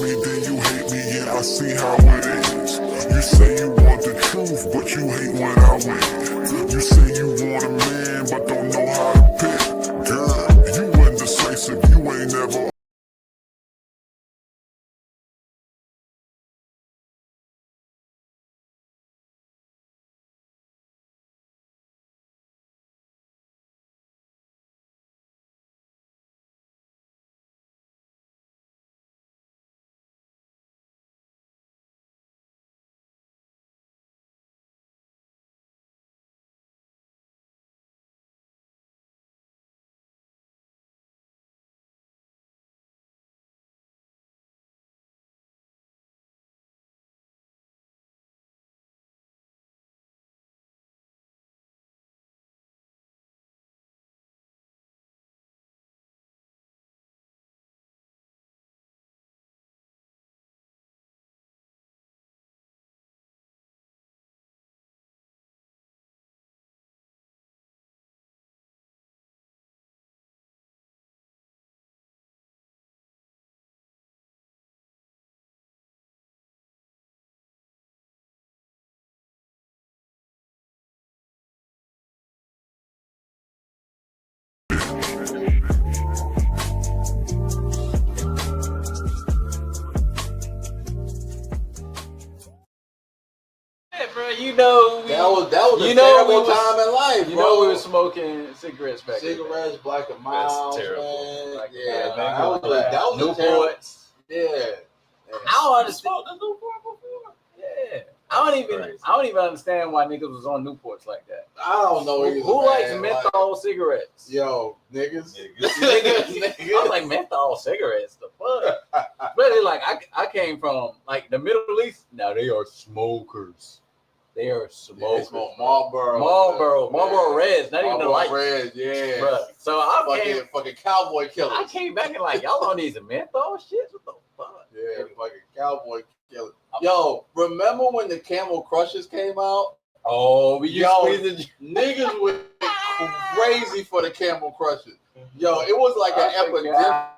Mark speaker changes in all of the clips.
Speaker 1: me, then you hate me, and I see how it is. You say you want the truth, but you hate when I win. You say you want a man, but don't know how to pick. Girl, you indecisive, you ain't never.
Speaker 2: Bro, you know
Speaker 3: that was a terrible time in life.
Speaker 2: You know we were smoking cigarettes back then.
Speaker 3: Cigarettes, Black and Miles,
Speaker 2: That's terrible.
Speaker 3: man.
Speaker 2: Black
Speaker 3: Yeah,
Speaker 2: Miles.
Speaker 3: that was
Speaker 2: Newports.
Speaker 3: Yeah.
Speaker 2: I don't understand the Newport before. Yeah. I don't even understand why niggas was on Newports like that.
Speaker 3: I don't know either.
Speaker 2: Who likes menthol cigarettes?
Speaker 3: Yo, niggas.
Speaker 2: I was like, menthol cigarettes, the fuck? Really, like I came from like the Middle East. Now they are smokers. They are smokers.
Speaker 3: They smoke Marlboro
Speaker 2: Reds, not even the lights.
Speaker 3: Reds, yeah.
Speaker 2: Bruh. So I
Speaker 3: fucking cowboy killers.
Speaker 2: I came back and like, y'all on these menthol shit? What the fuck?
Speaker 3: Yeah, fucking cowboy killers. Yo, remember when the Camel Crushers came out?
Speaker 2: Oh,
Speaker 3: niggas went crazy for the Camel Crushers. Yo, it was like an epidemic.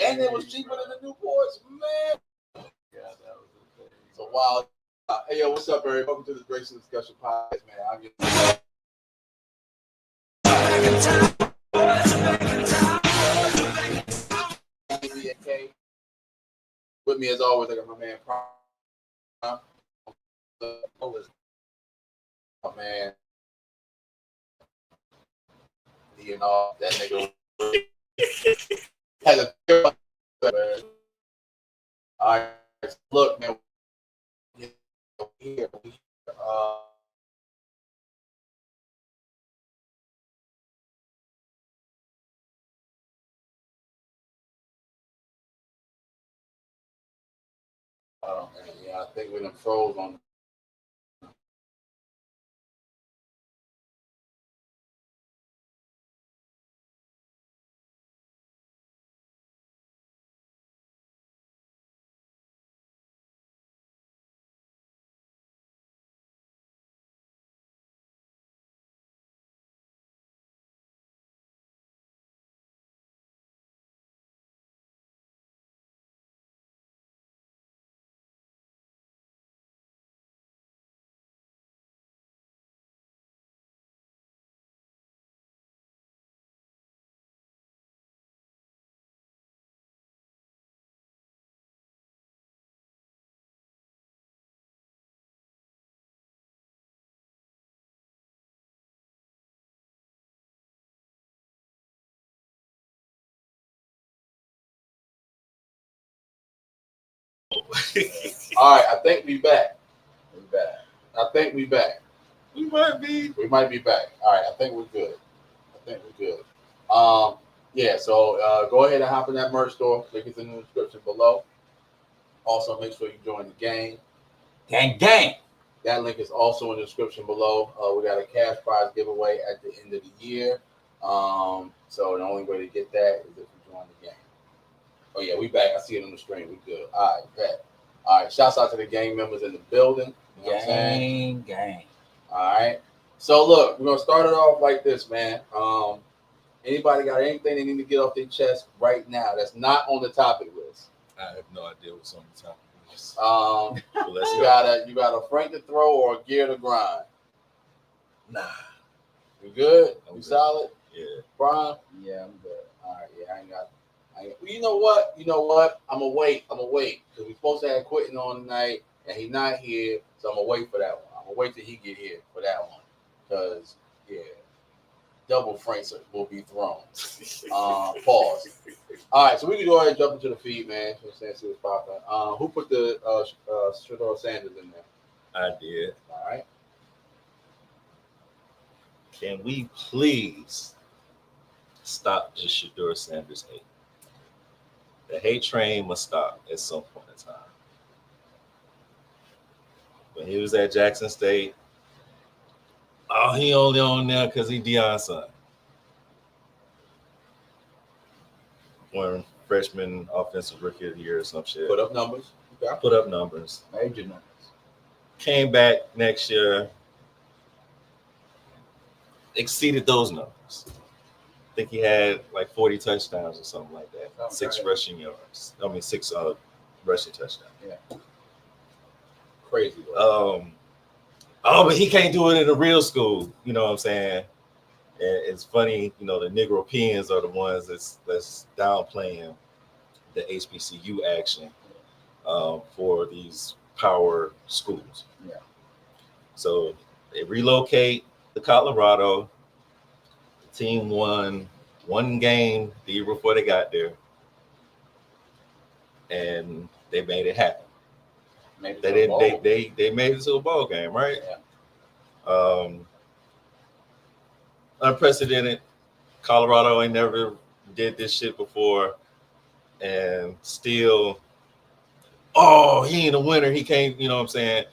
Speaker 3: And it was cheaper than the Newports, man.
Speaker 2: Yeah, that was a thing.
Speaker 3: So wild. Hey, yo, what's up, everybody? Welcome to the Grayson Discussion Podcast, man. I'm with me as always, I got my man Prime. My man, you know, that nigga had a all right, look, man. Here, yeah, I think we done froze on. All right, I think we back. I think we back.
Speaker 2: We might be.
Speaker 3: We might be back. All right, I think we're good. Yeah, so go ahead and hop in that merch store. Link is in the description below. Also, make sure you join the gang.
Speaker 2: Gang.
Speaker 3: That link is also in the description below. We got a cash prize giveaway at the end of the year. So the only way to get that is if you join the gang. Oh yeah, we back. I see it on the screen. We good. All right, bet. All right, shouts out to the gang members in the building. You know
Speaker 2: Gang.
Speaker 3: All right. So look, we're gonna start it off like this, man. Anybody got anything they need to get off their chest right now that's not on the topic list?
Speaker 4: I have no idea what's on the top of this.
Speaker 3: Um,
Speaker 4: But let's
Speaker 3: you
Speaker 4: go.
Speaker 3: got a Frank to throw or a gear to grind.
Speaker 4: Nah.
Speaker 3: You good?
Speaker 4: I'm
Speaker 3: You
Speaker 4: good.
Speaker 3: solid?
Speaker 4: Yeah.
Speaker 3: Brian?
Speaker 2: Yeah, I'm good.
Speaker 3: All right, yeah, I ain't got. Well, you know what? I'm gonna wait. Because we supposed to have Quentin on tonight, and he's not here, so I'm gonna wait for that one. I'm gonna wait till he get here for that one, because yeah, double Franks will be thrown. Pause. All right, so we can go ahead and jump into the feed, man. See what's popping. Who put the Shedeur Sanders in there?
Speaker 4: I did.
Speaker 3: All right.
Speaker 4: Can we please stop this Shedeur Sanders hate? The hate train must stop at some point in time. When he was at Jackson State, oh, he only on there because he Deion's son. When freshman offensive rookie of the year or some shit.
Speaker 3: Put up numbers. Okay.
Speaker 4: Put up numbers.
Speaker 2: Major numbers.
Speaker 4: Came back next year, exceeded those numbers. I think he had like 40 touchdowns or something like that.
Speaker 2: Sounds
Speaker 4: 6
Speaker 2: right.
Speaker 4: rushing yards. I mean, 6 rushing touchdowns.
Speaker 2: Yeah.
Speaker 3: Crazy. Bro.
Speaker 4: But he can't do it in a real school. You know what I'm saying? And it's funny, you know, the Negropeans are the ones that's downplaying the HBCU action for these power schools.
Speaker 2: Yeah.
Speaker 4: So they relocate to Colorado. The team won one game the year before they got there, and they made it happen.
Speaker 2: Maybe
Speaker 4: They didn't. They made it to a ball game, right?
Speaker 2: Yeah.
Speaker 4: Unprecedented. Colorado ain't never did this shit before, and still, he ain't a winner. He can't. You know what I'm saying?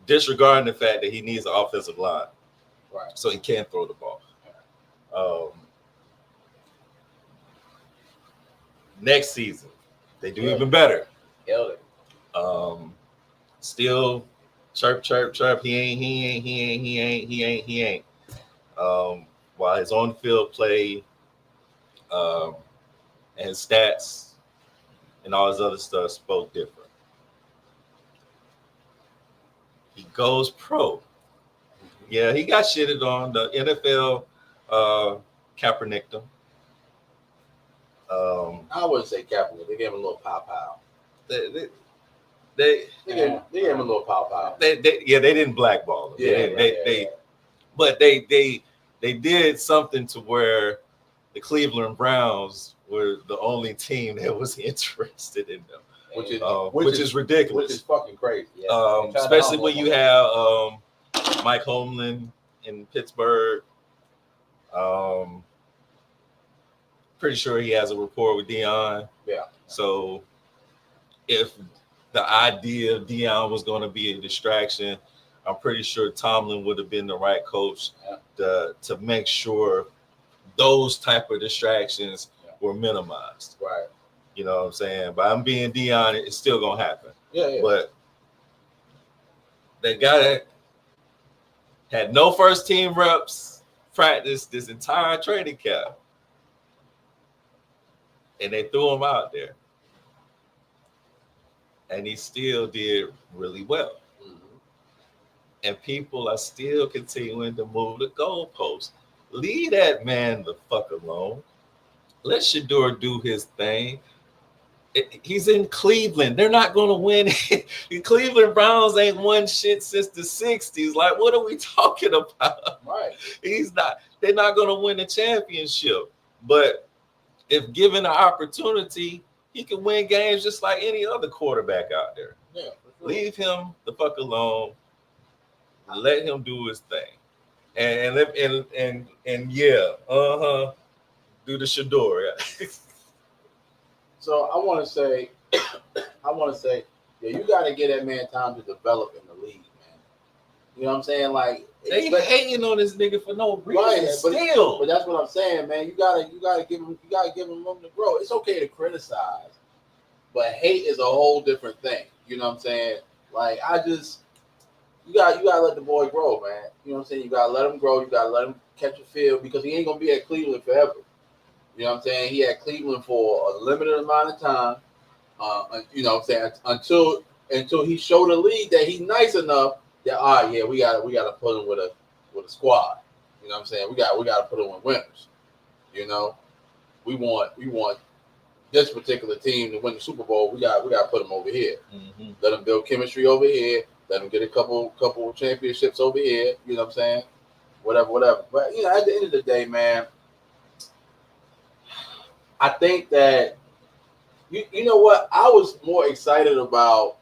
Speaker 4: Disregarding the fact that he needs an offensive line,
Speaker 3: Right.
Speaker 4: so he can't throw the ball. Next season, they do even better.
Speaker 2: Killed it.
Speaker 4: Still chirp. He ain't. While his on field play, and his stats and all his other stuff spoke different. He goes pro. Yeah, he got shitted on. The NFL Kaepernicked him.
Speaker 3: I wouldn't say Kaepernick. They gave him a little pow.
Speaker 4: They
Speaker 3: They gave him a little pow.
Speaker 4: they didn't blackball him. But they did something to where the Cleveland Browns were the only team that was interested in them, which is ridiculous.
Speaker 3: Which is fucking crazy.
Speaker 2: Yeah.
Speaker 4: Especially when you have Mike Holmlin in Pittsburgh. Pretty sure he has a rapport with Deion.
Speaker 3: Yeah.
Speaker 4: So if the idea of Deion was going to be a distraction, I'm pretty sure Tomlin would have been the right coach to make sure those type of distractions were minimized.
Speaker 3: Right.
Speaker 4: You know what I'm saying? But I'm being Deion, it's still gonna happen.
Speaker 3: Yeah.
Speaker 4: But that guy that had no first team reps practice this entire training camp, and they threw him out there, and he still did really well. And people are still continuing to move the goalposts. Leave that man the fuck alone. Let Shedeur do his thing. He's in Cleveland. They're not going to win. The Cleveland Browns ain't won shit since the 60s. Like, what are we talking about?
Speaker 3: Right.
Speaker 4: They're not going to win the championship. But if given the opportunity, he can win games just like any other quarterback out there.
Speaker 3: Yeah.
Speaker 4: Leave him the fuck alone. Let him do his thing. And do the Shedeur.
Speaker 3: So I want to say, you got to get that man time to develop in the league, man. You know what I'm saying? Like
Speaker 4: they hating on this nigga for no reason.
Speaker 3: Right, but that's what I'm saying, man. You gotta give him room to grow. It's okay to criticize, but hate is a whole different thing. You know what I'm saying? Like you gotta let the boy grow, man. You know what I'm saying? You gotta let him grow. You gotta let him catch a feel because he ain't gonna be at Cleveland forever. You know what I'm saying? He had Cleveland for a limited amount of time. You know what I'm saying? Until he showed the league that he's nice enough that we gotta put him with a squad. You know what I'm saying? We got to put him with winners. You know, we want this particular team to win the Super Bowl. We got to put them over here.
Speaker 4: Mm-hmm.
Speaker 3: Let them build chemistry over here. Let them get a couple championships over here. You know what I'm saying? Whatever. But you know, at the end of the day, man, I think that you know what? I was more excited about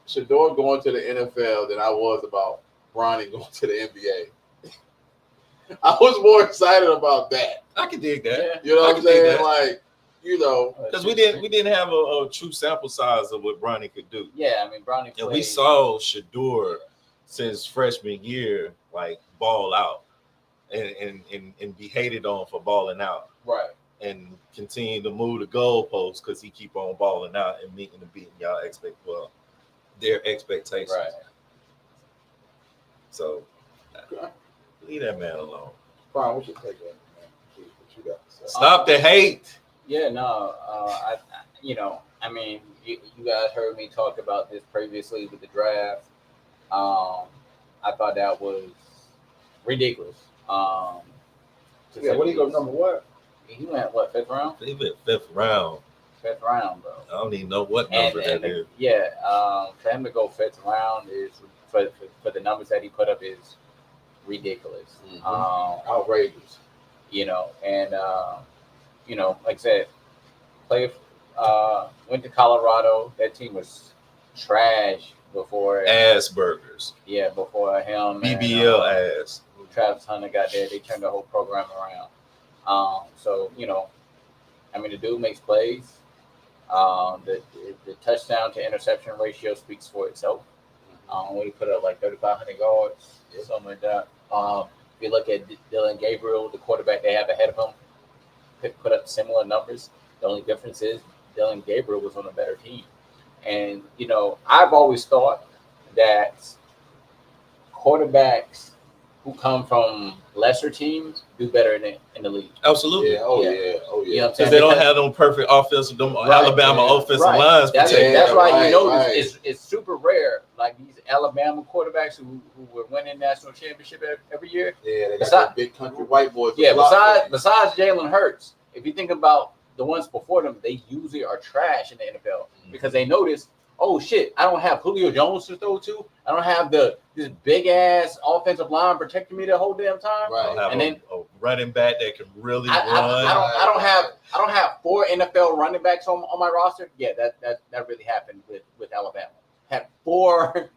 Speaker 3: Shedeur going to the NFL than I was about Bronny going to the NBA. I was more excited about that.
Speaker 4: I can dig that.
Speaker 3: You know what I'm
Speaker 4: dig
Speaker 3: saying?
Speaker 4: that.
Speaker 3: Like, you know,
Speaker 4: Because we didn't have a true sample size of what Bronny could do.
Speaker 2: Yeah, I mean, Bronny played.
Speaker 4: And we saw Shedeur since freshman year, like, ball out and be hated on for balling out.
Speaker 3: right.
Speaker 4: And continue to move the goalposts because he keep on balling out and beating their expectations.
Speaker 2: Right.
Speaker 4: So leave that man alone.
Speaker 3: Fine, we should take that, man. See what you got to say.
Speaker 4: Stop the hate.
Speaker 2: Yeah, no, I mean, you guys heard me talk about this previously with the draft. I thought that was ridiculous.
Speaker 3: What do you go number what?
Speaker 2: He went what, fifth round?
Speaker 4: He went fifth round.
Speaker 2: Fifth round, bro.
Speaker 4: I don't even know what number that is.
Speaker 2: Yeah, for him to go fifth round is for the numbers that he put up is ridiculous.
Speaker 3: Mm-hmm. Outrageous.
Speaker 2: You know, and like I said, went to Colorado. That team was trash before
Speaker 4: Asperger's.
Speaker 2: Yeah, before him.
Speaker 4: BBL ass.
Speaker 2: Travis Hunter got there. They turned the whole program around. So I mean, the dude makes plays. The touchdown to interception ratio speaks for itself. When he put up like 3,500 yards, something like that. If you look at Dylan Gabriel, the quarterback they have ahead of him, put up similar numbers. The only difference is Dylan Gabriel was on a better team. And, you know, I've always thought that quarterbacks who come from lesser teams do better in the league.
Speaker 4: Absolutely.
Speaker 3: Yeah. Oh yeah.
Speaker 2: You know what I'm
Speaker 4: Because
Speaker 2: saying?
Speaker 4: they don't have them perfect offensive, them Alabama offensive lines.
Speaker 2: That's
Speaker 4: protected.
Speaker 2: why you know
Speaker 3: right.
Speaker 2: it's super rare. Like these Alabama quarterbacks who were winning national championship every year.
Speaker 3: Yeah, they got that big country white boys.
Speaker 2: Yeah, besides Jalen Hurts, if you think about the ones before them, they usually are trash in the NFL because they notice, oh shit, I don't have Julio Jones to throw to. I don't have this big ass offensive line protecting me the whole damn time.
Speaker 3: Right.
Speaker 4: Have
Speaker 2: And then
Speaker 4: a running back that can really run.
Speaker 2: I don't have 4 NFL running backs on my roster. Yeah, that really happened with Alabama. Had four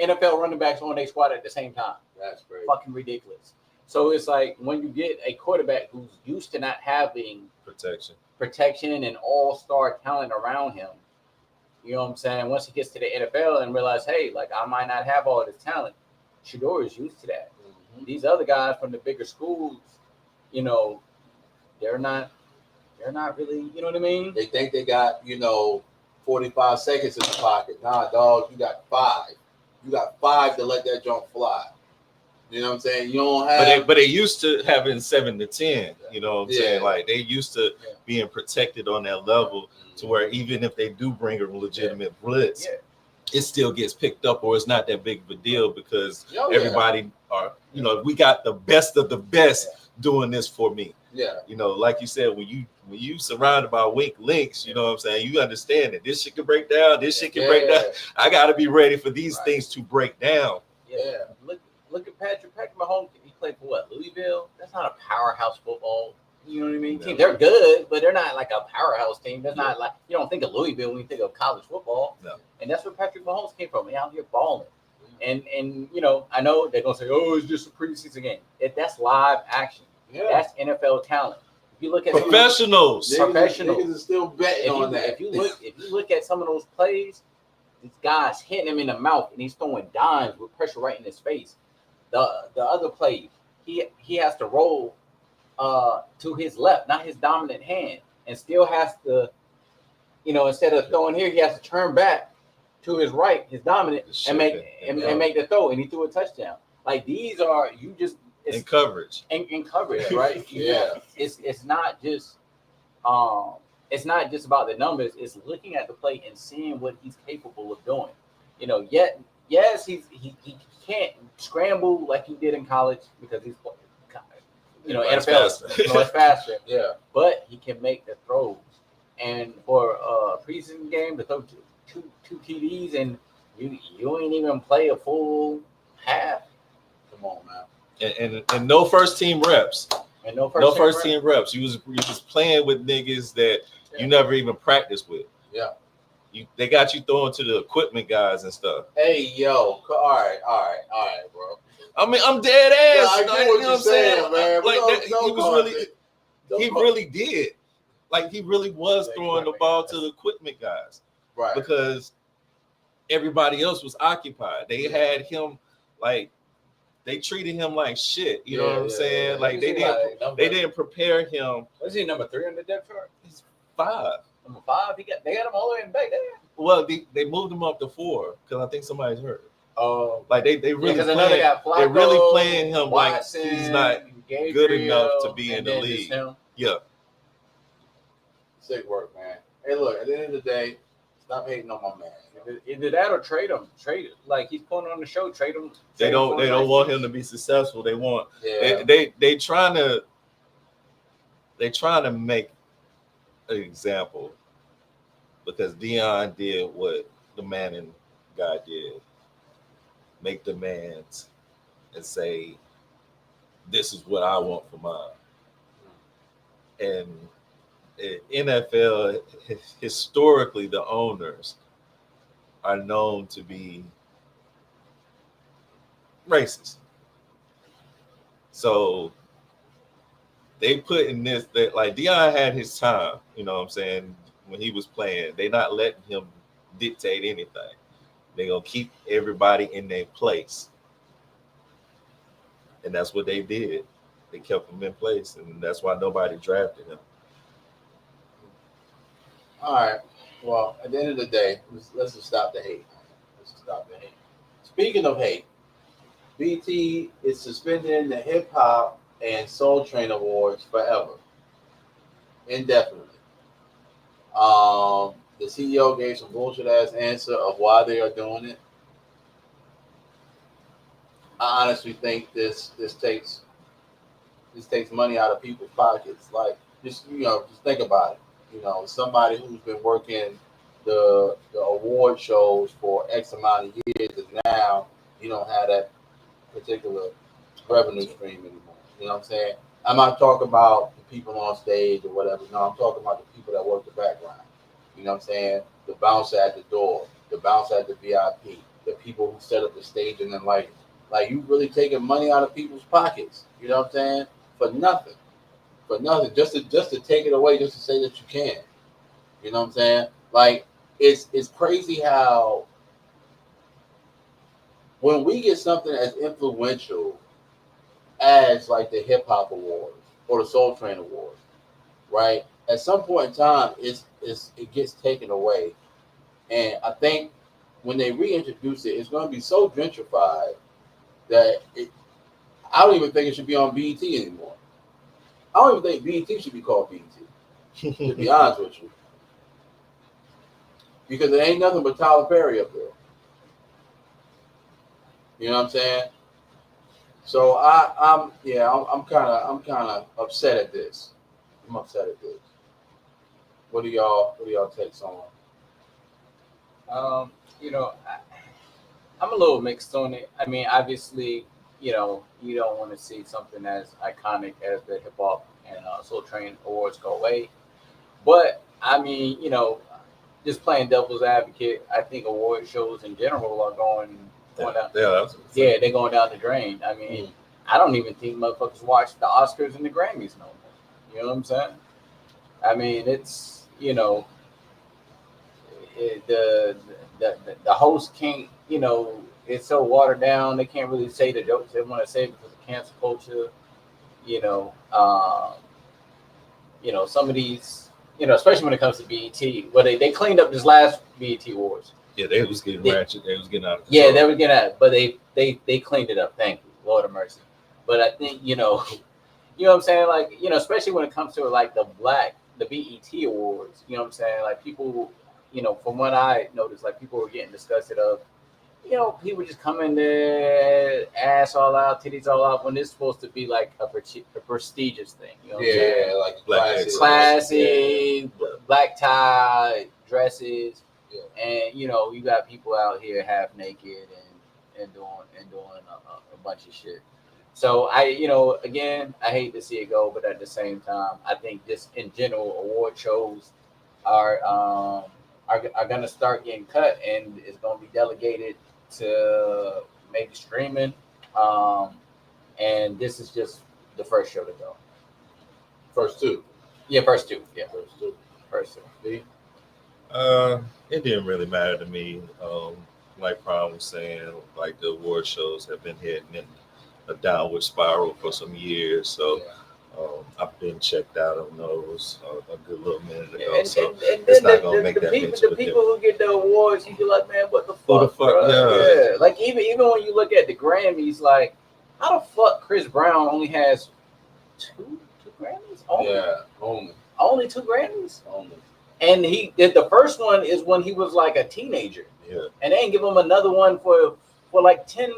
Speaker 2: NFL running backs on their squad at the same time.
Speaker 3: That's great.
Speaker 2: Fucking ridiculous. So it's like when you get a quarterback who's used to not having protection and all-star talent around him, you know what I'm saying? Once he gets to the NFL and realize, hey, like I might not have all this talent, Shedeur is used to that. Mm-hmm. These other guys from the bigger schools, you know, they're not really, you know what I mean?
Speaker 3: They think they got, 45 seconds in the pocket. Nah, dog, you got 5. You got 5 to let that jump fly. You know what I'm saying? You don't have.
Speaker 4: But they used to having 7 to 10. You know what I'm saying? Like they used to being protected on that level to where even if they do bring a legitimate blitz, it still gets picked up or it's not that big of a deal because everybody are, we got the best of the best doing this for me.
Speaker 3: Yeah.
Speaker 4: Like you said, when you surrounded by weak links, you know what I'm saying? You understand that this shit can break down, this shit can break down. I got to be ready for these things to break down.
Speaker 2: Yeah. Look at Patrick Mahomes. He played for what? Louisville? That's not a powerhouse football. You know what I mean? Team. They're good, but they're not like a powerhouse team. That's not like you don't think of Louisville when you think of college football. No. And that's where Patrick Mahomes came from. He out here balling. And I know they're gonna say, oh, it's just a preseason game. That's live action. Yeah. That's NFL talent. If you look at
Speaker 4: professionals,
Speaker 3: niggas are still betting on that.
Speaker 2: If you look at some of those plays, these guys hitting him in the mouth and he's throwing dimes with pressure right in his face. The other play, he has to roll to his left, not his dominant hand, and still has to, instead of throwing here, he has to turn back to his right, his dominant, and make the throw, and he threw a touchdown. Like these are in coverage, right?
Speaker 3: Yeah,
Speaker 2: it's not just it's not just about the numbers. It's looking at the plate and seeing what he's capable of doing. You know, yes, he can't scramble like he did in college because he's, you know, NFL is much faster.
Speaker 3: Yeah.
Speaker 2: But he can make the throws. And for a preseason game to throw two TDs and you ain't even play a full half.
Speaker 3: Come on, man.
Speaker 4: And no first team reps.
Speaker 2: And no
Speaker 4: first team reps. You was playing with niggas that you never even practiced with.
Speaker 3: Yeah.
Speaker 4: They got you throwing to the equipment guys and stuff.
Speaker 3: Hey, yo. All right, bro.
Speaker 4: I mean, I'm dead ass.
Speaker 3: Yeah, I get what you're saying, man.
Speaker 4: Like he really did. Like he really was throwing the ball to the equipment guys.
Speaker 3: Right.
Speaker 4: Because everybody else was occupied. They had him like they treated him like shit. You know what I'm saying?
Speaker 3: Yeah.
Speaker 4: Like they didn't prepare him.
Speaker 2: Was he number 3 on the depth chart?
Speaker 4: He's 5.
Speaker 2: Number 5. They got him all the way in back there.
Speaker 4: Well, they moved him up to 4 because I think somebody's hurt.
Speaker 2: Oh,
Speaker 4: Like they really
Speaker 2: Flacco,
Speaker 4: they're really playing him
Speaker 2: Watson,
Speaker 4: like he's not
Speaker 2: Gabriel,
Speaker 4: good enough to be in the league. Yeah.
Speaker 3: Sick work, man. Hey, look, at the end of the day, stop hating on my man.
Speaker 2: Either that or trade him. Trade it. Like he's putting on the show. Trade him.
Speaker 4: They don't want him to be successful. They want
Speaker 3: Yeah.
Speaker 4: they trying to make an example because Dion did what the Manning guy did. Make demands and say, this is what I want for mine. And NFL, historically, the owners are known to be racist. So they put in this, that like Dion had his time, you know what I'm saying, when he was playing. They not letting him dictate anything. They're going to keep everybody in their place. And that's what they did. They kept him in place, and that's why nobody drafted him.
Speaker 3: All right. Well, at the end of the day, let's just stop the hate. Speaking of hate, BT is suspending the Hip Hop and Soul Train Awards forever, indefinitely. The CEO gave some bullshit ass answer of why they are doing it. I honestly think this takes money out of people's pockets. Like just think about it. You know, somebody who's been working the award shows for X amount of years, and now you don't have that particular revenue stream anymore. You know what I'm saying? I'm not talking about the people on stage or whatever. No, I'm talking about the people that work the background. You know what I'm saying? The bouncer at the door, the bouncer at the VIP, the people who set up the stage and then like you really taking money out of people's pockets. You know what I'm saying? For nothing. Just to take it away, just to say that you can. You know what I'm saying? Like it's crazy how when we get something as influential as like the Hip Hop Awards or the Soul Train Awards, right? At some point in time, it gets taken away, and I think when they reintroduce it, it's going to be so gentrified that I don't even think it should be on BET anymore. I don't even think BET should be called BET, to be honest with you, because it ain't nothing but Tyler Perry up there. You know what I'm saying? So I'm kind of upset at this. I'm upset at this. What do y'all takes on?
Speaker 2: I'm a little mixed on it. I mean, obviously, you don't want to see something as iconic as the Hip Hop and Soul Train Awards go away. But I mean, just playing devil's advocate, I think award shows in general are going down. They're going down the drain. I mean, I don't even think motherfuckers watch the Oscars and the Grammys no more. You know what I'm saying? I mean, it's the host can't, it's so watered down. They can't really say the jokes they want to say because of cancel culture. Some of these, especially when it comes to BET, well, they cleaned up this last BET Awards.
Speaker 4: Yeah, they was getting ratchet. They was getting out of control.
Speaker 2: Yeah, they were getting out, but they cleaned it up. Thank you, Lord of mercy. But I think, you know what I'm saying? Like, especially when it comes to like the black the BET Awards, you know what I'm saying? Like people, you know, from what I noticed, like people were getting disgusted of, you know, people just come in there, ass all out, titties all out, when it's supposed to be like a prestigious thing. You know what I'm saying?
Speaker 3: Yeah, like
Speaker 4: Black
Speaker 2: Classy, black tie, dresses,
Speaker 3: Yeah.
Speaker 2: and you know, you got people out here half naked and doing a bunch of shit. So I, you know, again, I hate to see it go, but at the same time, I think just in general, award shows are are gonna start getting cut, and it's gonna be delegated to maybe streaming. Um, and this is just the first show to go.
Speaker 3: First two.
Speaker 2: Yeah, first two. Yeah,
Speaker 3: First two.
Speaker 2: first two.
Speaker 3: See?
Speaker 4: It didn't really matter to me. Like Prime was saying, like the award shows have been heading in a downward spiral for some years. So I've been checked out on those a good little minute ago.
Speaker 2: And,
Speaker 4: So
Speaker 2: and
Speaker 4: it's
Speaker 2: then
Speaker 4: not gonna make that
Speaker 2: people,
Speaker 4: much
Speaker 2: the
Speaker 4: of a
Speaker 2: people who get the awards, you be like, man, what the fuck?
Speaker 4: Who the fuck?
Speaker 2: Bruh?
Speaker 4: Yeah.
Speaker 2: Like even when you look at the Grammys, like how the fuck Chris Brown only has two Grammys? Only two Grammys.
Speaker 3: Only.
Speaker 2: And the first one is when he was like a teenager.
Speaker 4: Yeah.
Speaker 2: And they ain't give him another one for like 10,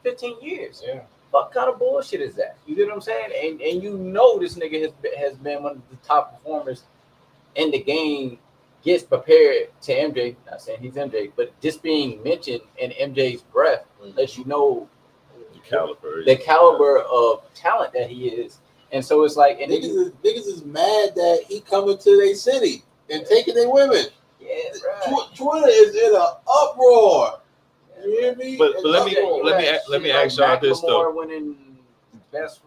Speaker 2: 15 years.
Speaker 3: Yeah.
Speaker 2: What kind of bullshit is that? You get what I'm saying? And you know this nigga has been one of the top performers in the game, gets prepared to MJ. Not saying he's MJ, but just being mentioned in MJ's breath lets you know the caliber of talent that he is. And so it's like, and
Speaker 3: niggas is mad that he coming to their city and taking their women.
Speaker 2: Yeah, right.
Speaker 3: Twitter is in an uproar. You hear me?
Speaker 4: But let me ask y'all this though.
Speaker 2: Winning best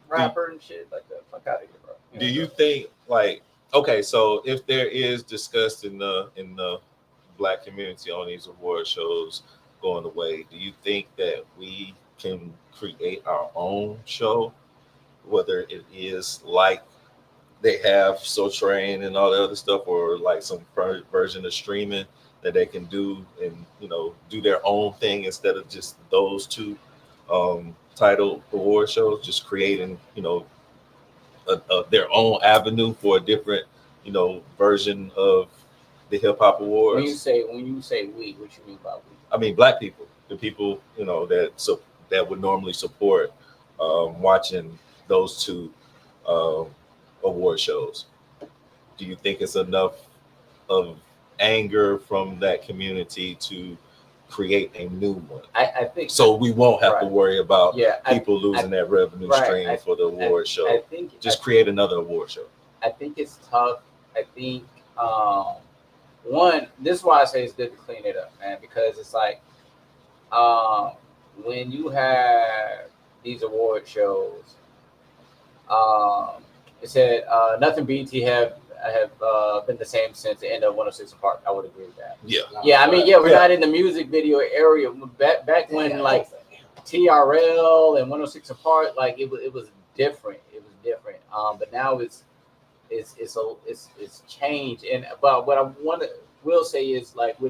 Speaker 2: rapper and shit like that. Fuck out of here, bro.
Speaker 4: Do you think like okay? So if there is discussed in the black community on these award shows going away, do you think that we can create our own show, whether it is like they have So Train and all the other stuff, or like some version of streaming that they can do and do their own thing instead of just those two titled award shows, just creating their own avenue for a different version of the hip hop awards?
Speaker 2: When you say we, what you mean by we?
Speaker 4: I mean black people, the people that would normally support watching those two award shows. Do you think it's enough of anger from that community to create a new one?
Speaker 2: I think
Speaker 4: so. We won't have to worry about people losing that revenue stream for the award show.
Speaker 2: I think
Speaker 4: create another award show.
Speaker 2: I think it's tough. I think one. This is why I say it's good to clean it up, man, because it's like when you have these award shows, it said nothing BT have been the same since the end of 106 and Park. I would agree with that. Yeah. I mean, we're not in the music video area. Back when like TRL and 106 and Park, like it was different. It was different. But now it's changed. And but what I will say is like you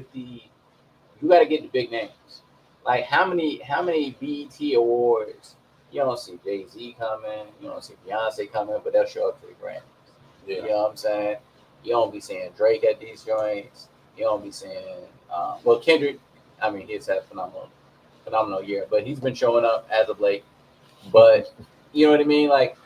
Speaker 2: got to get the big names. Like how many BET awards? You don't see Jay-Z coming, you don't see Beyonce coming, but they'll show up for the Grammys. Yeah. You know what I'm saying? You don't be seeing Drake at these joints. You don't be seeing Kendrick. I mean, he's had a phenomenal year, but he's been showing up as of late. But you know what I mean? Like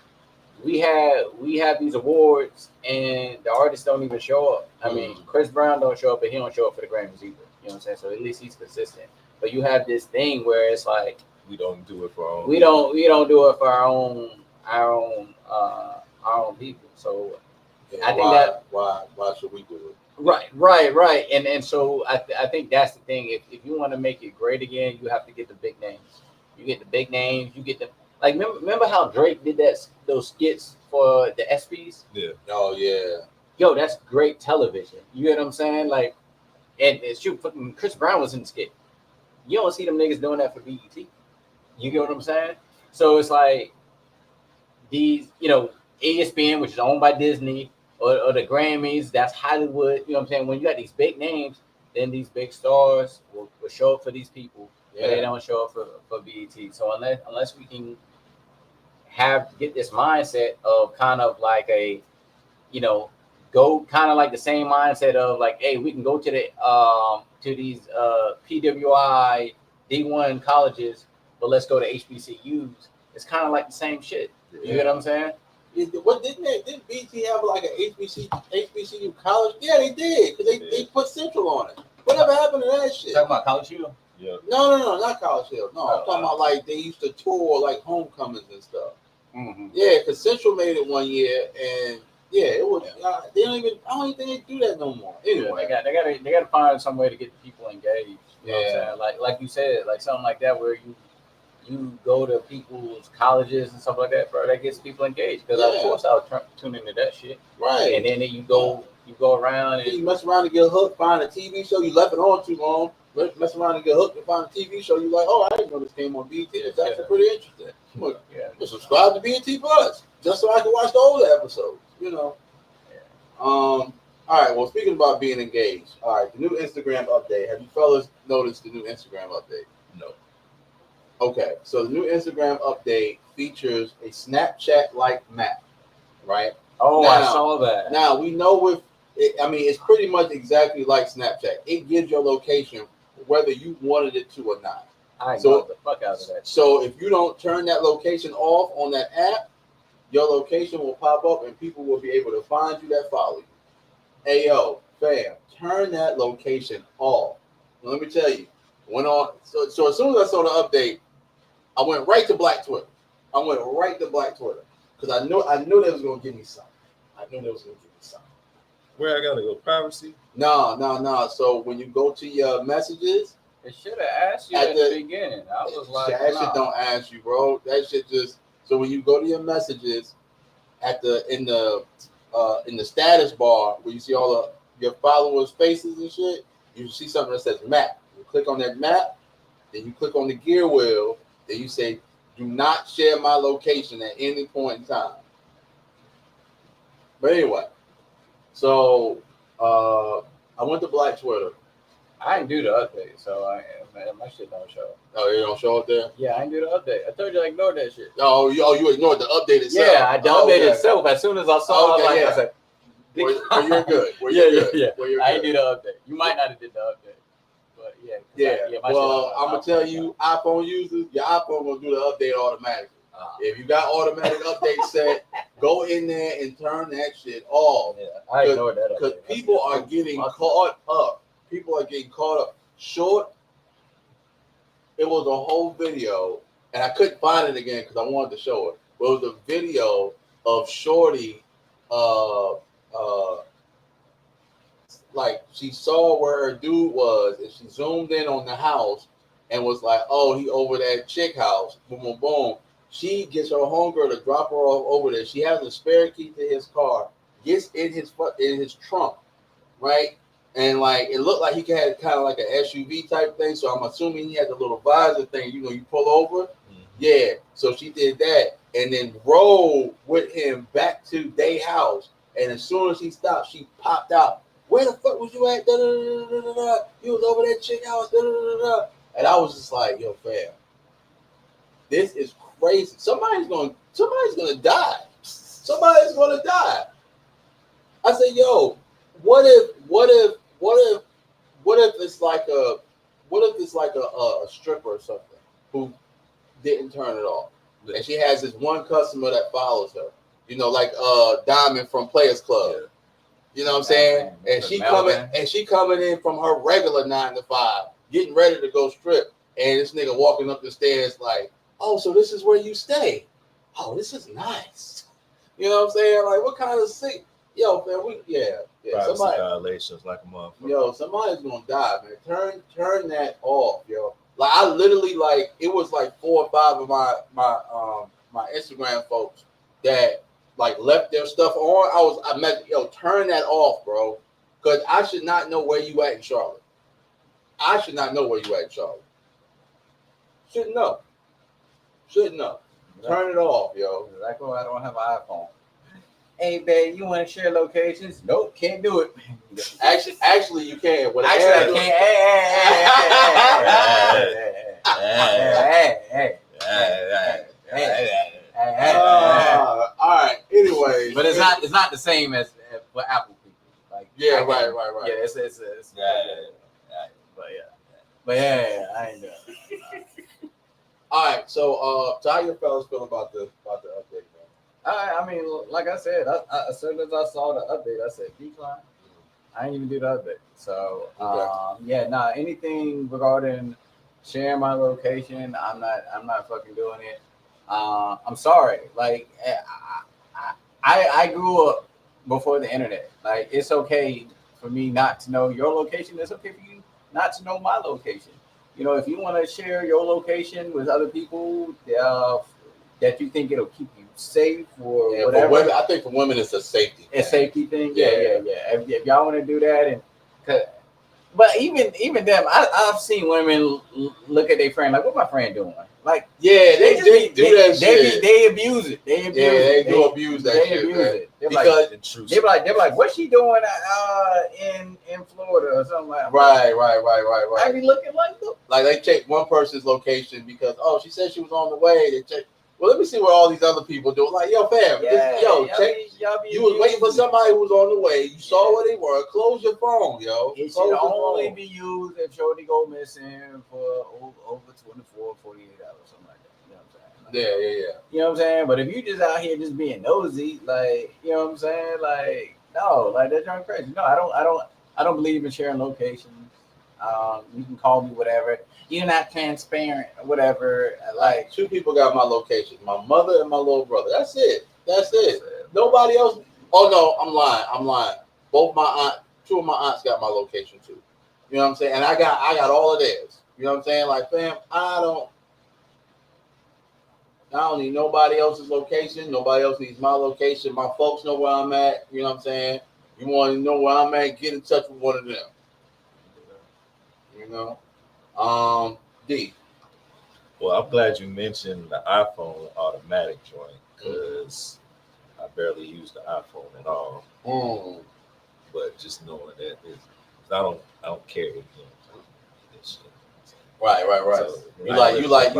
Speaker 2: we have these awards and the artists don't even show up. I mean, Chris Brown don't show up, but he don't show up for the Grammys either. You know what I'm saying? So at least he's consistent. But you have this thing where it's like
Speaker 4: we don't do it for our own.
Speaker 2: We don't do it for our own people. So I think
Speaker 3: why should we do it?
Speaker 2: Right. And so I think that's the thing. If you want to make it great again, you have to get the big names. You get the big names. You get the like. Remember how Drake did those skits for the ESPYs?
Speaker 4: Yeah.
Speaker 3: Oh yeah.
Speaker 2: Yo, that's great television. You get what I'm saying? Like, and shoot, fucking Chris Brown was in the skit. You don't see them niggas doing that for BET. You get what I'm saying? So it's like these, ESPN, which is owned by Disney, or the Grammys, that's Hollywood. You know what I'm saying? When you got these big names, then these big stars will show up for these people, but they don't show up for BET. So unless we can get this mindset of kind of like a, go kind of like the same mindset of like, hey, we can go to these PWI D1 colleges, but let's go to HBCUs. It's kind of like the same shit. You get what I'm saying?
Speaker 3: What didn't BT have like an HBCU college? Yeah, they did because they put Central on it. Whatever happened to that shit?
Speaker 2: Talking about College Hill?
Speaker 4: Yeah.
Speaker 3: No, not College Hill. No, I'm talking about like they used to tour like homecomings and stuff.
Speaker 2: Mm-hmm.
Speaker 3: Yeah, because Central made it one year, and yeah, it was. They don't even. I don't even think they do that no more. Anyway,
Speaker 2: they got to find some way to get the people engaged. You know what I'm saying? Like you said, like something like that where you go to people's colleges and stuff like that, bro. That gets people engaged. Because of course I'll tune into that shit.
Speaker 3: Right.
Speaker 2: And then you go around and
Speaker 3: you mess around and get hooked, find a TV show you left it on too long. Mess around and get hooked and find a TV show you like, oh, I didn't know this came on BT. It's actually pretty interesting. Subscribe to BT Plus just so I can watch the older episodes. All right. Well, speaking about being engaged, all right. The new Instagram update. Have you fellas noticed the new Instagram update?
Speaker 4: No.
Speaker 3: Okay. So the new Instagram update features a Snapchat-like map, right?
Speaker 2: Oh, I saw that.
Speaker 3: Now we know it's pretty much exactly like Snapchat. It gives your location whether you wanted it to or not.
Speaker 2: I know the fuck out of that.
Speaker 3: So if you don't turn that location off on that app, your location will pop up and people will be able to find you that follow you. Hey yo, fam, turn that location off. Now, let me tell you, so as soon as I saw the update, I went right to Black Twitter. Because I knew they was gonna give me something.
Speaker 4: Where I gotta go? Privacy?
Speaker 3: No. So when you go to your messages,
Speaker 2: it should have asked you at the beginning. I was like,
Speaker 3: that shit don't ask you, bro. That shit just. So when you go to your messages, in the status bar where you see all of your followers' faces and shit, you see something that says map. You click on that map, then you click on the gear wheel, then you say, "Do not share my location at any point in time." But anyway, so I went to Black Twitter.
Speaker 2: I didn't do the update, so my shit don't show.
Speaker 3: Oh, it don't show up there?
Speaker 2: Yeah, I didn't do the update. I told you I ignored that shit.
Speaker 3: Oh, you ignored the update itself?
Speaker 2: Yeah, I updated itself. As soon as I saw it, I said,
Speaker 3: well, you're good.
Speaker 2: Yeah. I didn't do the update. You might not have did the update. But yeah.
Speaker 3: Well, I'm going to tell you, iPhone users, your iPhone will do the update automatically. If you got automatic update set, go in there and turn that shit off.
Speaker 2: Yeah, I ignored that.
Speaker 3: Because people are getting caught up. Short. It was a whole video, and I couldn't find it again because I wanted to show it. But it was a video of Shorty, like she saw where her dude was, and she zoomed in on the house and was like, "Oh, he over that chick house." Boom, boom, boom. She gets her homegirl to drop her off over there. She has a spare key to his car, gets in his trunk, right? And like it looked like he had kind of like an SUV type thing. So I'm assuming he had the little visor thing, you pull over. Mm-hmm. Yeah. So she did that and then rode with him back to their house. And as soon as he stopped, she popped out. Where the fuck was you at? Da, da, da, da, da, da. You was over that chick house. Da, da, da, da. And I was just like, yo, fam, this is crazy. Somebody's gonna die. Somebody's gonna die. I said, yo, what if it's like a stripper or something who didn't turn it off, and she has this one customer that follows her, like Diamond from Players Club. Yeah. You know what I'm saying? And she coming in from her regular 9 to 5, getting ready to go strip, and this nigga walking up the stairs like, oh, so this is where you stay? Oh, this is nice. You know what I'm saying? Like, what kind of sick? Yo, man,
Speaker 4: somebody violations like a motherfucker.
Speaker 3: Yo, somebody's gonna die, man. Turn that off, yo. Like I literally it was like 4 or 5 of my Instagram folks that like left their stuff on. I met turn that off, bro. Cause I should not know where you at in Charlotte. Shouldn't know. Turn it off, yo.
Speaker 2: Like, oh, I don't have an iPhone. Hey, babe, you want to share locations? Nope, can't do it.
Speaker 3: Actually, you can.
Speaker 2: I can't.
Speaker 3: All right. Anyways,
Speaker 2: But it's not the same as for Apple people. Like
Speaker 3: Yeah,
Speaker 2: I can-
Speaker 3: right.
Speaker 2: Yeah, it's but yeah, I ain't doing it.
Speaker 3: All right. So how you fellas feel about the update, man?
Speaker 2: I mean, like I said, I, as soon as I saw the update, I said decline. I didn't even do the update. So anything regarding sharing my location, I'm not fucking doing it. I'm sorry. Like I grew up before the internet. Like it's okay for me not to know your location. It's okay for you not to know my location. You know, if you want to share your location with other people that you think it'll keep you safe or whatever.
Speaker 3: For women, I think for women it's a safety.
Speaker 2: A safety thing. Yeah. If y'all want to do that, but even them, I've seen women look at their friend like, "What my friend doing?" Like,
Speaker 3: they do that shit.
Speaker 2: They abuse it. They
Speaker 3: abuse that shit.
Speaker 2: They're
Speaker 3: Because
Speaker 2: they're like, "What's she doing in Florida or something like that?"
Speaker 3: Right.
Speaker 2: I be looking like
Speaker 3: they check one person's location because she said she was on the way. They check. Well, let me see what all these other people do. Like, yo, fam, check. You was waiting for somebody who was on the way. You saw where they were. Close your phone, yo.
Speaker 2: It should only be used if Shorty go missing for over 24, 48 hours, something like that. You know what I'm saying?
Speaker 3: Yeah.
Speaker 2: You know what I'm saying? But if you just out here just being nosy, like, you know what I'm saying? Like, no, like that's drunk crazy. No, I don't believe in sharing locations. You can call me whatever. You're not transparent or whatever. Like
Speaker 3: two people got my location, my mother and my little brother. That's it. Nobody else. Oh no, I'm lying. Two of my aunts got my location too. You know what I'm saying? And I got all of theirs. You know what I'm saying? Like, fam, I don't need nobody else's location. Nobody else needs my location. My folks know where I'm at. You know what I'm saying? You want to know where I'm at? Get in touch with one of them. You know? D.
Speaker 4: Well, I'm glad you mentioned the iPhone automatic joint because I barely use the iPhone at all. But just knowing that I don't carry this shit.
Speaker 3: Right.
Speaker 4: So,
Speaker 3: you like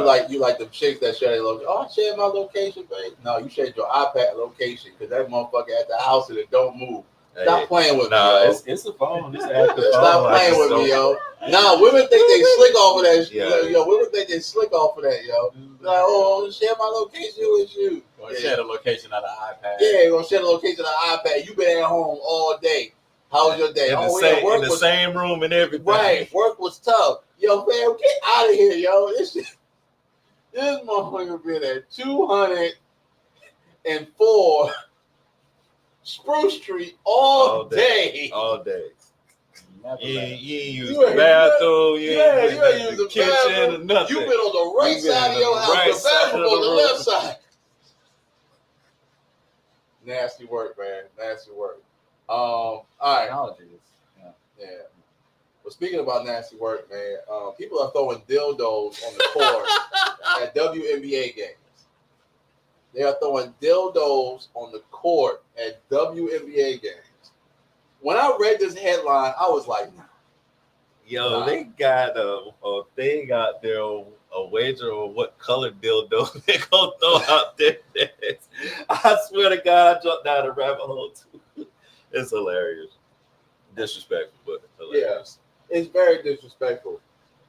Speaker 3: the chicks that share their location. Oh, I shared my location, babe. No, you shared your iPad location because that motherfucker at the house and it don't move. Stop playing with me, yo.
Speaker 4: It's a phone. It's an active phone.
Speaker 3: Stop playing with me, yo. Nah, women think they slick off of that. Yo, women think they slick off of that, yo. Like, share my location with you.
Speaker 2: Gonna share the location of the iPad.
Speaker 3: Yeah, gonna share the location of the iPad. You been at home all day. How was your day?
Speaker 4: In the same room and everything.
Speaker 3: Right, work was tough. Yo, man, get out of here, yo. This motherfucker been at 204 Spruce Street all day.
Speaker 4: All day. You ain't use
Speaker 3: You
Speaker 4: the bathroom. You
Speaker 3: ain't
Speaker 4: use
Speaker 3: use
Speaker 4: the
Speaker 3: the
Speaker 4: kitchen
Speaker 3: bathroom.
Speaker 4: or nothing.
Speaker 3: You been on the right side of your house. The bathroom on the left side. Nasty work, man. Nasty work. All right. Yeah. Well, speaking about nasty work, man, people are throwing dildos on the court at WNBA games. They are throwing dildos on the court at WNBA games. When I read this headline, I was like,
Speaker 4: Yo, they got a thing out there, a wager on what color dildo they gonna throw out there. I swear to God, I jumped down the rabbit hole too. It's hilarious. Disrespectful, but hilarious.
Speaker 3: Yeah, it's very disrespectful.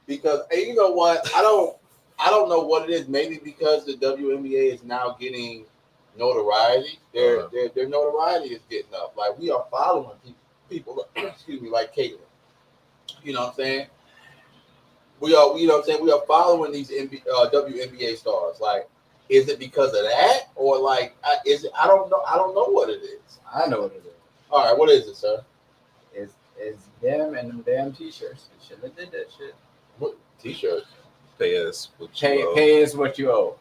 Speaker 3: Because, and you know what? I don't know what it is. Maybe because the WNBA is now getting notoriety. Their notoriety is getting up. Like, we are following people excuse me, like Caitlyn. You know what I'm saying? We are following these WNBA stars. Like, is it because of that, or like, is it? I don't know. I don't know what it is.
Speaker 2: I know what it is.
Speaker 3: All right, what is it, sir?
Speaker 2: It's them and them damn t-shirts. They shouldn't have did that shit.
Speaker 3: What t-shirts?
Speaker 4: Pay us what you owe.
Speaker 2: Pay us what you owe.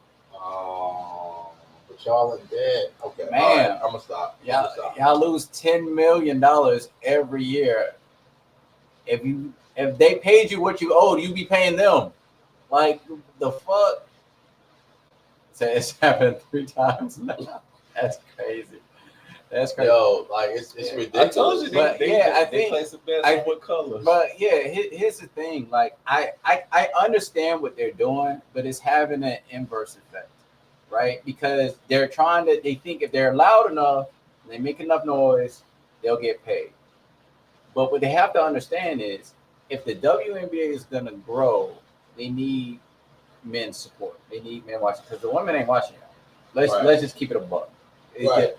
Speaker 3: But y'all in debt. Okay,
Speaker 2: man.
Speaker 3: All right, I'm gonna stop.
Speaker 2: Y'all lose $10 million every year. If they paid you what you owed, you be paying them. Like, the fuck? So it's happened 3 times now. That's crazy. That's crazy.
Speaker 3: Yo, like, it's ridiculous.
Speaker 4: I told you, they place a bet on what color.
Speaker 2: But yeah, here's the thing. Like, I understand what they're doing, but it's having an inverse effect, right? Because they're trying to. They think if they're loud enough, they make enough noise, they'll get paid. But what they have to understand is, if the WNBA is gonna grow, they need men's support. They need men watching because the women ain't watching it. Let's just keep it a buck.
Speaker 3: Right.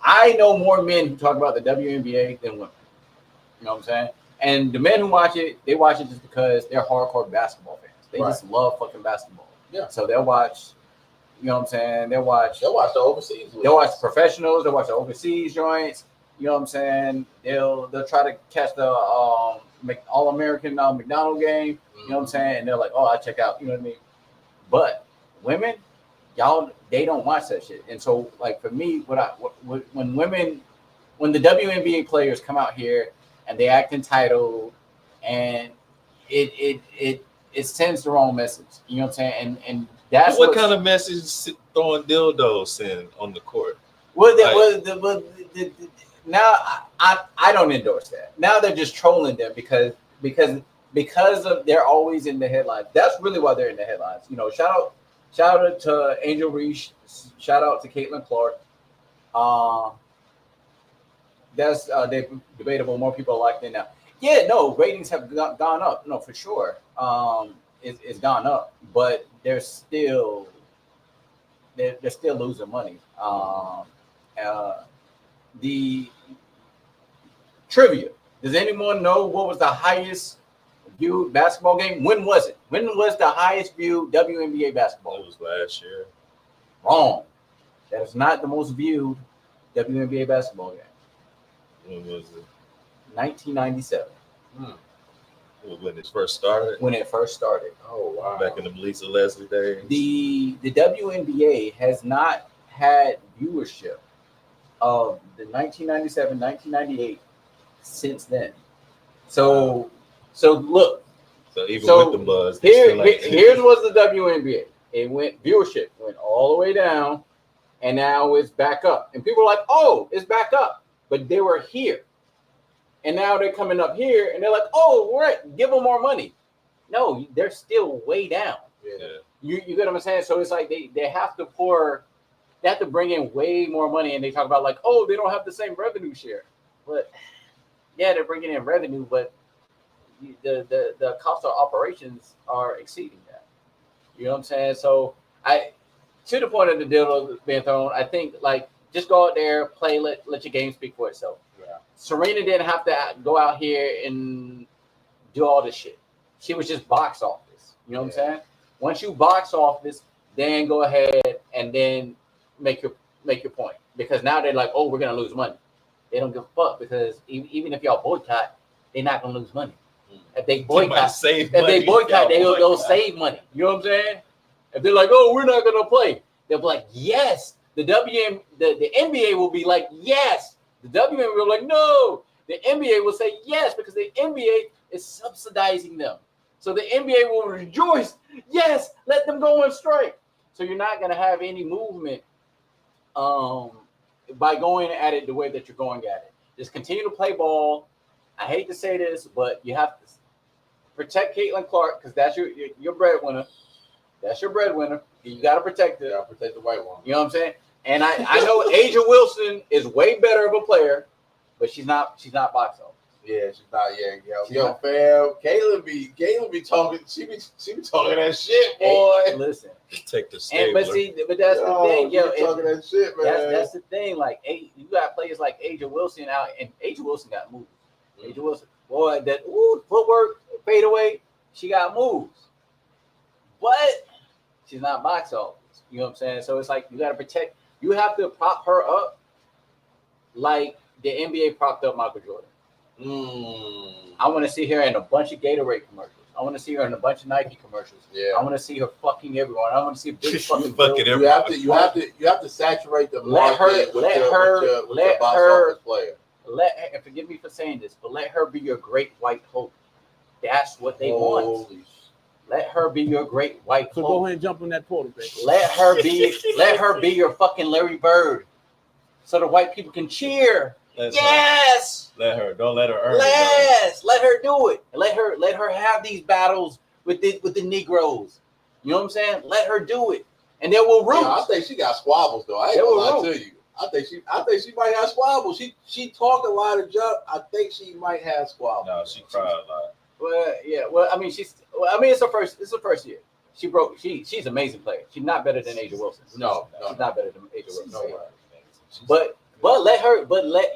Speaker 2: I know more men who talk about the WNBA than women. You know what I'm saying? And the men who watch it, they watch it just because they're hardcore basketball fans. They just love fucking basketball.
Speaker 3: Yeah.
Speaker 2: So they'll watch. You know what I'm saying? They'll watch
Speaker 3: the overseas leagues.
Speaker 2: They'll watch the professionals. They'll watch the overseas joints. You know what I'm saying? They'll try to catch the All-American McDonald game. You know what I'm saying? And they're like, oh, I check out. You know what I mean? But women, y'all, they don't watch that shit. And so, like for me, when the WNBA players come out here and they act entitled, and it sends the wrong message. You know what I'm saying? And that's
Speaker 4: what kind of message throwing dildos in on the court?
Speaker 2: Well, now I don't endorse that. Now they're just trolling them because of they're always in the headlines. That's really why they're in the headlines. You know, shout out to Angel Reese, shout out to Caitlin Clark. That's debatable. More people are like that now. Yeah, no, ratings have gone up. No, for sure. It's gone up, but they're still losing money. The trivia. Does anyone know what was the highest viewed basketball game? When was it? When was the highest viewed WNBA basketball?
Speaker 4: It was last year.
Speaker 2: Wrong. That is not the most viewed WNBA basketball game.
Speaker 4: When was it?
Speaker 2: 1997.
Speaker 4: When it first started?
Speaker 2: When it first started.
Speaker 3: Oh, wow.
Speaker 4: Back in the Lisa Leslie days.
Speaker 2: The WNBA has not had viewership of the 1997, 1998 since then. So look.
Speaker 4: So even with the buzz,
Speaker 2: here's what's the WNBA. Viewership went all the way down, and now it's back up. And people are like, oh, it's back up. But they were here. And now they're coming up here, and they're like, oh, right, give them more money. No, they're still way down.
Speaker 3: Yeah.
Speaker 2: You get what I'm saying? So it's like they have to bring in way more money, and they talk about like, oh, they don't have the same revenue share. But yeah, they're bringing in revenue, but the cost of operations are exceeding that. You know what I'm saying? So to the point of the deal being thrown, I think like just go out there, play, let your game speak for itself.
Speaker 3: Yeah.
Speaker 2: Serena didn't have to go out here and do all this shit. She was just box office. You know what I'm saying? Once you box office, then go ahead and then make your point. Because now they're like, oh, we're gonna lose money. They don't give a fuck because even if y'all boycott, they're not gonna lose money. If they boycott, they'll save money. You know what I'm saying? If they're like, oh, we're not gonna play, they'll be like, yes. The NBA will be like, yes. The WNBA will be like, no. The NBA will say yes because the NBA is subsidizing them. So the NBA will rejoice. Yes, let them go on strike. So you're not going to have any movement by going at it the way that you're going at it. Just continue to play ball. I hate to say this, but you have to protect Caitlin Clark because that's your breadwinner. That's your breadwinner. You got to protect it.
Speaker 3: You got to protect the white one.
Speaker 2: You know what I'm saying? And I know Asia Wilson is way better of a player, but she's not box office.
Speaker 3: Yeah, she's not. Yo, fam. Caitlin be talking. She be talking that shit, boy.
Speaker 2: Hey, listen.
Speaker 4: Take the stabler.
Speaker 2: But that's the thing, yo.
Speaker 3: Talking that shit, man.
Speaker 2: That's the thing. Like, you got players like Asia Wilson out, and Asia Wilson got moves. Asia Wilson, boy, that footwork fade away. She got moves, but she's not box office. You know what I'm saying? So it's like you got to protect. You have to prop her up like the NBA propped up Michael Jordan. I want to see her in a bunch of Gatorade commercials. I want to see her in a bunch of Nike commercials.
Speaker 3: Yeah.
Speaker 2: I want to see her fucking everyone. I want to see big fucking
Speaker 3: everyone. You have to saturate the market with the box office player.
Speaker 2: And forgive me for saying this, but let her be your great white hope. That's what they want. Let her be your great white hope.
Speaker 5: So go ahead and jump on that portal, baby.
Speaker 2: Let her be your fucking Larry Bird. So the white people can cheer. Yes.
Speaker 4: Don't let her earn
Speaker 2: it. Let her do it. Let her have these battles with the Negroes. You know what I'm saying? Let her do it. and there were rumors.
Speaker 3: Yeah, I think she got squabbles though. I ain't gonna lie to you. I think she might have squabbles. She talk a lot of junk. I think she might have squabbles.
Speaker 4: No, she cried a lot.
Speaker 2: Well, yeah. Well, I mean, it's her first year. She's an amazing player. She's not better than Asia Wilson.
Speaker 3: No,
Speaker 2: she's not better than Asia Wilson.
Speaker 3: No way.
Speaker 2: But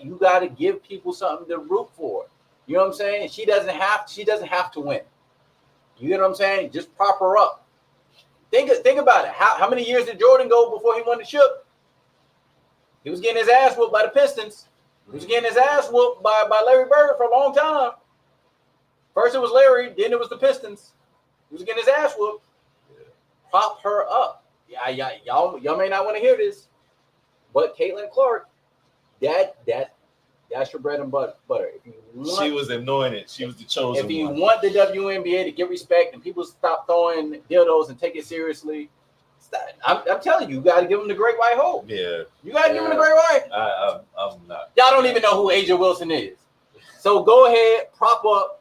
Speaker 2: you got to give people something to root for. You know what I'm saying? She doesn't have to win. You get what I'm saying? Just prop her up. Think about it. How many years did Jordan go before he won the chip? He was getting his ass whooped by the Pistons. He was getting his ass whooped by Larry Bird for a long time. First it was Larry, then it was the Pistons. He was getting his ass whooped. Yeah. Prop her up. Yeah, y'all may not want to hear this, but Caitlin Clark, that's your bread and butter. If you want,
Speaker 4: she was anointed. She was the chosen one.
Speaker 2: If you want the WNBA to get respect and people stop throwing dildos and take it seriously, I'm telling you, you got to give them the great white hope.
Speaker 4: Yeah.
Speaker 2: You got to give them the great white.
Speaker 4: I'm not.
Speaker 2: Y'all don't even know who Asia Wilson is. So go ahead, prop up.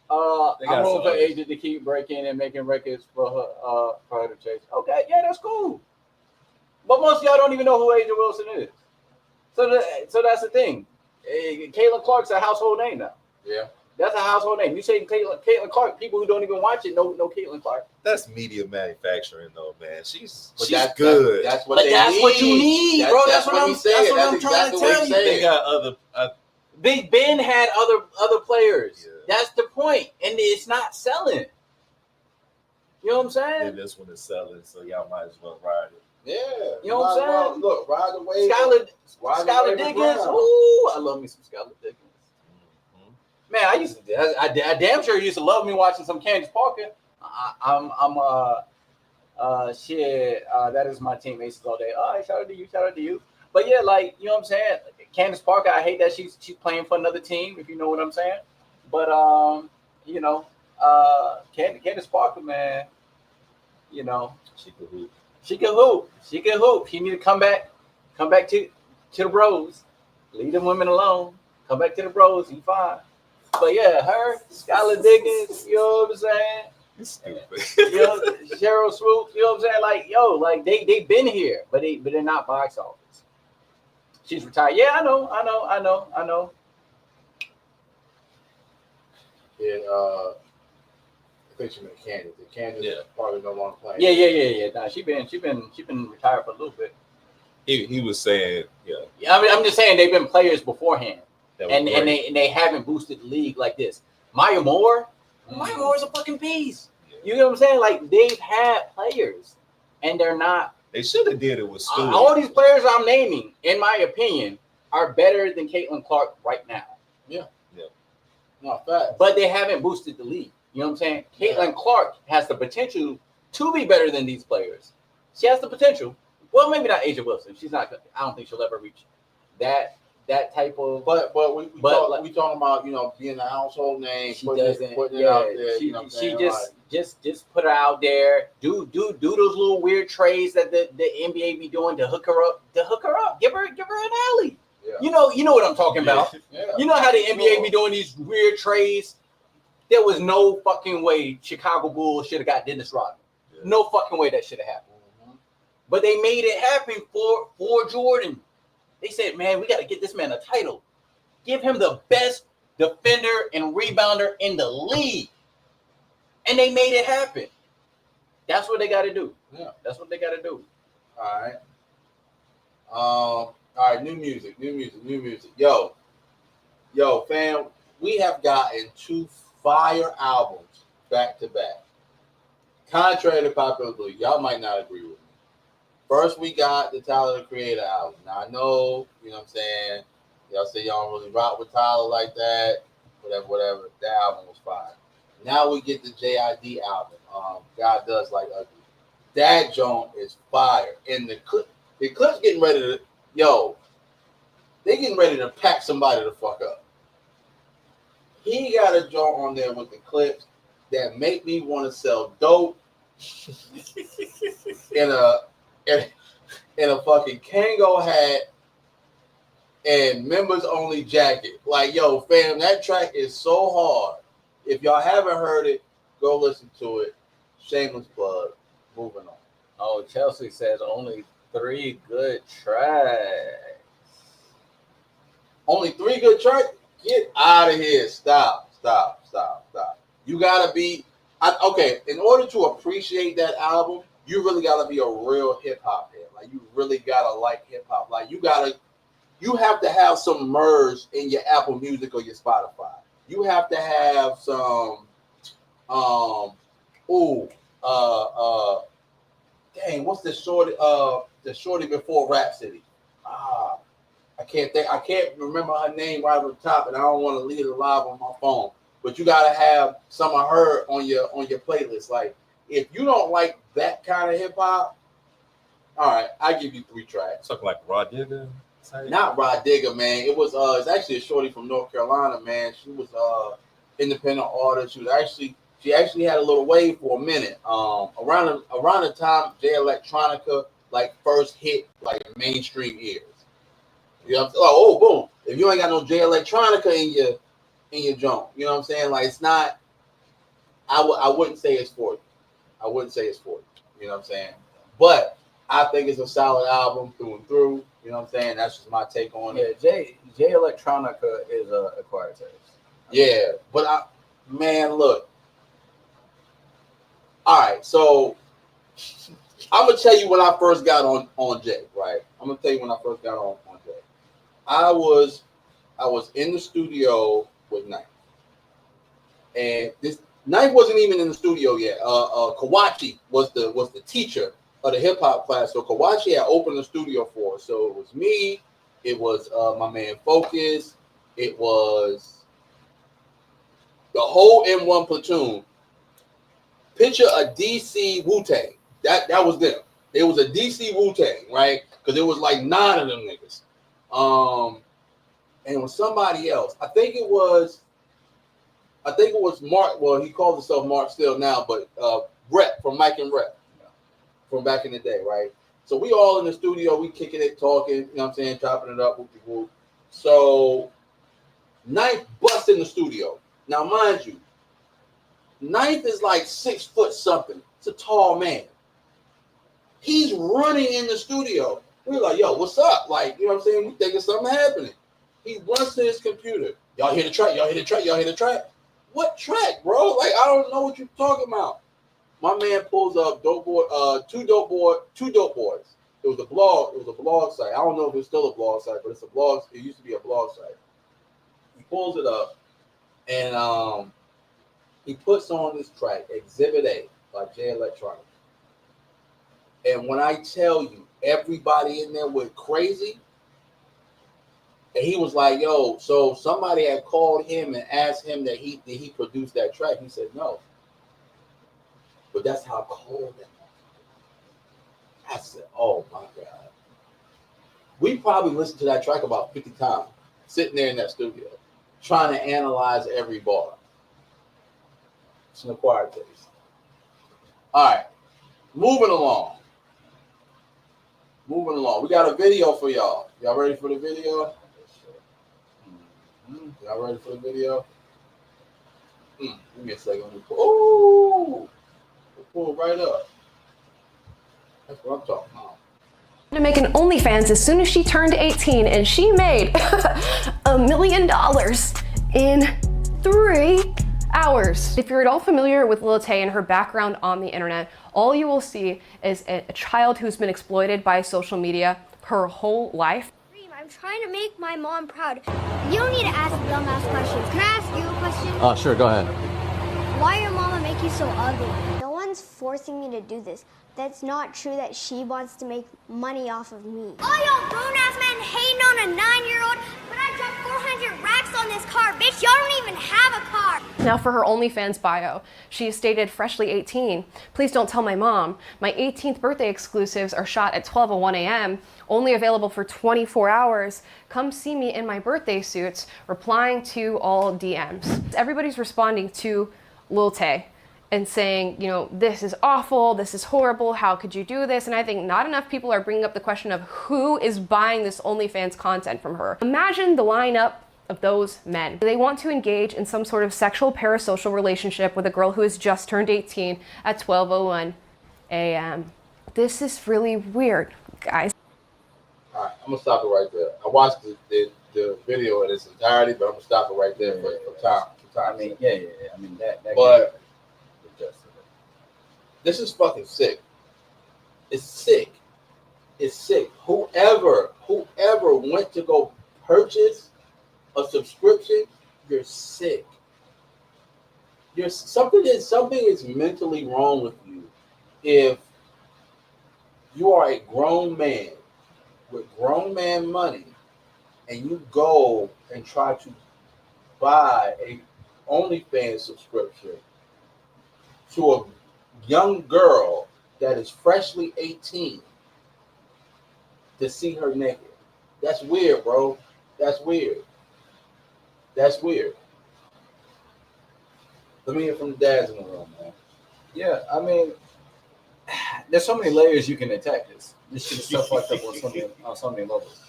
Speaker 2: I'm rooting for Asia to keep breaking and making records for her to chase. Okay, yeah, that's cool. But most of y'all don't even know who Asia Wilson is. So that's the thing. Caitlin Clark's a household name now.
Speaker 3: Yeah.
Speaker 2: That's a household name. You say Caitlin Clark, people who don't even watch it know Caitlin Clark.
Speaker 4: That's media manufacturing, though, man. She's
Speaker 3: good.
Speaker 2: That's what you need, bro. That's what I'm trying to tell you.
Speaker 4: They got other.
Speaker 2: Big Ben had other players.
Speaker 4: Yeah.
Speaker 2: That's the point, and it's not selling. You know what I'm saying?
Speaker 4: And this one is selling, so y'all might as well ride it.
Speaker 3: Yeah.
Speaker 2: You know what I'm saying?
Speaker 3: Well, look, ride the wave.
Speaker 2: Skylar Diggins. Ooh, I love me some Skylar Diggins. Mm-hmm. Man, I damn sure used to love me watching some Candace Parker. That is my team Aces all day. All right, shout out to you. But yeah, like, you know what I'm saying? Candace Parker, I hate that she's playing for another team, if you know what I'm saying. But you know, Candace Parker, man, you know, she can hoop. She can hoop. She need to come back to the bros. Leave them women alone. Come back to the bros. You fine. But yeah, her, Skylar Diggins, you know what I'm saying? You know, Cheryl Swoops, you know what I'm saying? Like, they've been here, but they're not box office. She's retired. Yeah, I know.
Speaker 3: Yeah, I think she meant Candace. Candace probably no longer playing.
Speaker 2: Yeah. Nah, she been retired for a little bit.
Speaker 4: He was saying, yeah.
Speaker 2: I mean, I'm just saying they've been players beforehand, and they haven't boosted the league like this. Maya Moore is a fucking beast. You know what I'm saying? Like, they've had players, and they're not.
Speaker 4: They should have did it with Stewart.
Speaker 2: All these players I'm naming, in my opinion, are better than Caitlin Clark right now.
Speaker 3: Yeah. Not fact.
Speaker 2: But they haven't boosted the league. You know what I'm saying? Caitlin Clark has the potential to be better than these players. She has the potential. Well, maybe not Asia Wilson. She's not. I don't think she'll ever reach that type of.
Speaker 3: But we talking about, you know, being a household name.
Speaker 2: She doesn't. Putting it out there. She just put her out there. Do those little weird trades that the NBA be doing to hook her up. Give her an alley. Yeah. You know what I'm talking about. Yeah. You know how the NBA be doing these weird trades. There was no fucking way Chicago Bulls should have got Dennis Rodman. Yeah. No fucking way that should have happened. Mm-hmm. But they made it happen for Jordan. They said, man, we got to get this man a title. Give him the best defender and rebounder in the league. And they made it happen. That's what they got to do.
Speaker 3: Yeah.
Speaker 2: That's what they got to do.
Speaker 3: All right, new music. Yo, fam, we have gotten 2 fire albums back to back. Contrary to popular belief, y'all might not agree with me. First, we got the Tyler the Creator album. Now, I know, you know what I'm saying, y'all say y'all don't really rock with Tyler like that, whatever. That album was fire. Now we get the JID album, God Does Like Ugly. That joint is fire. And the clip's getting ready to, they getting ready to pack somebody the fuck up. He got a joint on there with the clips that make me want to sell dope in a fucking Kango hat and members only jacket. Like, yo, fam, that track is so hard. If y'all haven't heard it, go listen to it. Shameless plug. Moving
Speaker 2: Oh, Chelsea says only 3 good tracks.
Speaker 3: Only 3 good tracks? Get out of here. Stop. You gotta be okay. In order to appreciate that album, you really gotta be a real hip hop head. Like you really gotta like hip hop. Like you have to have some merge in your Apple Music or your Spotify. You have to have some dang, what's the shorty before Rhapsody? I can't remember her name right off the top, and I don't want to leave it live on my phone. But you gotta have some of her on your playlist. Like, if you don't like that kind of hip hop, all right, I give you 3 tracks.
Speaker 4: Something like Raw Digger.
Speaker 3: Not Rod Digger, man. It's actually a shorty from North Carolina, man. She was independent artist. She actually had a little wave for a minute. Around the time Jay Electronica like first hit like mainstream ears. You know what I'm saying? Oh, boom. If you ain't got no Jay Electronica in your joint, you know what I'm saying? Like it's not. I wouldn't say it's for you. I wouldn't say it's for you. You know what I'm saying? But I think it's a solid album through and through. You know what I'm saying? That's just my take on it.
Speaker 2: Yeah, Jay Electronica is a acquired taste.
Speaker 3: Yeah, but man, look. All right, so I'm gonna tell you when I first got on Jay, right? I'm gonna tell you when I first got on Jay. I was in the studio with Knife, and this Knife wasn't even in the studio yet. Kawachi was the teacher of the hip hop class, so Kawachi had opened the studio for us. So it was me, it was my man Focus, it was the whole M1 platoon. Picture a DC Wu-Tang. That was them. It was a DC Wu-Tang, right? Because it was like 9 of them niggas. And it was somebody else. I think it was Mark. Well, he calls himself Mark still now, but Rep from Mike and Rep from back in the day, right? So we all in the studio, we kicking it, talking, you know what I'm saying, chopping it up, whoop-de-whoop. So Knife busts in the studio. Now, mind you, Knife is like 6 foot something. It's a tall man. He's running in the studio. We're like, yo, what's up? Like, you know what I'm saying? We thinking something happening. He runs to his computer. Y'all hear the track? Y'all hear the track? Y'all hear the track? What track, bro? Like, I don't know what you're talking about. My man pulls up two dope boys. It was a blog site. I don't know if it's still a blog site, but it's a blog. It used to be a blog site. He pulls it up, and he puts on this track, Exhibit A by Jay Electronica. And when I tell you, everybody in there went crazy. And he was like, yo, so somebody had called him and asked him that he produced that track. He said, no. But that's how cold that was. I said, oh my God. We probably listened to that track about 50 times, sitting there in that studio, trying to analyze every bar. It's an acquired taste. All right. Moving along. We got a video for y'all. Y'all ready for the video? Y'all ready for the video? Give me a second. Oh, pull right up. That's what I'm talking about.
Speaker 5: To make an OnlyFans as soon as she turned 18, and she made $1 million in 3 hours. If you're at all familiar with Lil Tay and her background on the internet, all you will see is a child who's been exploited by social media her whole life.
Speaker 6: I'm trying to make my mom proud. You don't need to ask dumbass questions. Can I ask you a question?
Speaker 7: Sure, go ahead.
Speaker 6: Why your mama make you so ugly? No one's forcing me to do this. That's not true that she wants to make money off of me. All y'all grown-ass men hating on a 9-year-old, but I dropped 400 racks on this car. Bitch, y'all don't even have a car.
Speaker 5: Now for her OnlyFans bio, she stated freshly 18. Please don't tell my mom. My 18th birthday exclusives are shot at 12:01 a.m. Only available for 24 hours. Come see me in my birthday suits, replying to all DMs. Everybody's responding to Lil Tay and saying, you know, this is awful, this is horrible, how could you do this? And I think not enough people are bringing up the question of who is buying this OnlyFans content from her. Imagine the lineup of those men. They want to engage in some sort of sexual parasocial relationship with a girl who has just turned 18 at 12:01 a.m. This is really weird, guys.
Speaker 3: All right, I'm gonna stop it right there. I watched the video in its entirety, but I'm gonna stop it right there for time.
Speaker 2: I mean, yeah. I mean that
Speaker 3: But
Speaker 2: just
Speaker 3: this is fucking sick. It's sick. It's sick. Whoever went to go purchase a subscription, you're sick. Something is mentally wrong with you if you are a grown man with grown man money and you go and try to buy a OnlyFans subscription to a young girl that is freshly 18 to see her naked. That's weird, bro. That's weird. That's weird. Let me hear from the dads in the room, man.
Speaker 2: yeah. I mean, there's so many layers you can attack this. This shit is so fucked up on so many levels.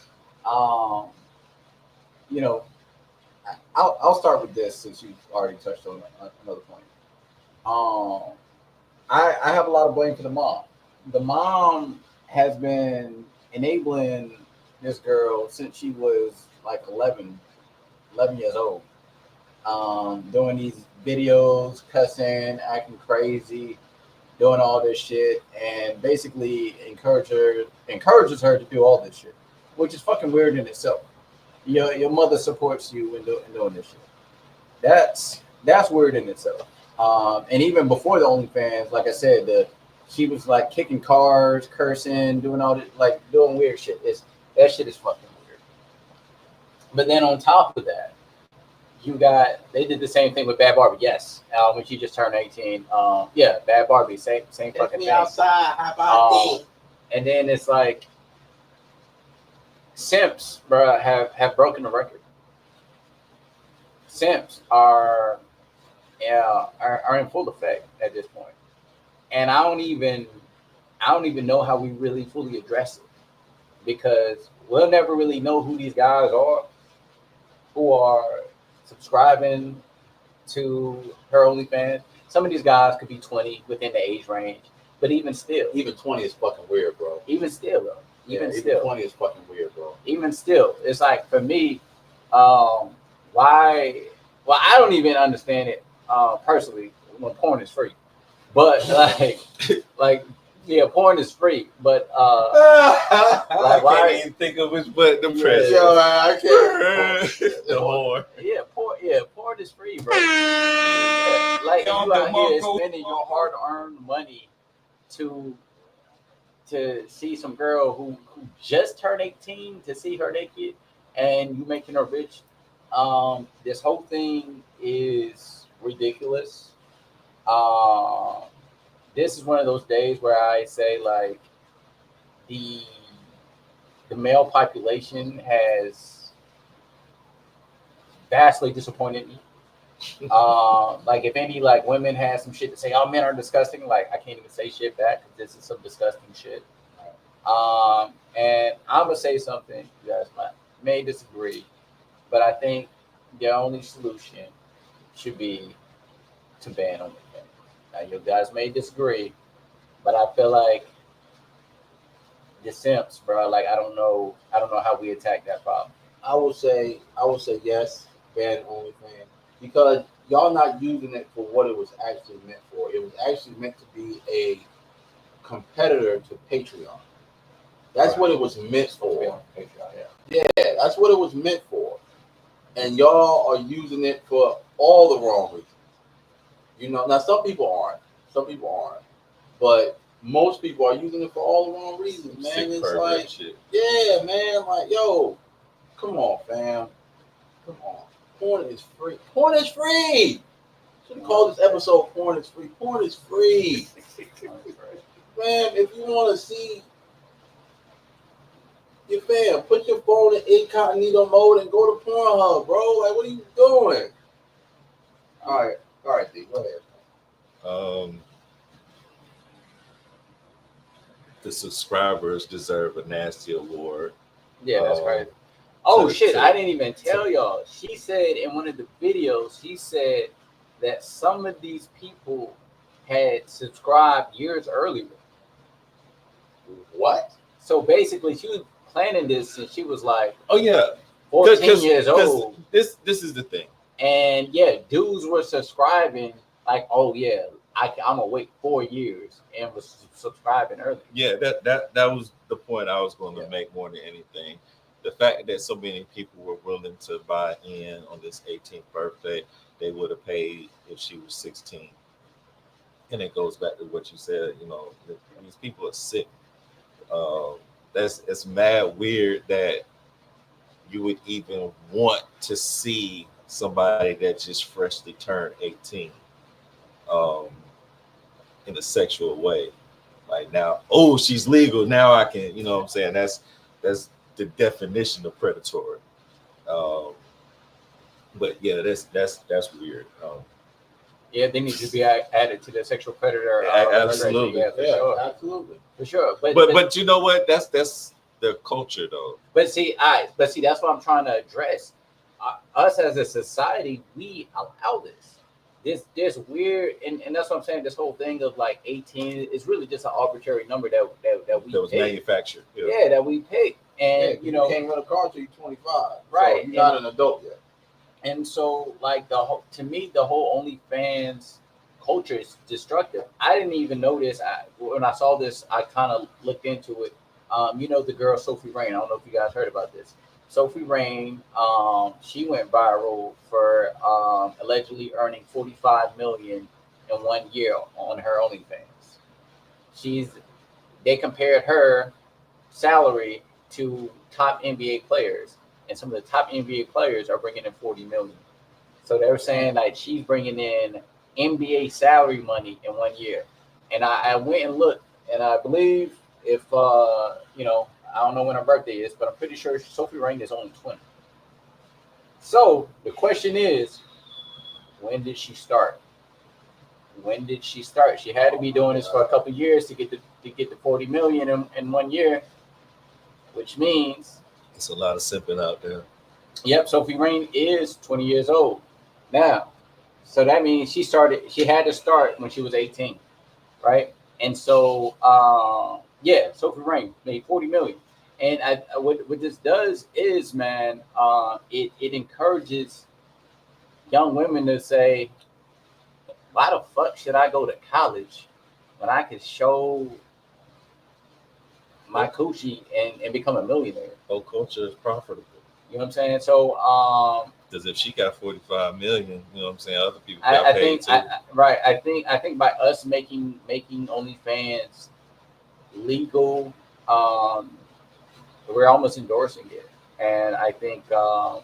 Speaker 2: You know, I'll start with this since you already touched on another point. I have a lot of blame for the mom. The mom has been enabling this girl since she was like 11 years old. Doing these videos, cussing, acting crazy, doing all this shit, and basically encourages her to do all this shit, which is fucking weird in itself. Your mother supports you in doing this shit. That's weird in itself. And even before the OnlyFans, like I said, she was like kicking cars, cursing, doing all this, like doing weird shit. That shit is fucking weird. But then on top of that, they did the same thing with Bad Barbie. Yes, when she just turned 18. Yeah, Bad Barbie, same fucking thing.
Speaker 3: Outside, how about that?
Speaker 2: And then it's like simps, bro, have broken the record. Simps are in full effect at this point, and I don't even know how we really fully address it, because we'll never really know who these guys are who are subscribing to her OnlyFans. Some of these guys could be 20 within the age range, but even
Speaker 3: 20 is fucking weird, bro.
Speaker 2: Even still,
Speaker 3: 20 is fucking weird, bro.
Speaker 2: Even still, it's like, for me, why? Well, I don't even understand it personally when porn is free, but like yeah, porn is free, but
Speaker 4: I
Speaker 2: why-
Speaker 4: can't even think of which button to press.
Speaker 3: Yo, I can't.
Speaker 4: The whore.
Speaker 2: Porn is free, bro. Yeah, like you out here spending your hard-earned money to see some girl who just turned 18 to see her naked, and you making her rich. This whole thing is ridiculous. This is one of those days where I say, like, the male population has vastly disappointed me. Like, if any like women have some shit to say, oh, men are disgusting, like, I can't even say shit back because this is some disgusting shit. And I'm gonna say something. You guys may disagree, but I think the only solution should be to ban OnlyFans. Now, you guys may disagree, but I feel like the simps, bro. Like, I don't know how we attack that problem.
Speaker 3: I would say yes, ban OnlyFans, because y'all not using it for what it was actually meant for. It was actually meant to be a competitor to Patreon. That's what it was meant for. Yeah, that's what it was meant for. And y'all are using it for all the wrong reasons. You know, now some people aren't, but most people are using it for all the wrong reasons, man.
Speaker 4: Sick
Speaker 3: It's
Speaker 4: pervert
Speaker 3: like,
Speaker 4: shit.
Speaker 3: yeah, man, like, yo, come on, fam. Come on. Porn is free. Porn is free. Should have called this episode Porn is Free. Porn is free. Fam, if you want to see your fam, put your phone in incognito mode and go to Pornhub, bro. Like, what are you doing? All right, D, go ahead.
Speaker 4: The subscribers deserve a nasty award.
Speaker 2: Yeah, that's crazy. Oh
Speaker 4: to-
Speaker 2: shit!
Speaker 4: to-
Speaker 2: I didn't even tell y'all. She said in one of the videos, she said that some of these people had subscribed years earlier.
Speaker 3: What?
Speaker 2: So basically, she was planning this since she was like
Speaker 4: Oh yeah,
Speaker 2: 14 years old.
Speaker 4: This is the thing.
Speaker 2: And yeah, dudes were subscribing like, oh yeah, I'm gonna wait 4 years and was subscribing early.
Speaker 4: Yeah, that was the point I was going to make more than anything. The fact that so many people were willing to buy in on this 18th birthday, they would have paid if she was 16. And it goes back to what you said. You know, these people are sick. It's mad weird that you would even want to see somebody that just freshly turned 18 in a sexual way. Like now, oh, she's legal. Now I can, you know what I'm saying? That's the definition of predatory. But yeah, that's weird.
Speaker 2: Yeah, they need to be added to the sexual predator.
Speaker 4: Absolutely.
Speaker 2: Yeah, for sure.
Speaker 3: Absolutely.
Speaker 2: For sure.
Speaker 4: But you know what? That's their culture though.
Speaker 2: But see, that's what I'm trying to address. Us as a society, we allow this. This weird, and that's what I'm saying. This whole thing of like 18 is really just an arbitrary number that we
Speaker 4: That was
Speaker 2: pick.
Speaker 4: manufactured.
Speaker 2: Yeah, that we pick, and you know,
Speaker 3: can't rent a car till you're 25.
Speaker 2: Right.
Speaker 3: So you're not an adult yet.
Speaker 2: and so like to me, the whole OnlyFans culture is destructive. I didn't even notice. When I saw this, I kind of looked into it. You know, the girl Sophie Rain. I don't know if you guys heard about this. Sophie Rain, she went viral for allegedly earning $45 million in 1 year on her OnlyFans. They compared her salary to top NBA players, and some of the top NBA players are bringing in $40 million. So they were saying like she's bringing in NBA salary money in 1 year. And I went and looked, and I believe if you know, I don't know when her birthday is, but I'm pretty sure Sophie Rain is only 20. So the question is, when did she start? When did she start? She had to be doing this for a couple of years to get the 40 million in 1 year, which means
Speaker 4: It's a lot of simping out there.
Speaker 2: yep, Sophie Rain is 20 years old now. So that means she had to start when she was 18, right? And so yeah, Sophie Rain made 40 million. And what this does is, man, it encourages young women to say, why the fuck should I go to college when I could show my coochie and become a millionaire?
Speaker 4: Whole culture is profitable.
Speaker 2: You know what I'm saying? So
Speaker 4: Because if she got 45 million, you know what I'm saying, other people got paid too.
Speaker 2: I think by us making OnlyFans legal, we're almost endorsing it. And I think
Speaker 4: But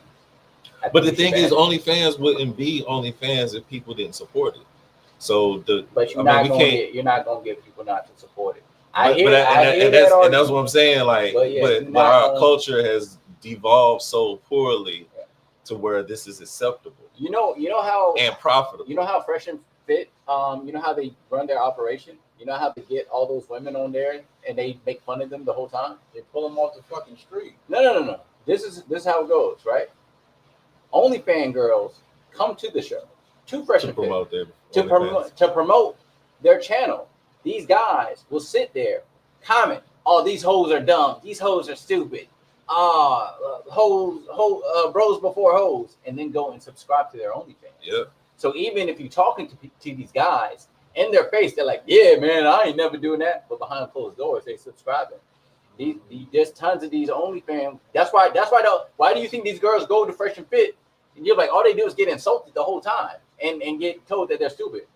Speaker 4: the thing is, OnlyFans wouldn't be OnlyFans if people didn't support it. So
Speaker 2: you're not gonna get people not to support it.
Speaker 4: And that's what I'm saying. Like, but our culture has devolved so poorly to where this is acceptable.
Speaker 2: You know how
Speaker 4: and profitable.
Speaker 2: You know how Fresh and Fit, you know how they run their operation. You know how they get all those women on there and they make fun of them the whole time.
Speaker 3: They pull them off the fucking street.
Speaker 2: No. This is how it goes, right? OnlyFans girls come to the show to Fresh and Fit to promote their channel. These guys will sit there, comment, "Oh, these hoes are dumb. These hoes are stupid. Bros before hoes," and then go and subscribe to their OnlyFans.
Speaker 4: Yeah.
Speaker 2: So even if you're talking to these guys in their face, they're like, "Yeah, man, I ain't never doing that." But behind closed doors, they subscribing. There's tons of these OnlyFans. That's why. Why do you think these girls go to Fresh and Fit? And you're like, all they do is get insulted the whole time and get told that they're stupid.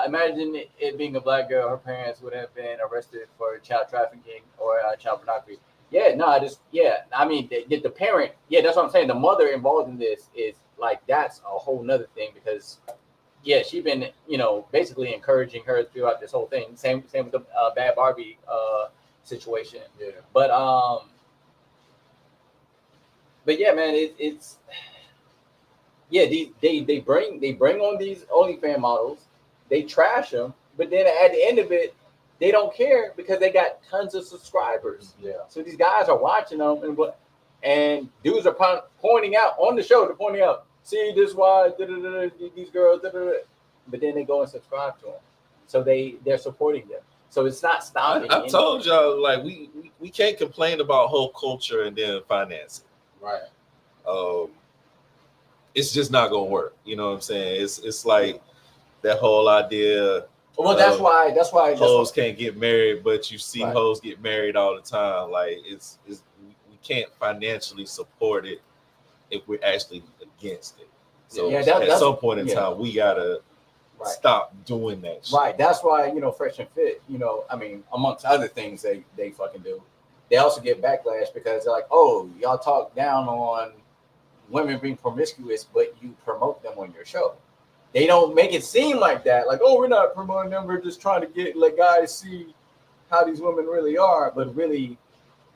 Speaker 2: Imagine it being a black girl. Her parents would have been arrested for child trafficking or child pornography. Yeah, no, I mean, the parent. Yeah, that's what I'm saying. The mother involved in this is like, that's a whole nother thing because, yeah, she's been, basically encouraging her throughout this whole thing. Same with the Bad Barbie situation.
Speaker 3: Yeah.
Speaker 2: But yeah, man, it's yeah. They bring on these OnlyFans models. They trash them, but then at the end of it, they don't care because they got tons of subscribers.
Speaker 3: Yeah.
Speaker 2: So these guys are watching them, and dudes are pointing out on the show. They're pointing out, see, this why these girls. But then they go and subscribe to them, so they're supporting them. So it's not stopping.
Speaker 4: I told y'all, like, we can't complain about whole culture and then finance it.
Speaker 3: Right.
Speaker 4: It's just not gonna work. You know what I'm saying? It's like that whole idea.
Speaker 2: Well, that's why
Speaker 4: hoes can't get married, but you see
Speaker 2: Right.
Speaker 4: hoes get married all the time. Like it's we can't financially support it if we're actually against it. So
Speaker 2: Yeah,
Speaker 4: at
Speaker 2: that's
Speaker 4: some point in
Speaker 2: yeah.
Speaker 4: time, we gotta stop doing that shit.
Speaker 2: Right. That's why, you know, Fresh and Fit, you know, I mean, amongst other things they fucking do, they also get backlash because they're like, oh, y'all talk down on women being promiscuous, but you promote them on your show. They don't make it seem like that. Like, oh, we're not promoting them. We're just trying to let guys see how these women really are. But really,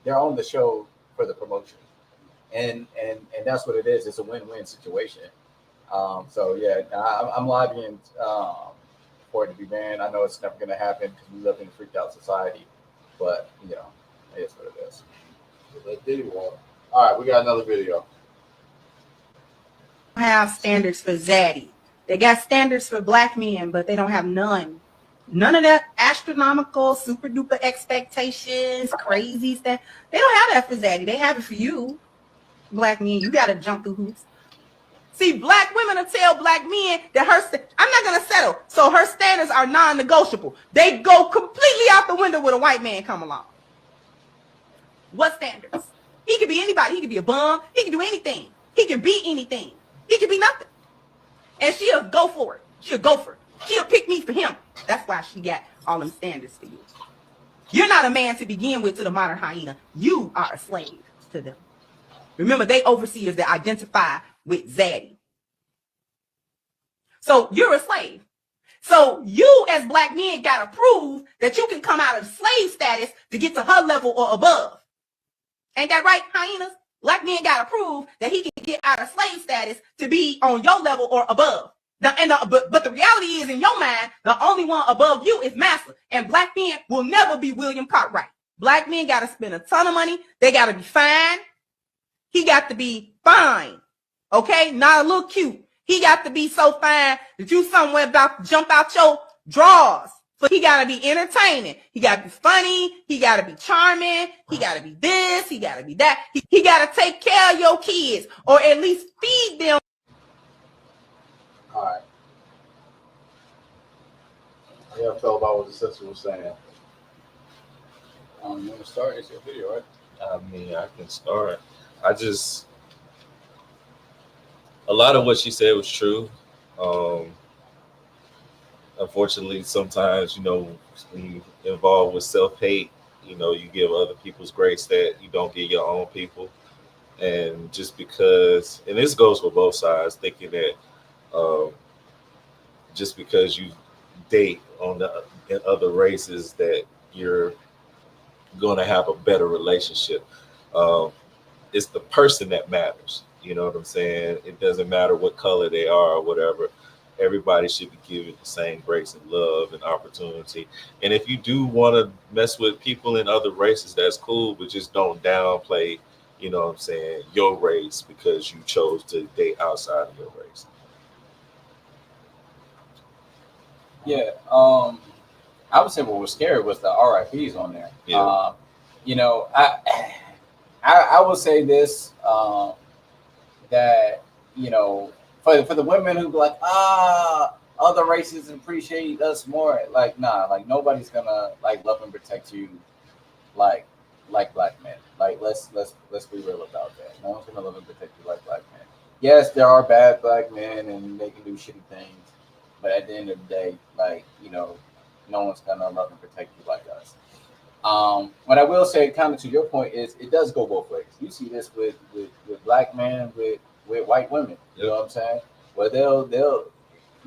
Speaker 2: they're on the show for the promotion. And that's what it is. It's a win-win situation. So, yeah, I'm lobbying for it to be banned. I know it's never going to happen because we live in a freaked out society. But, you know, it is what it is.
Speaker 3: Let Diddy walk. All right, we got another video.
Speaker 7: Have standards for Zaddy. They got standards for black men, but they don't have none. None of that astronomical, super duper expectations, crazy stuff. They don't have that for Zaddy. They have it for you, black men. You got to jump through hoops. See, black women will tell black men that I'm not going to settle. So her standards are non-negotiable. They go completely out the window when a white man come along. What standards? He could be anybody. He could be a bum. He can do anything. He can be anything. He can be nothing. And she'll go for it. She'll go for it. She'll pick me for him. That's why she got all them standards for you. You're not a man to begin with to the modern hyena. You are a slave to them. Remember, they overseers that identify with Zaddy. So you're a slave. So you as black men got to prove that you can come out of slave status to get to her level or above. Ain't that right, hyenas? Black men got to prove that he can get out of slave status to be on your level or above. But the reality is, in your mind, the only one above you is master. And black men will never be William Cartwright. Black men got to spend a ton of money. They got to be fine. He got to be fine. Okay? Not a little cute. He got to be so fine that you somewhere about to jump out your drawers. But he got to be entertaining. He got to be funny. He got to be charming. He got to be this. He got to be that. He got to take care of your kids or at least feed them.
Speaker 3: All right. How y'all feel about what the sister was saying?
Speaker 2: You want to start? It's your video, right?
Speaker 4: I mean, I can start. A lot of what she said was true. Unfortunately, sometimes, you know, when you involved with self-hate, you know, you give other people's grace that you don't give your own people. And just because, and this goes for both sides, thinking that just because you date on in other races that you're going to have a better relationship. It's the person that matters. You know what I'm saying? It doesn't matter what color they are or whatever. Everybody should be given the same grace and love and opportunity. And if you do want to mess with people in other races, that's cool, but just don't downplay, you know what I'm saying, your race because you chose to date outside of your race.
Speaker 2: Yeah. I would say what was scary was the RIPs on there.
Speaker 4: Yeah.
Speaker 2: You know, I will say this, that, you know, for the women who be like, other races appreciate us more. Like, nah, like nobody's gonna like love and protect you like black men. Like let's be real about that. No one's gonna love and protect you like black men. Yes, there are bad black men and they can do shitty things, but at the end of the day, like, you know, no one's gonna love and protect you like us. What I will say, kind of to your point, is it does go both ways. You see this with black men with white women. You know what I'm saying? Well, they'll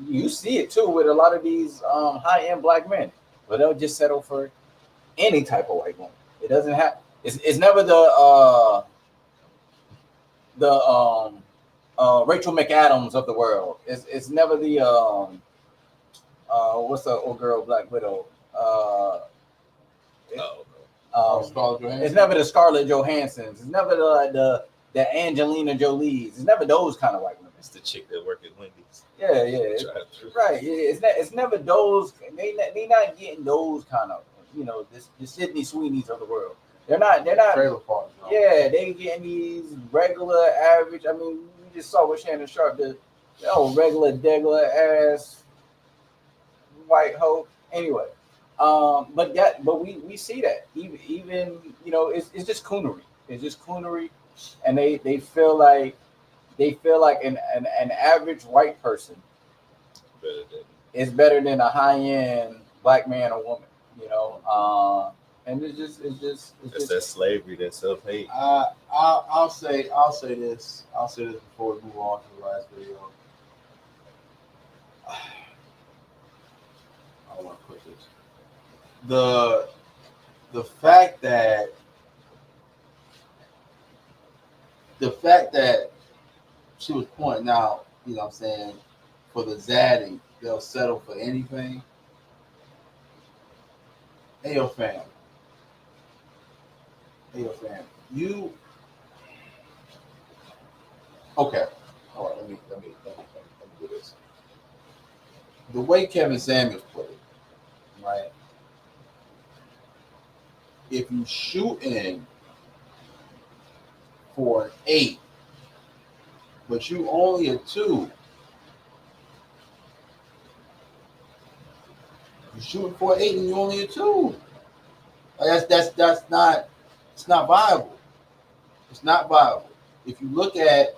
Speaker 2: you see it too with a lot of these high-end black men. Well, they'll just settle for any type of white woman. It doesn't have. It's never the Rachel McAdams of the world. It's never the what's the old girl Black Widow?
Speaker 3: Scarlett Johansson.
Speaker 2: It's never the Scarlett Johanssons. It's never the Angelina Jolies. It's never those kind of white women.
Speaker 4: It's the chick that work at Wendy's.
Speaker 2: Yeah. Right. It's never those. They not getting those kind of women. the Sydney Sweeneys of the world. They're not
Speaker 3: Trailer parks.
Speaker 2: yeah, they getting these regular average. I mean, we just saw with Shannon Sharp, the regular degular ass white hoe. Anyway, but we see that even it's just coonery. It's just coonery, and they feel like an average white person is better than a high end black man or woman. And it's just
Speaker 4: that slavery, that self hate.
Speaker 3: I'll say this before we move on to the last video. I don't want to put this. The fact that she was pointing out, what I'm saying, for the Zaddy, they'll settle for anything. Hey, yo, fam. You okay? All right. Let me do this. The way Kevin Samuels put it, right? If you shoot in for an 8, but you only a 2, you shooting for an 8 and you only a 2. That's not. It's not viable. It's not viable. If you look at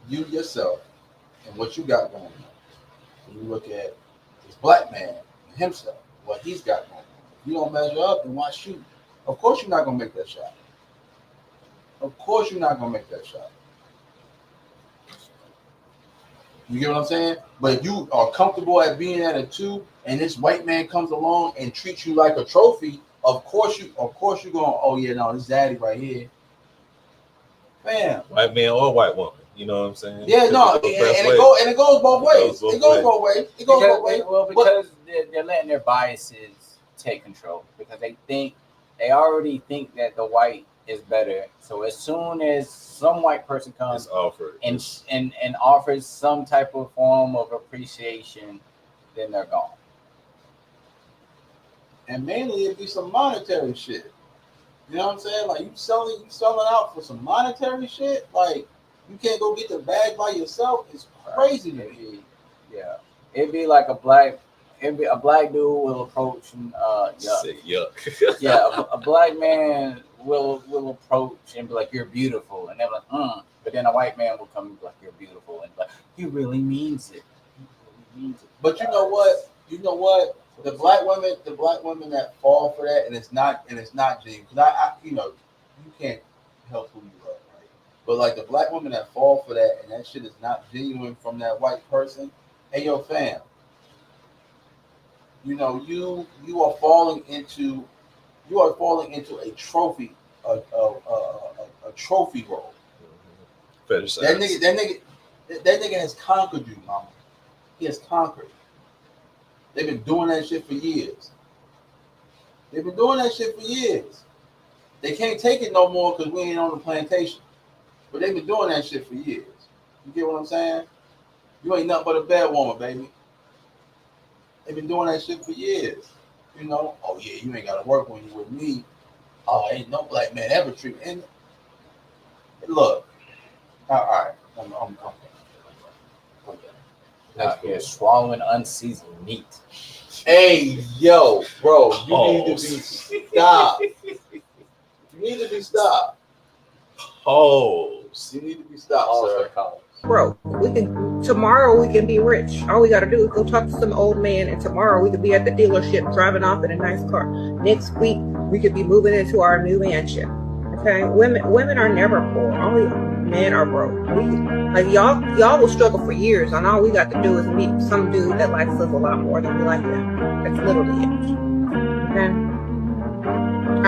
Speaker 3: you yourself and what you got going on, and you look at this black man and himself, what he's got going on. If you don't measure up, then why shoot? Of course you're not gonna make that shot. Of course you're not gonna make that shot. You get what I'm saying? But if you are comfortable at being at a 2, and this white man comes along and treats you like a trophy, of course you're going, oh yeah, no, this Zaddy right here. Bam.
Speaker 4: White man or white woman. You know what I'm saying?
Speaker 3: Yeah, no, and it goes both ways. It goes both ways.
Speaker 2: Because they're letting their biases take control, because they already think that the white is better. So as soon as some white person comes and offers some type of form of appreciation, then they're gone.
Speaker 3: And mainly it'd be some monetary shit. You know what I'm saying? Like you selling out for some monetary shit. Like you can't go get the bag by yourself. It's crazy to me.
Speaker 2: Yeah, it'd be like a black dude will approach and yuck. Yeah, a black man will approach and be like, "You're beautiful," and they're like, But then a white man will come and be like, "You're beautiful," and be like, "He really means it. He really means it."
Speaker 3: But you know what? The black women that fall for that, and it's not genuine. Because you can't help who you love, right? But like the black women that fall for that, and that shit is not genuine from that white person. Hey, yo, fam. You are falling into a trophy, a trophy role. That nigga has conquered you, mama. He has conquered. They've been doing that shit for years. They can't take it no more because we ain't on the plantation. But they've been doing that shit for years. You get what I'm saying? You ain't nothing but a bad woman, baby. They've been doing that shit for years. Oh yeah, you ain't got to work when you with me. Oh, ain't no black man ever treat me. And look, all right, I'm comfortable.
Speaker 2: Out here swallowing unseasoned meat.
Speaker 3: Hey, yo, bro, you need to be stopped. You need to be stopped. You need to be stopped, sir.
Speaker 7: Bro, tomorrow we can be rich. All we gotta do is go talk to some old man, and tomorrow we could be at the dealership driving off in a nice car. Next week we could be moving into our new mansion. Okay, women are never poor. Only men are broke. Y'all will struggle for years, and all we got to do is meet some dude that likes us a lot more than we like them. That's literally it. Okay,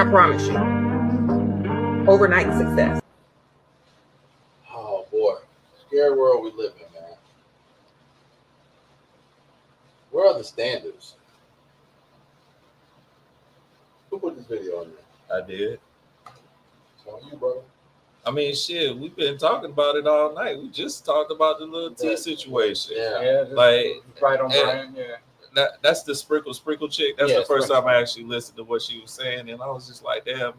Speaker 7: I promise you, overnight success.
Speaker 3: Oh boy, scary world we live in, man. Where are the standards? Who put this video on there?
Speaker 4: I did.
Speaker 3: It's on you, brother.
Speaker 4: I mean, shit, we've been talking about it all night. We just talked about the Lil T situation.
Speaker 3: Yeah.
Speaker 4: Like,
Speaker 2: right on brand. Yeah.
Speaker 4: that's the sprinkle chick. That's
Speaker 2: Yeah,
Speaker 4: the first
Speaker 2: Sprinkle.
Speaker 4: time I actually listened to what she was saying, and I was just like, damn,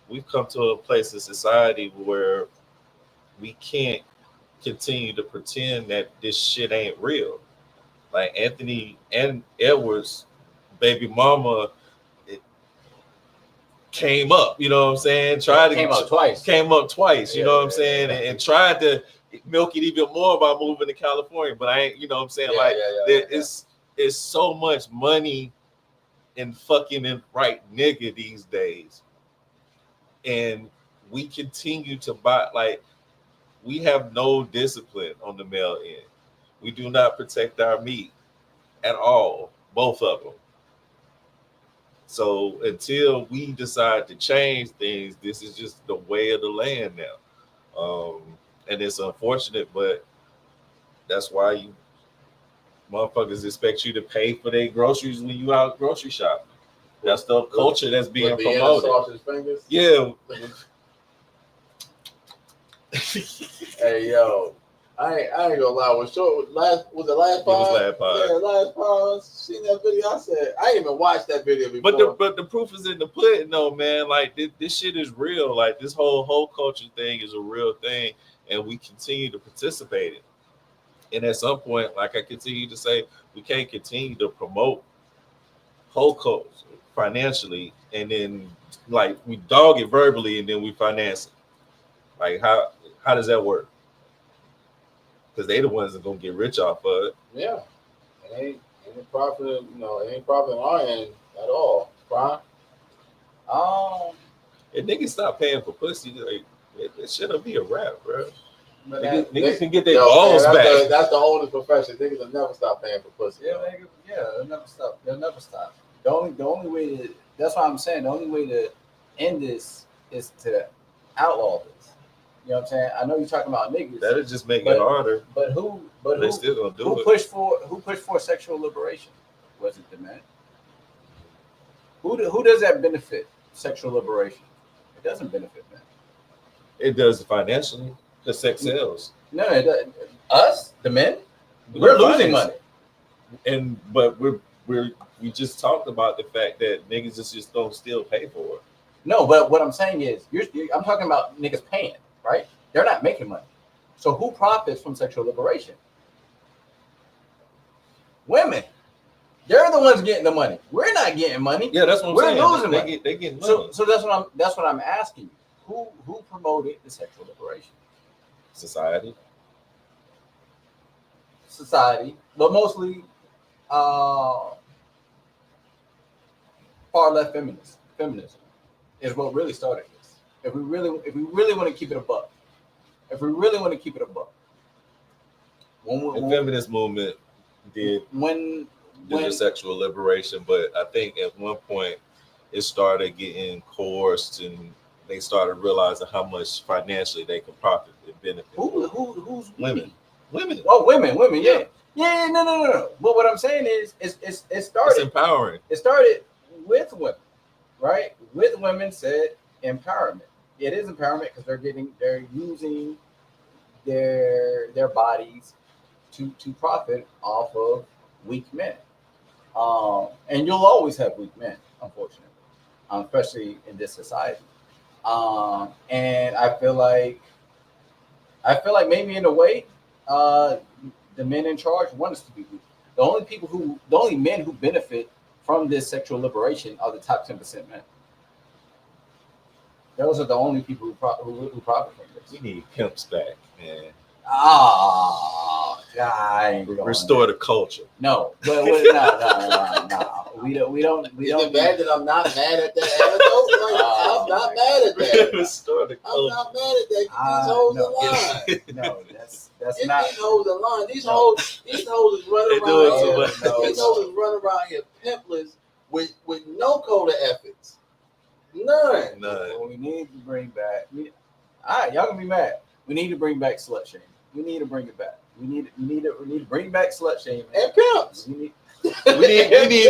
Speaker 4: we've come to a place in society where we can't continue to pretend that this shit ain't real. Like Anthony and Edwards, baby mama, it came up. You know what I'm saying?
Speaker 2: Came up twice.
Speaker 4: Came up twice. You
Speaker 2: Yeah,
Speaker 4: know what I'm
Speaker 2: yeah,
Speaker 4: saying?
Speaker 2: yeah.
Speaker 4: And tried to milk it even more by moving to California. But I ain't. You know what I'm saying? It's so much money in fucking and right nigga these days, and we continue to buy. Like, we have no discipline on the male end. We do not protect our meat at all, both of them. So until we decide to change things, this is just the way of the land now. And it's unfortunate, but that's why you motherfuckers expect you to pay for their groceries when you out grocery shopping. That's the culture that's being promoted.
Speaker 3: Sausage fingers.
Speaker 4: Yeah.
Speaker 3: Hey yo, I ain't gonna lie. Was it last pod?
Speaker 4: It was last pod.
Speaker 3: Yeah, last pod. I seen that video. I said I didn't even watch that video before.
Speaker 4: But the proof is in the pudding, though, man. Like this shit is real. Like this whole culture thing is a real thing, and we continue to participate in it. And at some point, like I continue to say, we can't continue to promote whole culture financially, and then like we dog it verbally, and then we finance it. Like how does that work? Because they the ones that gonna get rich off of it.
Speaker 3: Yeah, it ain't profit. It ain't profit on our end at all. Fine.
Speaker 4: If niggas stop paying for pussy, like it shouldn't be a rap, bro.
Speaker 2: But
Speaker 4: Niggas can get their balls back.
Speaker 3: That's the oldest profession. Niggas will never stop paying for pussy.
Speaker 2: they'll never stop. They'll never stop. The only way to, that's why I'm saying the only way to end this is to outlaw this. You know what I'm saying? I know you're talking about niggas.
Speaker 4: That'll just make it harder.
Speaker 2: But who
Speaker 4: They still gonna do it.
Speaker 2: Who pushed for sexual liberation? Was it the men? Who does that benefit? Sexual liberation. It doesn't benefit men.
Speaker 4: It does financially. The sex sells.
Speaker 2: No, it doesn't. Us, the men, we're losing money.
Speaker 4: But we just talked about the fact that niggas just don't still pay for it.
Speaker 2: No, but what I'm saying is, I'm talking about niggas paying, right? They're not making money. So who profits from sexual liberation? Women. They're the ones getting the money. We're not getting money.
Speaker 4: Yeah, that's what I'm
Speaker 2: We're
Speaker 4: saying.
Speaker 2: losing money.
Speaker 4: They get money.
Speaker 2: So that's what I'm asking you. Who promoted the sexual liberation? Society, but mostly far left feminism is what really started this. If we really want to keep it a buck,
Speaker 4: the feminist movement did the sexual liberation, but I think at one point it started getting coerced, and they started realizing how much financially they can profit and benefit.
Speaker 2: Who's
Speaker 4: women? Women.
Speaker 2: Oh, women. Yeah. No. But what I'm saying is, it started.
Speaker 4: It's empowering.
Speaker 2: It started with women, right? With women said empowerment. It is empowerment because they're using their bodies to profit off of weak men. And you'll always have weak men, unfortunately, especially in this society. And I feel like maybe in a way, the men in charge want us to be weak. The only men who benefit from this sexual liberation are the top 10% men. Those are the only people who profit from this.
Speaker 4: We need pimps back, man.
Speaker 2: God,
Speaker 4: restore the culture.
Speaker 2: No, but no. We don't.
Speaker 3: Is it bad that I'm not mad at that anecdote? I'm not mad at that.
Speaker 4: Restore the culture.
Speaker 3: I'm not mad at that. These hoes are lying.
Speaker 2: No, that's not.
Speaker 3: These hoes are lying. These hoes is running around here. These hoes is running around here pimpless with no code of ethics. None.
Speaker 2: What we need to bring back. Y'all gonna be mad. We need to bring back slut shaming. We need to bring it back. We need to bring back slut shaming
Speaker 3: and pimps.
Speaker 4: We need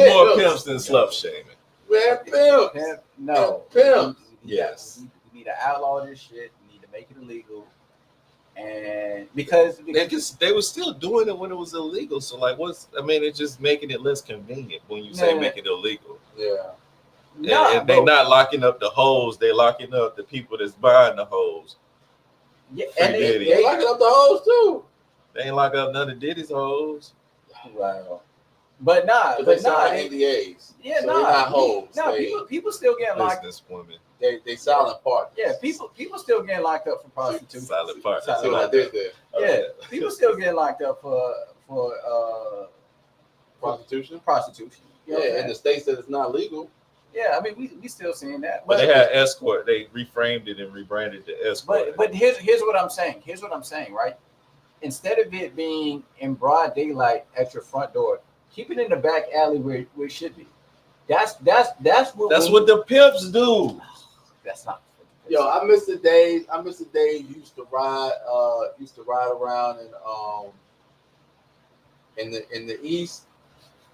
Speaker 4: more pimps than slut shaming.
Speaker 3: And pimps.
Speaker 2: No.
Speaker 3: And pimps.
Speaker 4: Yes.
Speaker 2: We need to outlaw this shit. We need to make it illegal. And because
Speaker 4: they were still doing it when it was illegal. So like, it's just making it less convenient when you say make it illegal.
Speaker 3: Yeah.
Speaker 4: And they're not locking up the hoes; they're locking up the people that's buying the hoes.
Speaker 2: Yeah, and
Speaker 3: they locking up the hoes too.
Speaker 4: They ain't lock up none of Diddy's hoes.
Speaker 2: Wow. But
Speaker 3: they sign NDAs.
Speaker 2: Yeah,
Speaker 3: so they're not hoes.
Speaker 2: People still getting locked.
Speaker 4: Business women.
Speaker 3: They silent partners.
Speaker 2: Yeah, people still getting locked up for prostitution.
Speaker 4: Silent partners.
Speaker 3: See what I did there?
Speaker 2: Yeah, people still getting locked up for
Speaker 3: prostitution.
Speaker 2: Prostitution. You know
Speaker 3: in the states that it's not legal.
Speaker 2: Yeah, I mean we still seeing that.
Speaker 4: But they had escort. They reframed it and rebranded the escort.
Speaker 2: But here's what I'm saying. Here's what I'm saying, right? Instead of it being in broad daylight at your front door, keep it in the back alley where it should be. That's what
Speaker 4: the pimps do.
Speaker 2: That's not.
Speaker 3: Yo, I miss the days. You used to ride around in the east.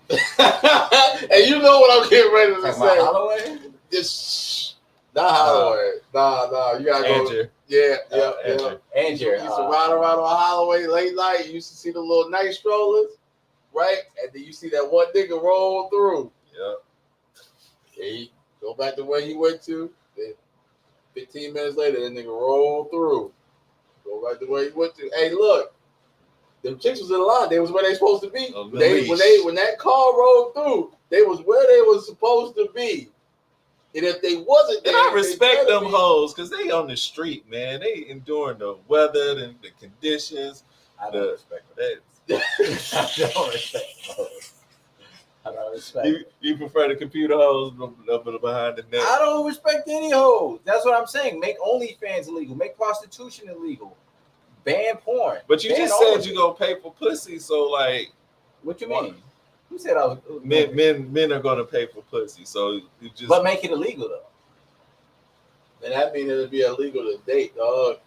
Speaker 3: And you know what I'm getting ready to say.
Speaker 2: Holloway?
Speaker 3: Not Holloway. Nah. You gotta go.
Speaker 4: Andrew.
Speaker 3: Yeah.
Speaker 2: Andrew.
Speaker 3: You used to ride around on Holloway late night. You used to see the little night strollers, right? And then you see that one nigga roll through.
Speaker 4: Yeah.
Speaker 3: Hey, go back to where you went to. Then 15 minutes later, that nigga rolled through. Go back to where you went to. Hey, look. Them chicks was in line. They was where they supposed to be. When that car rolled through, they was where they was supposed to be. And if they wasn't there,
Speaker 4: and I respect them hoes because they on the street, man. They enduring the weather and the conditions.
Speaker 2: I don't respect them. I don't respect hoes. I don't respect.
Speaker 4: You prefer the computer hoes behind the net?
Speaker 2: I don't respect any hoes. That's what I'm saying. Make OnlyFans illegal. Make prostitution illegal. Ban porn.
Speaker 4: But you just said you're gonna pay for pussy, so like,
Speaker 2: what you mean? Who said I was?
Speaker 4: Men are gonna pay for pussy, so you just.
Speaker 2: But make it illegal though.
Speaker 3: And that means it'll be illegal to date, dog.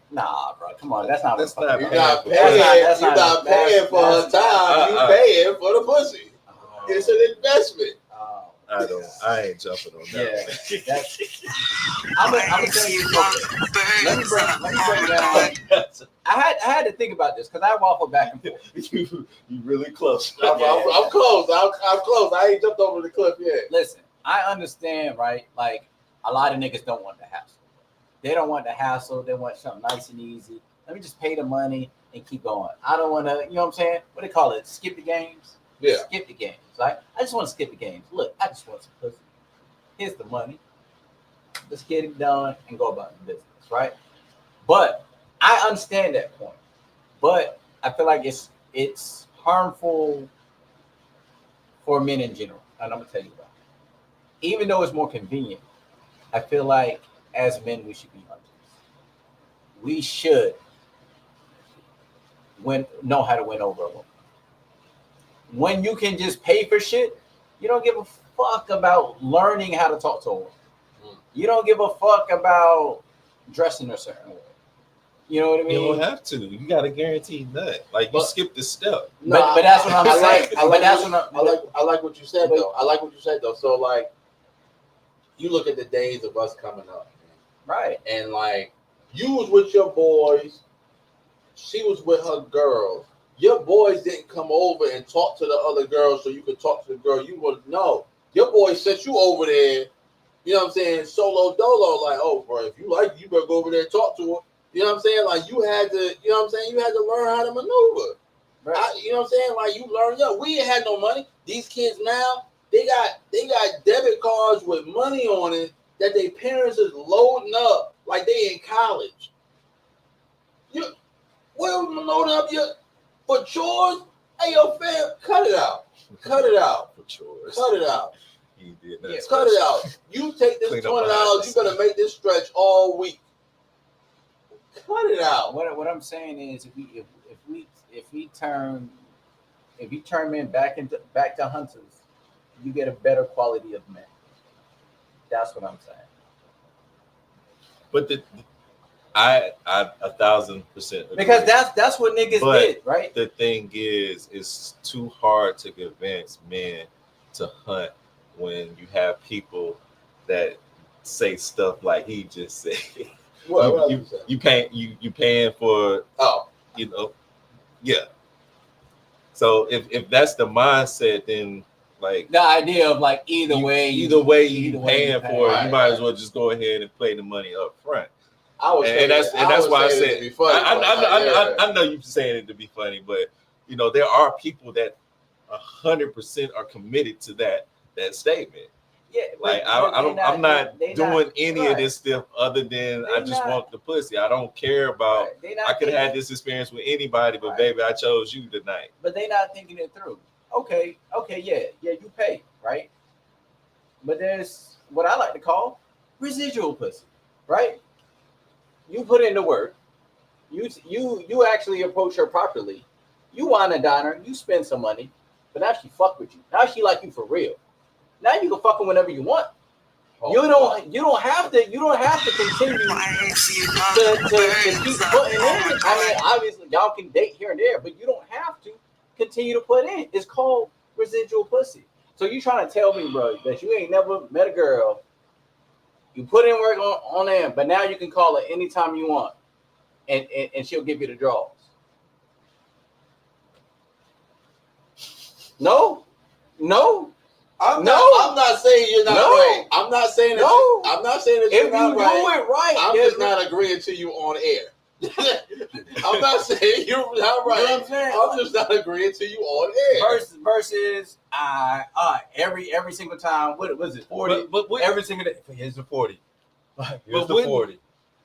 Speaker 2: Nah, bro, come on, that's not.
Speaker 3: You're not paying for her time. You paying for the pussy. It's an investment.
Speaker 4: I ain't jumping on that.
Speaker 2: Yeah, I'm gonna tell you something. Let me break down. I had to think about this because I waffle back and forth.
Speaker 4: You really close.
Speaker 3: I'm close. I'm close. I ain't jumped over the cliff yet.
Speaker 2: Listen, I understand, right? Like a lot of niggas don't want the hassle. They don't want the hassle. They want something nice and easy. Let me just pay the money and keep going. I don't want to, you know what I'm saying? What they call it? Skip the games.
Speaker 3: Yeah.
Speaker 2: Skip the games. Right? I just want to skip the games. Look, I just want some pussy. Here's the money. Let's get it done and go about the business, right? But I understand that point. But I feel like it's harmful for men in general. And I'm gonna tell you why. Even though it's more convenient, I feel like as men we should be hunters. We should know how to win over a woman. When you can just pay for shit, you don't give a fuck about learning how to talk to a woman. You don't give a fuck about dressing a certain way. You know what I mean?
Speaker 4: You don't have to. You got a guaranteed nut. Like you skip the step.
Speaker 2: But that's what I'm saying.
Speaker 3: I like what you said though. I like what you said though. So like, you look at the days of us coming up,
Speaker 2: right?
Speaker 3: And like, you was with your boys, she was with her girls. Your boys didn't come over and talk to the other girls so you could talk to the girl you would know. Your boys sent you over there, you know what I'm saying, solo dolo, like, oh, bro, if you like it, you better go over there and talk to her. You know what I'm saying? Like, you had to, you know what I'm saying, you had to learn how to maneuver. Right. You know what I'm saying? Like, you learn, we ain't had no money. These kids now, they got debit cards with money on it that their parents is loading up like they in college. Well, loading up for chores? Hey, yo, fam, cut it out. Cut it out.
Speaker 4: For chores.
Speaker 3: Cut it out.
Speaker 4: He did that.
Speaker 3: Cut it out. You take this $20, you better make this stretch all week. Cut it out.
Speaker 2: What I'm saying is, if we turn men back to hunters, you get a better quality of men. That's what I'm saying.
Speaker 4: But I 1,000% agree.
Speaker 2: Because that's what niggas did, right?
Speaker 4: The thing is, it's too hard to convince men to hunt when you have people that say stuff like he just said.
Speaker 3: What
Speaker 4: you
Speaker 3: else you
Speaker 4: you paying for
Speaker 3: Oh,
Speaker 4: yeah. So if that's the mindset, then like
Speaker 2: The idea of like either way you
Speaker 4: paying for it,
Speaker 3: Right,
Speaker 4: you might as
Speaker 3: right.
Speaker 4: well just go ahead and pay the money up front.
Speaker 3: I was
Speaker 4: And that's why I
Speaker 3: saying it
Speaker 4: said
Speaker 3: to be funny.
Speaker 4: I know you're saying it to be funny, but there are people that 100% are committed to that statement.
Speaker 2: Yeah,
Speaker 4: Like
Speaker 2: but
Speaker 4: I'm not
Speaker 2: they
Speaker 4: doing any
Speaker 2: right.
Speaker 4: of this stuff other than I
Speaker 2: They
Speaker 4: just
Speaker 2: not-
Speaker 4: want the pussy. I don't care about.
Speaker 2: Right. They not
Speaker 4: I could have had
Speaker 2: thinking-
Speaker 4: this experience with anybody, but
Speaker 2: Right.
Speaker 4: baby, I chose you tonight.
Speaker 2: but they not thinking it through. Okay, yeah, you pay, right? But there's what I like to call residual pussy, right? You put in the work, you actually approach her properly. You want a diner, you spend some money, but now she fuck with you. Now she like you for real. Now you can fuck her whenever you want. You don't have to continue to keep putting in. I mean, obviously y'all can date here and there, but you don't have to continue to put in. It's called residual pussy. So you trying to tell me, bro, that you ain't never met a girl, you put in work on them, but now you can call her anytime you want, and she'll give you the draws. No.
Speaker 3: I'm not saying you're not right. I'm not saying that.
Speaker 2: No.
Speaker 3: I'm not saying that
Speaker 2: If
Speaker 3: you're not
Speaker 2: you
Speaker 3: right.
Speaker 2: do it right,
Speaker 3: I'm just not agreeing to you on air. I'm not saying you're not right.
Speaker 2: You know what I'm saying?
Speaker 3: I'm just not agreeing to you on air.
Speaker 2: Versus every single time. What was it? 40.
Speaker 4: But
Speaker 2: Every single day. Here's the 40. Here's the
Speaker 4: wouldn't-
Speaker 2: 40.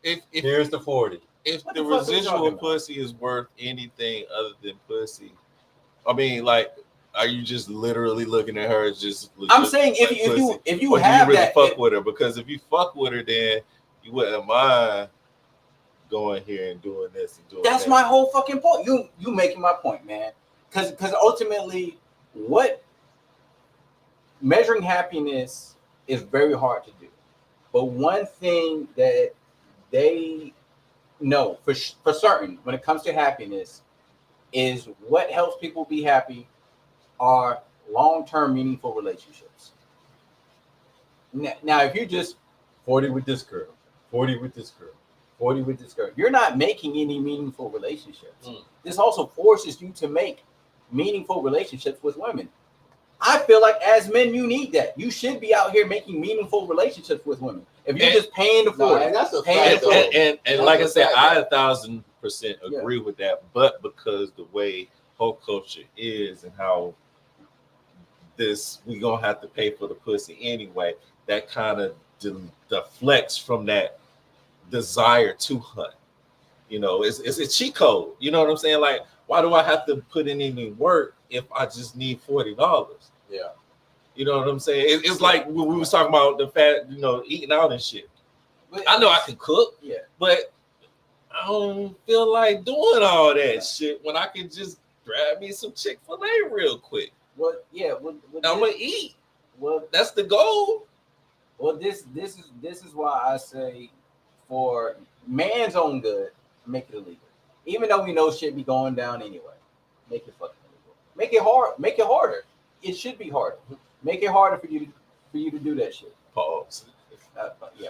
Speaker 4: if
Speaker 2: Here's the 40.
Speaker 4: if
Speaker 2: What
Speaker 4: the
Speaker 2: the fuck are we talking
Speaker 4: residual
Speaker 2: about?
Speaker 4: pussy is worth anything other than pussy, I mean, like, are you just literally looking at her as just?
Speaker 2: I'm saying if
Speaker 4: pussy?
Speaker 2: you
Speaker 4: Or do
Speaker 2: have
Speaker 4: you really
Speaker 2: that,
Speaker 4: fuck with her? Because if you fuck with her, then you wouldn't mind going here and doing this and doing
Speaker 2: that's
Speaker 4: that.
Speaker 2: my whole fucking point. You making my point, man. Because ultimately, what measuring happiness is very hard to do. But one thing that they know for certain when it comes to happiness is what helps people be happy are long-term meaningful relationships. Now, if you just 40 with this girl, 40 with this girl, 40 with this girl, you're not making any meaningful relationships. This also forces you to make meaningful relationships with women. I feel like as men, you need that. You should be out here making meaningful relationships with women. If you're just paying the 40,
Speaker 3: and that's a
Speaker 2: paying
Speaker 3: fact,
Speaker 2: the 40.
Speaker 4: And like I said, I 1,000% agree with that. But because the way whole culture is and how we gonna have to pay for the pussy anyway, that kind of deflects from that desire to hunt. It's a cheat code. You know what I'm saying? Like, why do I have to put in any work if I just need $40?
Speaker 3: Yeah.
Speaker 4: You know what I'm saying? It's like when we was talking about the fact, eating out and shit. I know I can cook, but I don't feel like doing all that shit when I can just grab me some Chick-fil-A real quick.
Speaker 2: Well,
Speaker 4: I'm gonna eat.
Speaker 2: Well,
Speaker 4: that's the goal.
Speaker 2: Well, this is why I say, for man's own good, make it illegal. Even though we know shit be going down anyway, make it fucking illegal. Make it hard. Make it harder. It should be harder. Make it harder for you to do that shit.
Speaker 4: Pause.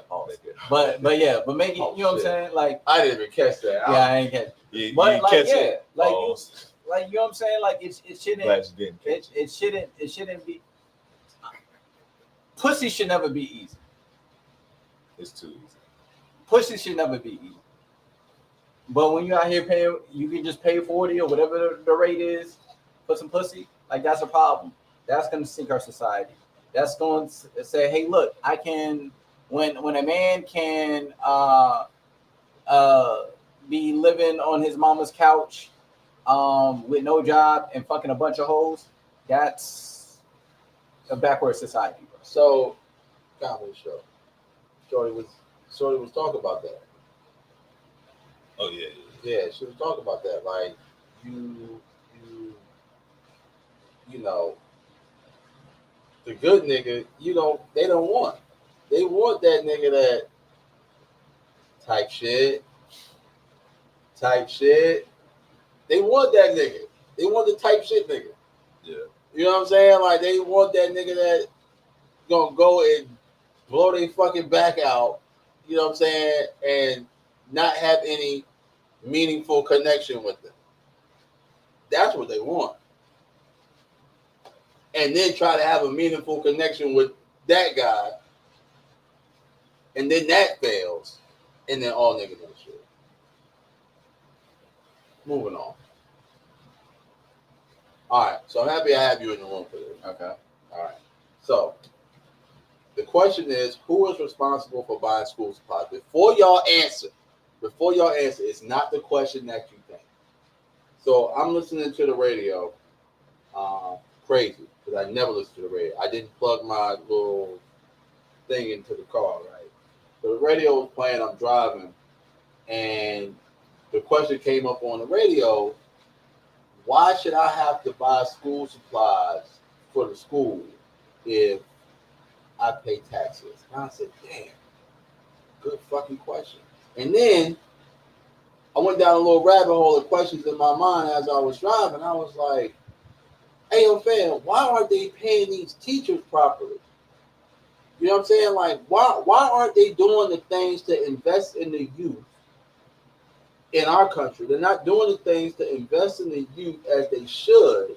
Speaker 2: Pause. But make it. You know what I'm saying? Like,
Speaker 3: I didn't even catch that.
Speaker 2: I ain't catch. But like, like you know what I'm saying? Like, it shouldn't. It shouldn't be. Pussy should never be easy.
Speaker 4: It's too easy.
Speaker 2: Pussy should never be easy. But when you're out here paying, you can just pay 40 or whatever the rate is for some pussy. Like, that's a problem. That's going to sink our society. That's going to say, hey, look, I can. When a man can be living on his mama's couch with no job and fucking a bunch of hoes, that's a backward society. Bro.
Speaker 3: So, comedy show. Shorty was talking about that.
Speaker 4: Oh yeah.
Speaker 3: Yeah, she was talking about that. Like, you know, the good nigga, they don't want. They want that nigga that type shit. They want that nigga. They want the type shit nigga.
Speaker 4: Yeah.
Speaker 3: You know what I'm saying? Like, they want that nigga that gonna go and blow their fucking back out. You know what I'm saying? And not have any meaningful connection with them. That's what they want. And then try to have a meaningful connection with that guy. And then that fails. And then all niggas and shit. Moving on. All right. So I'm happy I have you in the room for this.
Speaker 2: Okay.
Speaker 3: All right. So the question is, who is responsible for buying school supplies? Before y'all answer, it's not the question that you think. So I'm listening to the radio, crazy, because I never listen to the radio. I didn't plug my little thing into the car, right? So the radio was playing, I'm driving, and the question came up on the radio, why should I have to buy school supplies for the school if I pay taxes? And I said, damn, good fucking question. And then I went down a little rabbit hole of questions in my mind as I was driving. I was like, hey, yo, fam, why aren't they paying these teachers properly? You know what I'm saying? Like, why aren't they doing the things to invest in the youth in our country? They're not doing the things to invest in the youth as they should.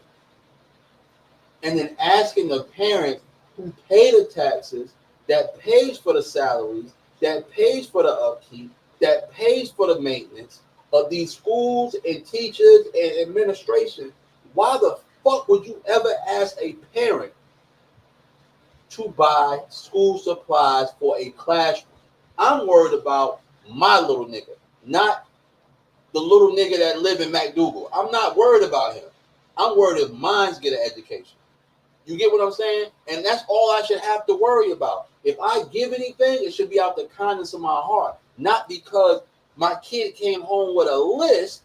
Speaker 3: And then asking the parents who pay the taxes, that pays for the salaries, that pays for the upkeep, that pays for the maintenance of these schools and teachers and administration. Why the fuck would you ever ask a parent to buy school supplies for a classroom? I'm worried about my little nigga, not the little nigga that live in McDougal. I'm not worried about him. I'm worried if mines get an education. You get what I'm saying? And that's all I should have to worry about. If I give anything, it should be out the kindness of my heart, not because my kid came home with a list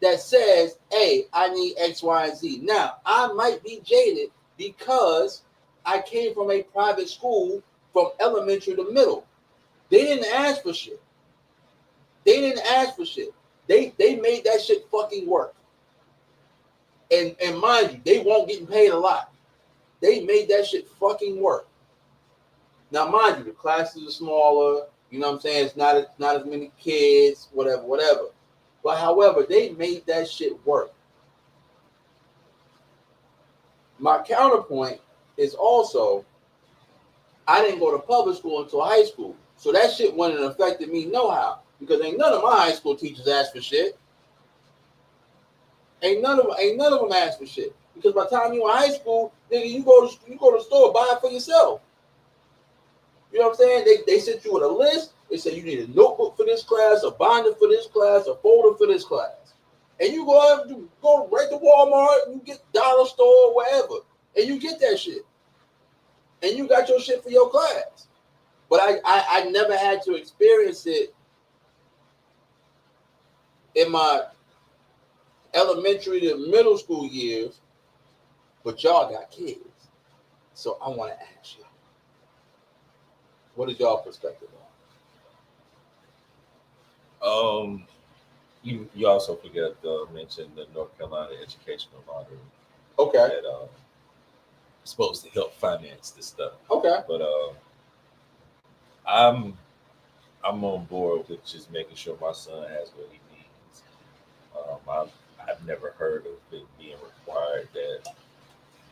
Speaker 3: that says, hey, I need X, Y, and Z. Now, I might be jaded because I came from a private school from elementary to middle. They didn't ask for shit. They made that shit fucking work. And mind you, they won't get paid a lot. They made that shit fucking work. Now, mind you, the classes are smaller. You know what I'm saying? It's not as many kids, whatever. But however, they made that shit work. My counterpoint is also, I didn't go to public school until high school. So that shit wouldn't have affected me no how. Because ain't none of my high school teachers asked for shit. Ain't none of them asked for shit. Because by the time you in high school, nigga, you go to the store, buy it for yourself. You know what I'm saying? They sent you with a list. They said you need a notebook for this class, a binder for this class, a folder for this class. And you go right to Walmart, and you get dollar store, wherever, and you get that shit. And you got your shit for your class. But I never had to experience it in my elementary to middle school years. But y'all got kids. So I want to ask you, what is y'all perspective on?
Speaker 4: You also forget to mention the North Carolina educational lottery.
Speaker 3: Okay.
Speaker 4: That supposed to help finance this stuff.
Speaker 3: Okay.
Speaker 4: But I'm on board with just making sure my son has what he needs. I've never heard of it being required. That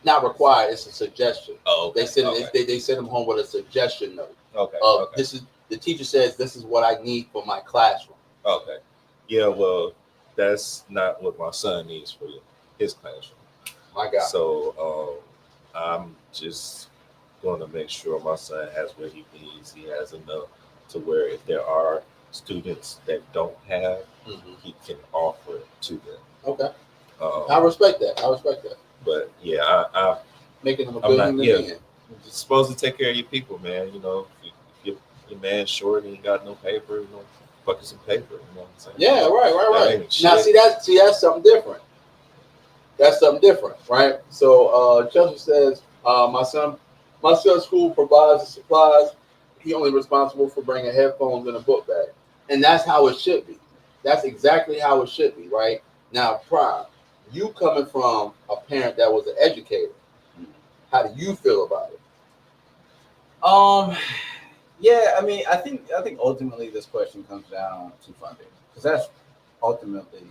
Speaker 3: not required. It's a suggestion.
Speaker 4: Oh, okay.
Speaker 3: They send them home with a suggestion note.
Speaker 4: Okay.
Speaker 3: This is the teacher says this is what I need for my classroom.
Speaker 4: Okay. Yeah. Well, that's not what my son needs for his classroom.
Speaker 3: My God.
Speaker 4: So I'm just going to make sure my son has what he needs. He has enough to where if there are students that don't have, he can offer it to them.
Speaker 3: Okay. I respect that.
Speaker 4: But yeah, I
Speaker 3: making them a good human being.
Speaker 4: You're supposed to take care of your people, man. You know, if your man short and he got no paper, you know, fucking some paper. You know what I'm saying?
Speaker 3: Yeah, right. Now, see that's something different. That's something different, right? So Chelsea says, my son's school provides the supplies. He only responsible for bringing headphones and a book bag, and that's how it should be. That's exactly how it should be, right? Now, Prime, you coming from a parent that was an educator, how do you feel about it?
Speaker 2: Yeah, I mean, I think ultimately this question comes down to funding because that's ultimately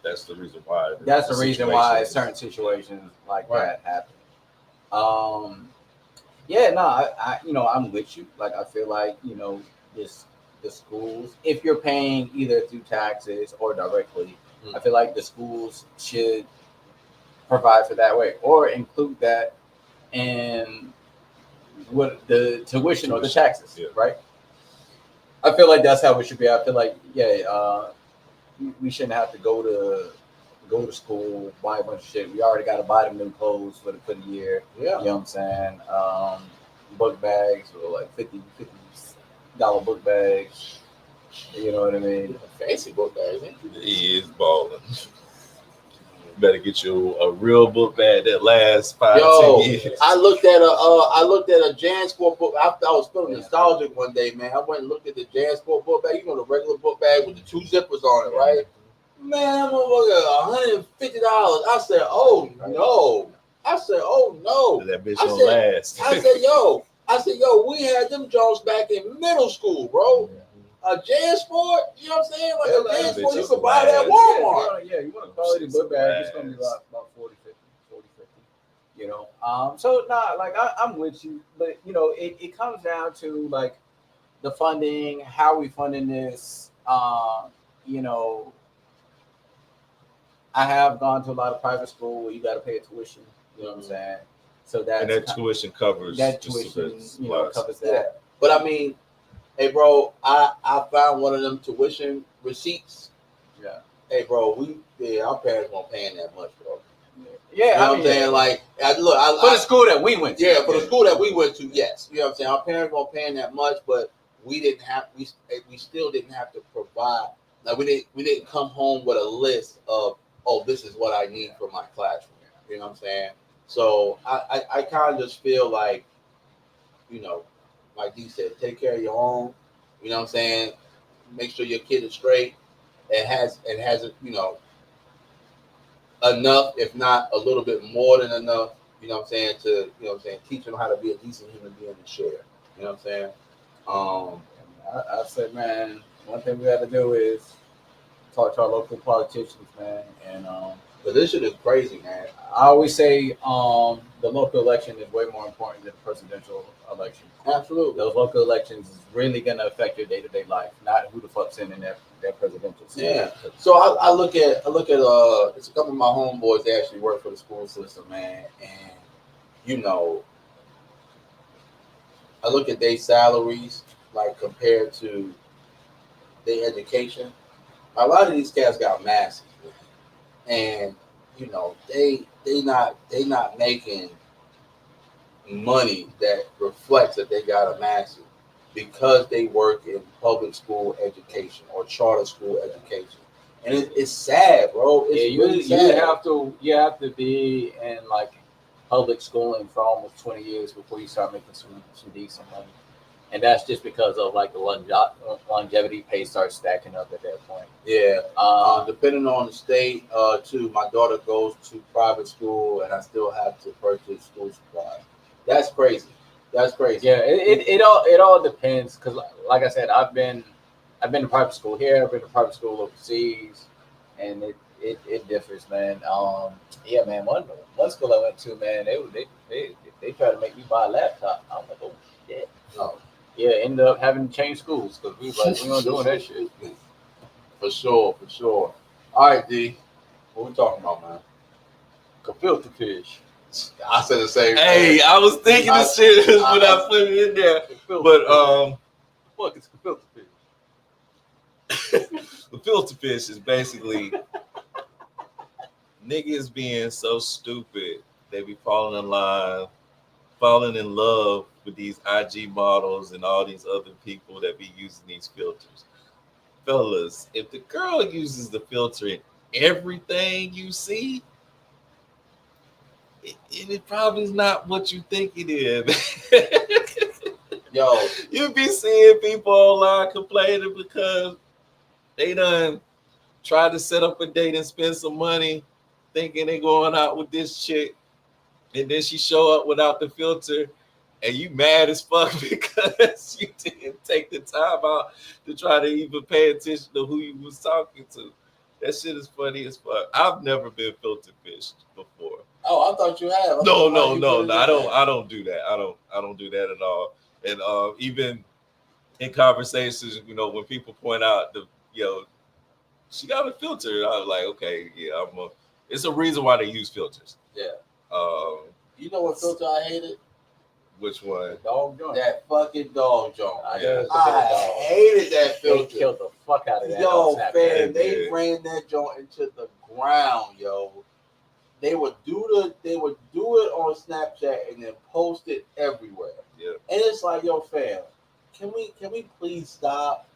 Speaker 4: That's the reason why.
Speaker 2: that's the reason why
Speaker 4: situations-
Speaker 2: certain situations like
Speaker 3: Right.
Speaker 2: that happen. Yeah, no, I'm with you. Like, I feel like this the schools, if you're paying either through taxes or directly, I feel like the schools should provide for that way or include that in what the tuition or the taxes,
Speaker 4: Yeah.
Speaker 2: right? I feel like that's how it should be. I feel like we shouldn't have to go to school, buy a bunch of shit. We already got to buy them new clothes for the year.
Speaker 3: Yeah.
Speaker 2: You know what I'm saying? Book bags or like $50 book bags. You know what I mean?
Speaker 3: Fancy book bags, ain't you?
Speaker 4: He is balling. Better get you a real book bag that lasts 5-10 years.
Speaker 3: I looked at a Jansport book. I was feeling nostalgic one day, man. I went and looked at the Jansport book bag. The regular book bag with the 2 zippers on it, right? Man, that motherfucker, $150. I said, oh no.
Speaker 4: That bitch
Speaker 3: I
Speaker 4: don't
Speaker 3: said-
Speaker 4: last.
Speaker 3: I said, yo, we had them Jones back in middle school, bro. A Jansport, you know what I'm saying? Like a Jansport, you could buy that at Walmart.
Speaker 2: Yeah, you want a quality book bag, it's gonna be about 40, 50. So like I'm with you, but it comes down to like the funding, how we funding this. You know, I have gone to a lot of private school where you got to pay a tuition. You know what I'm saying? So that
Speaker 4: tuition covers
Speaker 2: that
Speaker 4: the
Speaker 2: tuition,
Speaker 4: supplies.
Speaker 2: covers that.
Speaker 3: But I mean, hey, bro, I found one of them tuition receipts.
Speaker 2: Yeah.
Speaker 3: Hey, bro, our parents weren't paying that much, bro.
Speaker 2: Yeah,
Speaker 3: You know what I'm saying? Like,
Speaker 2: for the school that we went to.
Speaker 3: Yeah, for the school that we went to, yes. You know what I'm saying? Our parents weren't paying that much, but we still didn't have to provide. Like, we didn't come home with a list of, oh, this is what I need for my classroom. You know what I'm saying? So I kind of just feel like, like D said, take care of your own. You know what I'm saying? Make sure your kid is straight and has enough, if not a little bit more than enough, to teach them how to be a decent human being and share. You know what I'm saying?
Speaker 2: I said, man, one thing we got to do is talk to our local politicians, man. And
Speaker 3: but this shit is crazy, man.
Speaker 2: I always say the local election is way more important than the presidential election.
Speaker 3: Absolutely.
Speaker 2: Those local elections is really going to affect your day-to-day life, not who the fuck's in their presidential seat.
Speaker 3: Yeah. So I look at it's a couple of my homeboys that actually work for the school system, man, and I look at their salaries like compared to their education. A lot of these cats got masters, and they not making money that reflects that they got a master because they work in public school education or charter school education, and it's sad, bro. It's really sad.
Speaker 2: You have to be in like public schooling for almost 20 years before you start making some decent money. And that's just because of like the longevity pay starts stacking up at that point.
Speaker 3: Yeah. Depending on the state, too. My daughter goes to private school, and I still have to purchase school supplies. That's crazy. Yeah.
Speaker 2: It all depends because, like I said, I've been to private school here. I've been to private school overseas, and it differs, man. Yeah, man. One school I went to, man, they tried to make me buy a laptop. I'm like, oh shit.
Speaker 3: No.
Speaker 2: Yeah, ended up having to change schools because we weren't doing that shit.
Speaker 3: For sure. All right, D. What we talking about, man?
Speaker 2: Filter fish.
Speaker 3: I said the same
Speaker 4: Hey,
Speaker 3: thing.
Speaker 4: I was thinking the shit when I put it in there. But
Speaker 2: fuck, it's filter fish.
Speaker 4: the filter fish is basically niggas being so stupid they be falling in love with these IG models and all these other people that be using these filters. Fellas, if the girl uses the filter in everything you see, it probably is not what you think it is.
Speaker 3: Yo,
Speaker 4: You be seeing people online complaining because they done tried to set up a date and spend some money thinking they going out with this chick, and then she show up without the filter, and you mad as fuck because you didn't take the time out to try to even pay attention to who you was talking to. That shit is funny as fuck. I've never been filter fished before.
Speaker 3: Oh, I thought you had.
Speaker 4: No. I don't do that. I don't do that at all. And even in conversations, you know, when people point out she got a filter, I was like, okay, yeah, it's a reason why they use filters.
Speaker 3: Yeah.
Speaker 4: You
Speaker 3: know what filter I hated?
Speaker 4: Which one?
Speaker 2: The dog joint.
Speaker 3: That fucking dog joint.
Speaker 2: I
Speaker 3: hated that filter.
Speaker 2: They killed the fuck out of that.
Speaker 3: Yo, fam,
Speaker 4: They
Speaker 3: they ran that joint into the ground, yo. They would do it on Snapchat and then post it everywhere.
Speaker 4: Yeah.
Speaker 3: And it's like, yo, fam, can we please stop?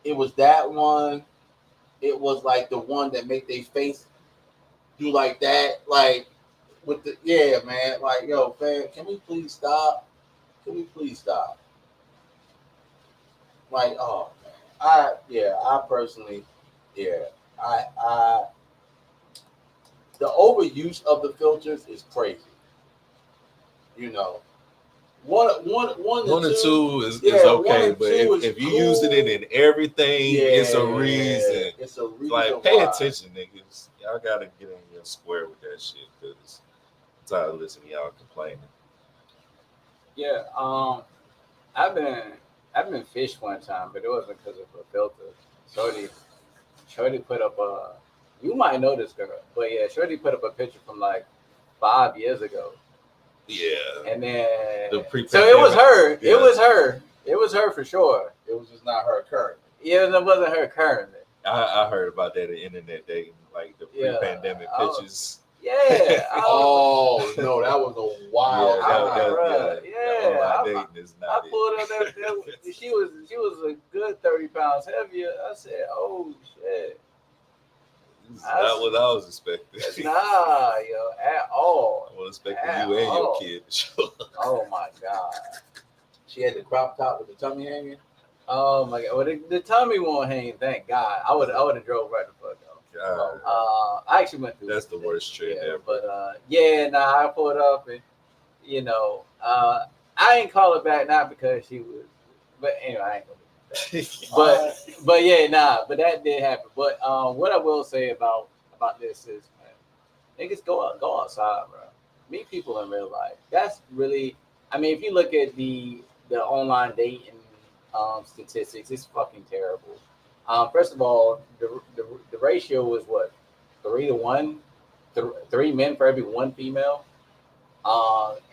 Speaker 3: It was that one. It was like the one that make their face do like that, like with the man. Like, yo, fam, can we please stop? Can we please stop? Like, oh man, I personally, I the overuse of the filters is crazy. You know, one and two is okay, but if you using it in everything, it's a reason. It's a reason.
Speaker 4: Like, pay attention, niggas. Y'all gotta get in your square with that shit, because I'm tired of listening to y'all complaining.
Speaker 2: Yeah, I've been fished one time, but it wasn't because of a filter. Shorty put up you might know this girl, but yeah, Shorty put up a picture from like 5 years ago.
Speaker 4: Yeah.
Speaker 2: And then
Speaker 4: so
Speaker 2: it was her.
Speaker 4: Yeah.
Speaker 2: It was her for sure.
Speaker 3: It was just not her currently.
Speaker 2: Yeah, it wasn't her currently.
Speaker 4: I heard about that in internet dating, like the pre-pandemic pictures.
Speaker 2: Yeah.
Speaker 3: Oh no, that was a wild.
Speaker 2: I
Speaker 4: I
Speaker 2: pulled up that she was a good 30 pounds heavier. I said, oh shit.
Speaker 4: Not what I was expecting.
Speaker 2: Nah, yo, at all.
Speaker 4: I was expecting you and your kid to show up.
Speaker 2: Oh my god.
Speaker 3: She had the crop top with the tummy hanging.
Speaker 2: Oh my god. Well, the tummy won't hang. Thank God. I would have drove right the fuck up. I actually went through.
Speaker 4: That's the worst trade ever.
Speaker 2: But I pulled up and I ain't call it back, not because she was, but anyway, I ain't gonna. But but that did happen. But what I will say about this is, man, niggas go outside, bro. Meet people in real life. That's really, I mean, if you look at the online dating statistics, it's fucking terrible. First of all, the ratio was what, 3 to 1, 3 men for every 1 female.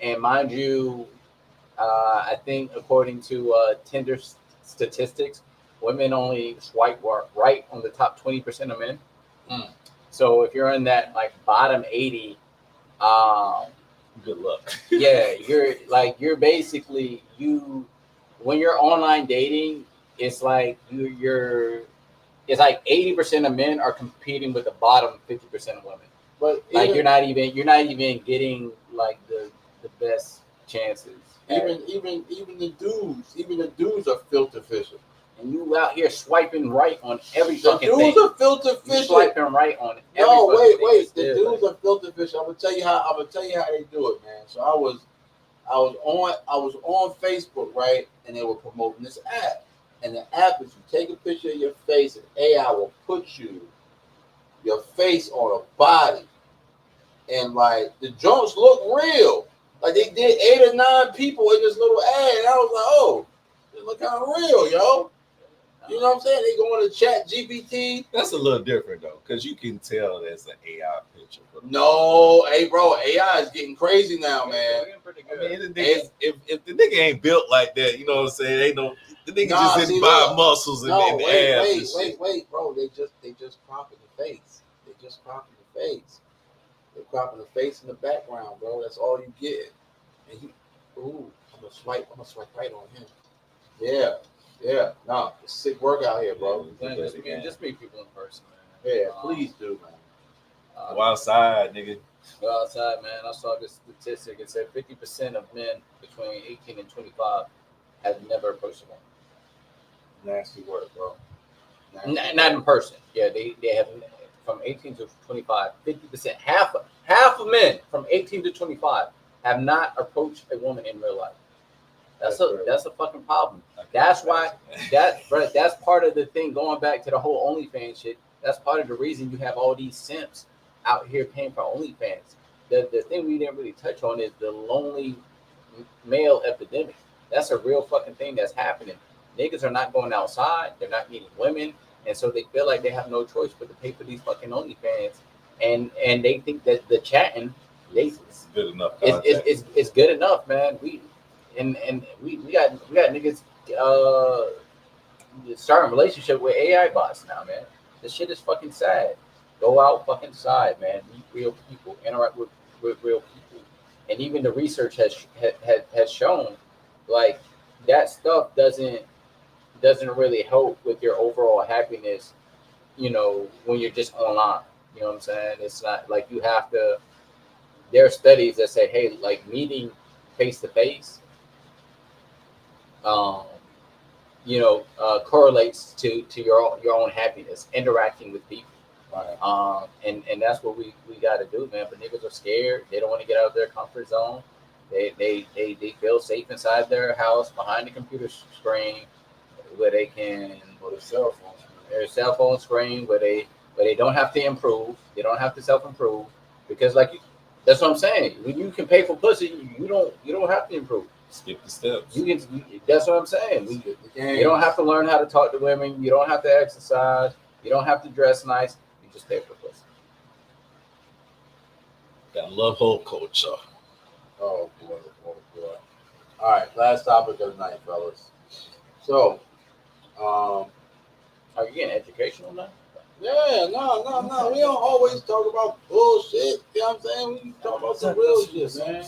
Speaker 2: And mind you, I think according to Tinder statistics, women only swipe right on the top 20% of men. So if you're in that like bottom 80,
Speaker 4: good luck.
Speaker 2: Yeah, you're basically when you're online dating, it's like it's like 80% of men are competing with the bottom 50% of women. But like you're not even getting like the best chances.
Speaker 3: Even the dudes are filter fishing.
Speaker 2: And you out here swiping right on every fucking thing.
Speaker 3: The dudes are filter fishing.
Speaker 2: Swiping right on every
Speaker 3: wait.
Speaker 2: thing.
Speaker 3: The dudes are filter fishing. I'm gonna tell you how they do it, man. So I was on Facebook, right? And they were promoting this app. And the app is you take a picture of your face and AI will put your face on a body. And like the joints look real. Like they did 8 or 9 people in this little ad. And I was like, oh, it look kind of real, yo. You know what I'm saying? They go on to Chat GPT.
Speaker 4: That's a little different though, because you can tell there's an AI picture.
Speaker 3: No, hey bro, AI is getting crazy now, man.
Speaker 4: I mean, if the nigga ain't built like that, you know what I'm saying? The nigga just didn't buy muscles and abs.
Speaker 3: Wait, bro. They just cropping the face. They're cropping the face in the background, bro. That's all you get. And I'm gonna swipe right on him. Yeah. No, it's a sick workout here, bro.
Speaker 2: Just meet people in person, man.
Speaker 3: Yeah, please do, man.
Speaker 4: Go outside, nigga.
Speaker 2: Go outside, man. I saw this statistic. It said 50% of men between 18 and 25 have never approached a woman.
Speaker 3: Nasty work, bro.
Speaker 2: Not in person. Yeah, they have from 18 to 25, 50%. Half of men from 18 to 25 have not approached a woman in real life. That's a fucking problem. That's why that's part of the thing. Going back to the whole OnlyFans shit, that's part of the reason you have all these simps out here paying for OnlyFans. The thing we didn't really touch on is the lonely male epidemic. That's a real fucking thing that's happening. Niggas are not going outside. They're not meeting women, and so they feel like they have no choice but to pay for these fucking OnlyFans. And they think that the chatting it's
Speaker 4: good enough.
Speaker 2: It's good enough, man. We got niggas starting a relationship with AI bots now, man. This shit is fucking sad. Go out fucking side, man. Meet real people. Interact with real people. And even the research has shown like that stuff doesn't really help with your overall happiness, when you're just online. You know what I'm saying? It's not like you have to. There are studies that say, hey, like meeting face to face, correlates to your own happiness, interacting with people. Right. And that's what we got to do, man. But niggas are scared. They don't want to get out of their comfort zone. They feel safe inside their house behind the computer screen, where they can, or their cell phone screen, where they don't have to improve. They don't have to self-improve, because that's what I'm saying. When you can pay for pussy, you don't have to improve.
Speaker 4: Skip the steps.
Speaker 2: That's what I'm saying. You don't have to learn how to talk to women. You don't have to exercise. You don't have to dress nice. You just pay for pussy.
Speaker 4: Gotta love whole culture.
Speaker 3: Oh boy. All right, last topic of the night, fellas. So,
Speaker 2: are you getting educational now?
Speaker 3: Yeah, no. We don't always talk about bullshit. You know what I'm saying? We talk about some real shit, man.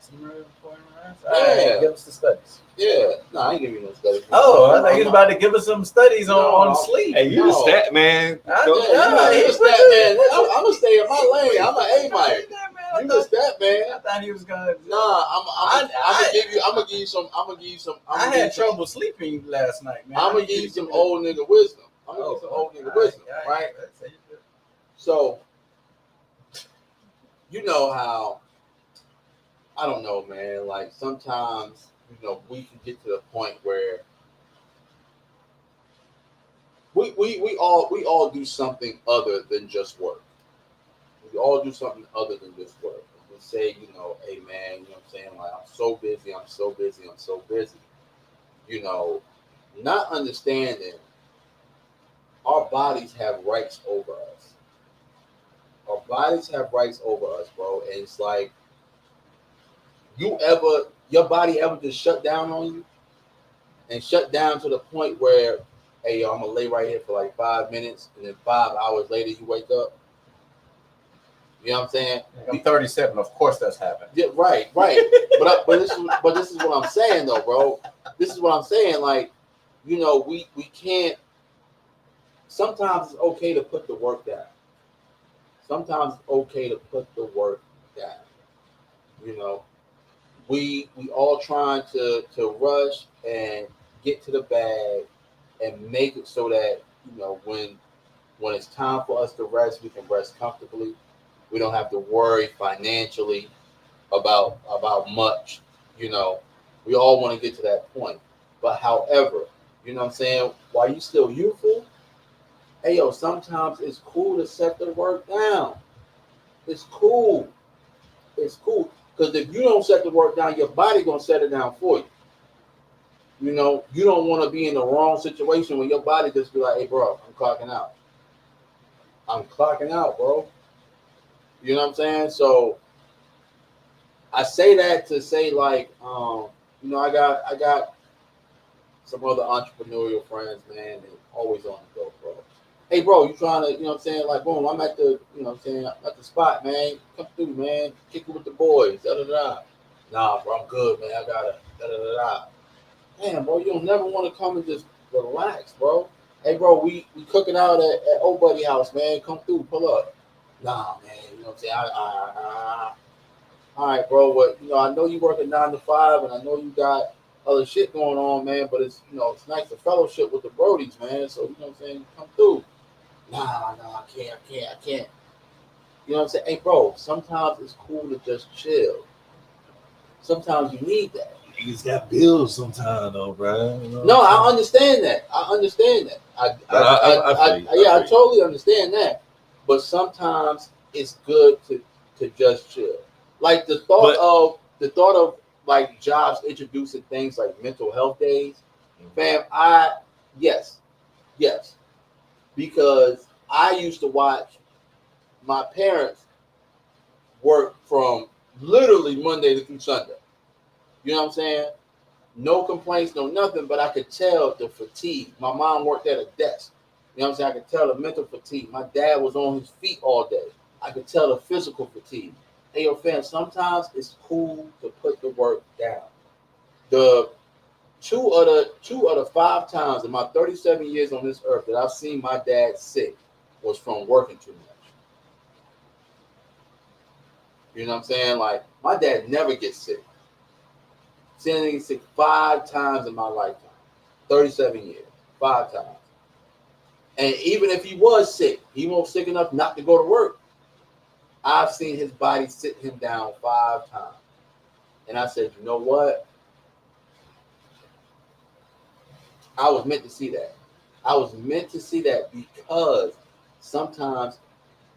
Speaker 2: Some real important.
Speaker 3: Yeah.
Speaker 2: Give us the studies.
Speaker 3: Yeah. No, I ain't giving you no studies.
Speaker 2: Oh, I think he's about to give us some studies on sleep.
Speaker 4: Hey, you the stat man.
Speaker 3: I'm a stat man. I'm gonna stay in my lane. I'm an A-Mike. You the stat man.
Speaker 2: I thought he was gonna.
Speaker 3: Nah, I'm gonna give you some.
Speaker 2: I had trouble sleeping last night, man.
Speaker 3: I'm gonna give you some old nigga wisdom. Right? So, you know how, I don't know, man, like sometimes, we can get to the point where we all do something other than just work. We all do something other than just work. We say, hey man, you know what I'm saying? Like, I'm so busy. Not understanding our bodies have rights over us. Our bodies have rights over us, bro. And it's like, your body ever just shut down on you? And shut down to the point where, hey, yo, I'm gonna lay right here for like 5 minutes, and then 5 hours later you wake up. You know what I'm saying?
Speaker 2: I'm 37. Of course that's happened.
Speaker 3: Yeah, right. but this is what I'm saying though, bro. This is what I'm saying. Like, we can't. Sometimes it's okay to put the work down. We all trying to rush and get to the bag and make it so that when it's time for us to rest, we can rest comfortably. We don't have to worry financially about much. We all want to get to that point. But however, you know what I'm saying, while you still youthful, hey yo, sometimes it's cool to set the work down. It's cool. Because if you don't set the work down, your body gonna set it down for you. You don't want to be in the wrong situation when your body just be like, hey bro, I'm clocking out. Bro. You know what I'm saying? So I say that to say like, I got some other entrepreneurial friends, man. They always on the go, bro. Hey, bro, you trying to, like, boom, I'm at the, at the spot, man. Come through, man. Kick it with the boys, da-da-da. Nah, bro, I'm good, man. I got it, da-da-da-da. Damn, bro, you don't never want to come and just relax, bro. Hey, bro, we cooking out at Old Buddy house, man. Come through, pull up. Nah, man, you know what I'm saying? All right, bro, what, I know you work a 9 to 5, and I know you got other shit going on, man, but it's, it's nice to fellowship with the Brodies, man. So, you know what I'm saying? Come through. Nah, I can't. You know what I'm saying? Hey, bro, sometimes it's cool to just chill. Sometimes you need that.
Speaker 4: You just got bills sometimes, though, bro. You know
Speaker 3: No,
Speaker 4: what I'm
Speaker 3: I understand that. I understand that.
Speaker 4: But I feel you.
Speaker 3: I totally understand that. But sometimes it's good to just chill. Like the thought of like jobs introducing things like mental health days, fam. Yes, because I used to watch my parents work from literally Monday through Sunday. You know what I'm saying? No complaints, no nothing, but I could tell the fatigue. My mom worked at a desk. You know what I'm saying? I could tell the mental fatigue. My dad was on his feet all day. I could tell the physical fatigue. Hey, yo, fam, sometimes it's cool to put the work down. The two of the 5 times in my 37 years on this earth that I've seen my dad sick was from working too much. You know what I'm saying? Like, my dad never gets sick. Seen him sick 5 times in my lifetime. 37 years. 5 times. And even if he was sick, he won't sick enough not to go to work. I've seen his body sit him down 5 times. And I said, you know what? I was meant to see that. I was meant to see that because sometimes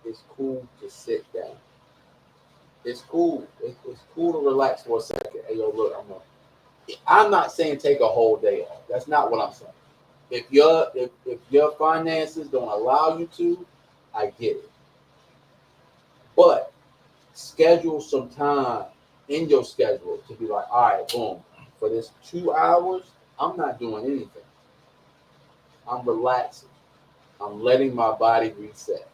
Speaker 3: it's cool to sit down. It's cool. It's cool to relax for a second. Hey, yo, look, I'm not saying take a whole day off. That's not what I'm saying. If your finances don't allow you to, I get it. But schedule some time in your schedule to be like, all right, boom, for this 2 hours, I'm not doing anything. I'm relaxing. I'm letting my body reset.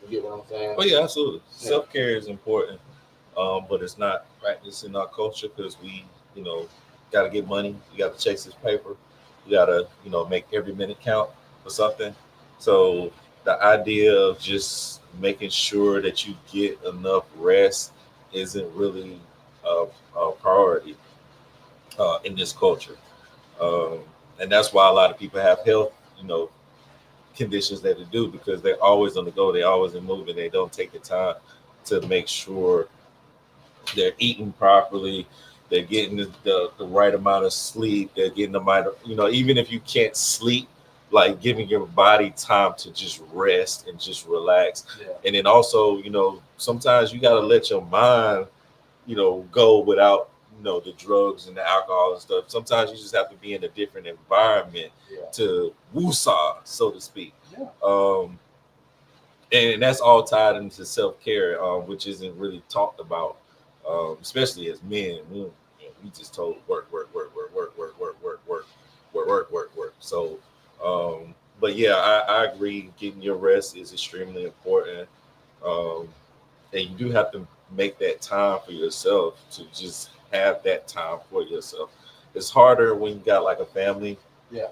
Speaker 3: You get what I'm saying?
Speaker 4: Oh yeah, absolutely.
Speaker 3: Yeah.
Speaker 4: Self-care is important, but it's not practiced in our culture because we, got to get money. You got to chase this paper. You got to, make every minute count for something. So the idea of just making sure that you get enough rest isn't really a priority in this culture. And that's why a lot of people have health, conditions that they do because they're always on the go. They're always in movement. They don't take the time to make sure they're eating properly. They're getting the right amount of sleep. They're getting the amount of, even if you can't sleep, like giving your body time to just rest and just relax.
Speaker 3: Yeah.
Speaker 4: And then also, sometimes you got to let your mind, go without, the drugs and the alcohol and stuff. Sometimes you just have to be in a different environment to woosah, so to speak.
Speaker 3: Yeah.
Speaker 4: And that's all tied into self-care, which isn't really talked about, especially as men. We just told work. So, but yeah, I agree. Getting your rest is extremely important. And you do have to make that time for yourself to just have that time for yourself. It's harder when you got like a family.
Speaker 3: Yeah.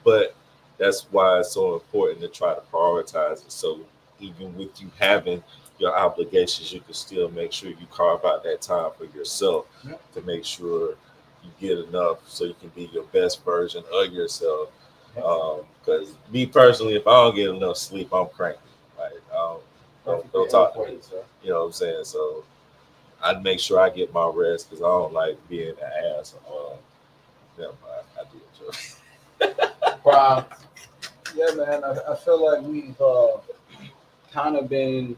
Speaker 4: But that's why it's so important to try to prioritize it. So even with you having your obligations, you can still make sure you carve out that time for yourself to make sure you get enough so you can be your best version of yourself. Because me personally, if I don't get enough sleep, I'm cranky. Like, don't talk to me. You know what I'm saying? So I'd make sure I get my rest because I don't like being an ass. Never mind, I do enjoy.
Speaker 2: Wow. Yeah, man. I feel like we've kind of been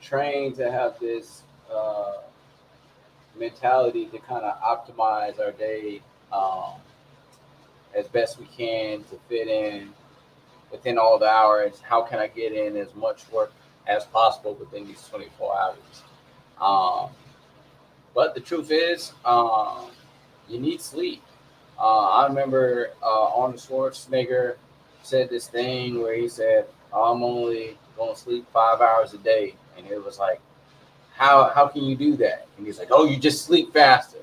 Speaker 2: trained to have this mentality to kind of optimize our day as best we can to fit in within all the hours. How can I get in as much work as possible within these 24 hours? But the truth is, you need sleep. I remember Arnold Schwarzenegger said this thing where he said, I'm only going to sleep 5 hours a day. And it was like, how can you do that? And he's like, oh, you just sleep faster,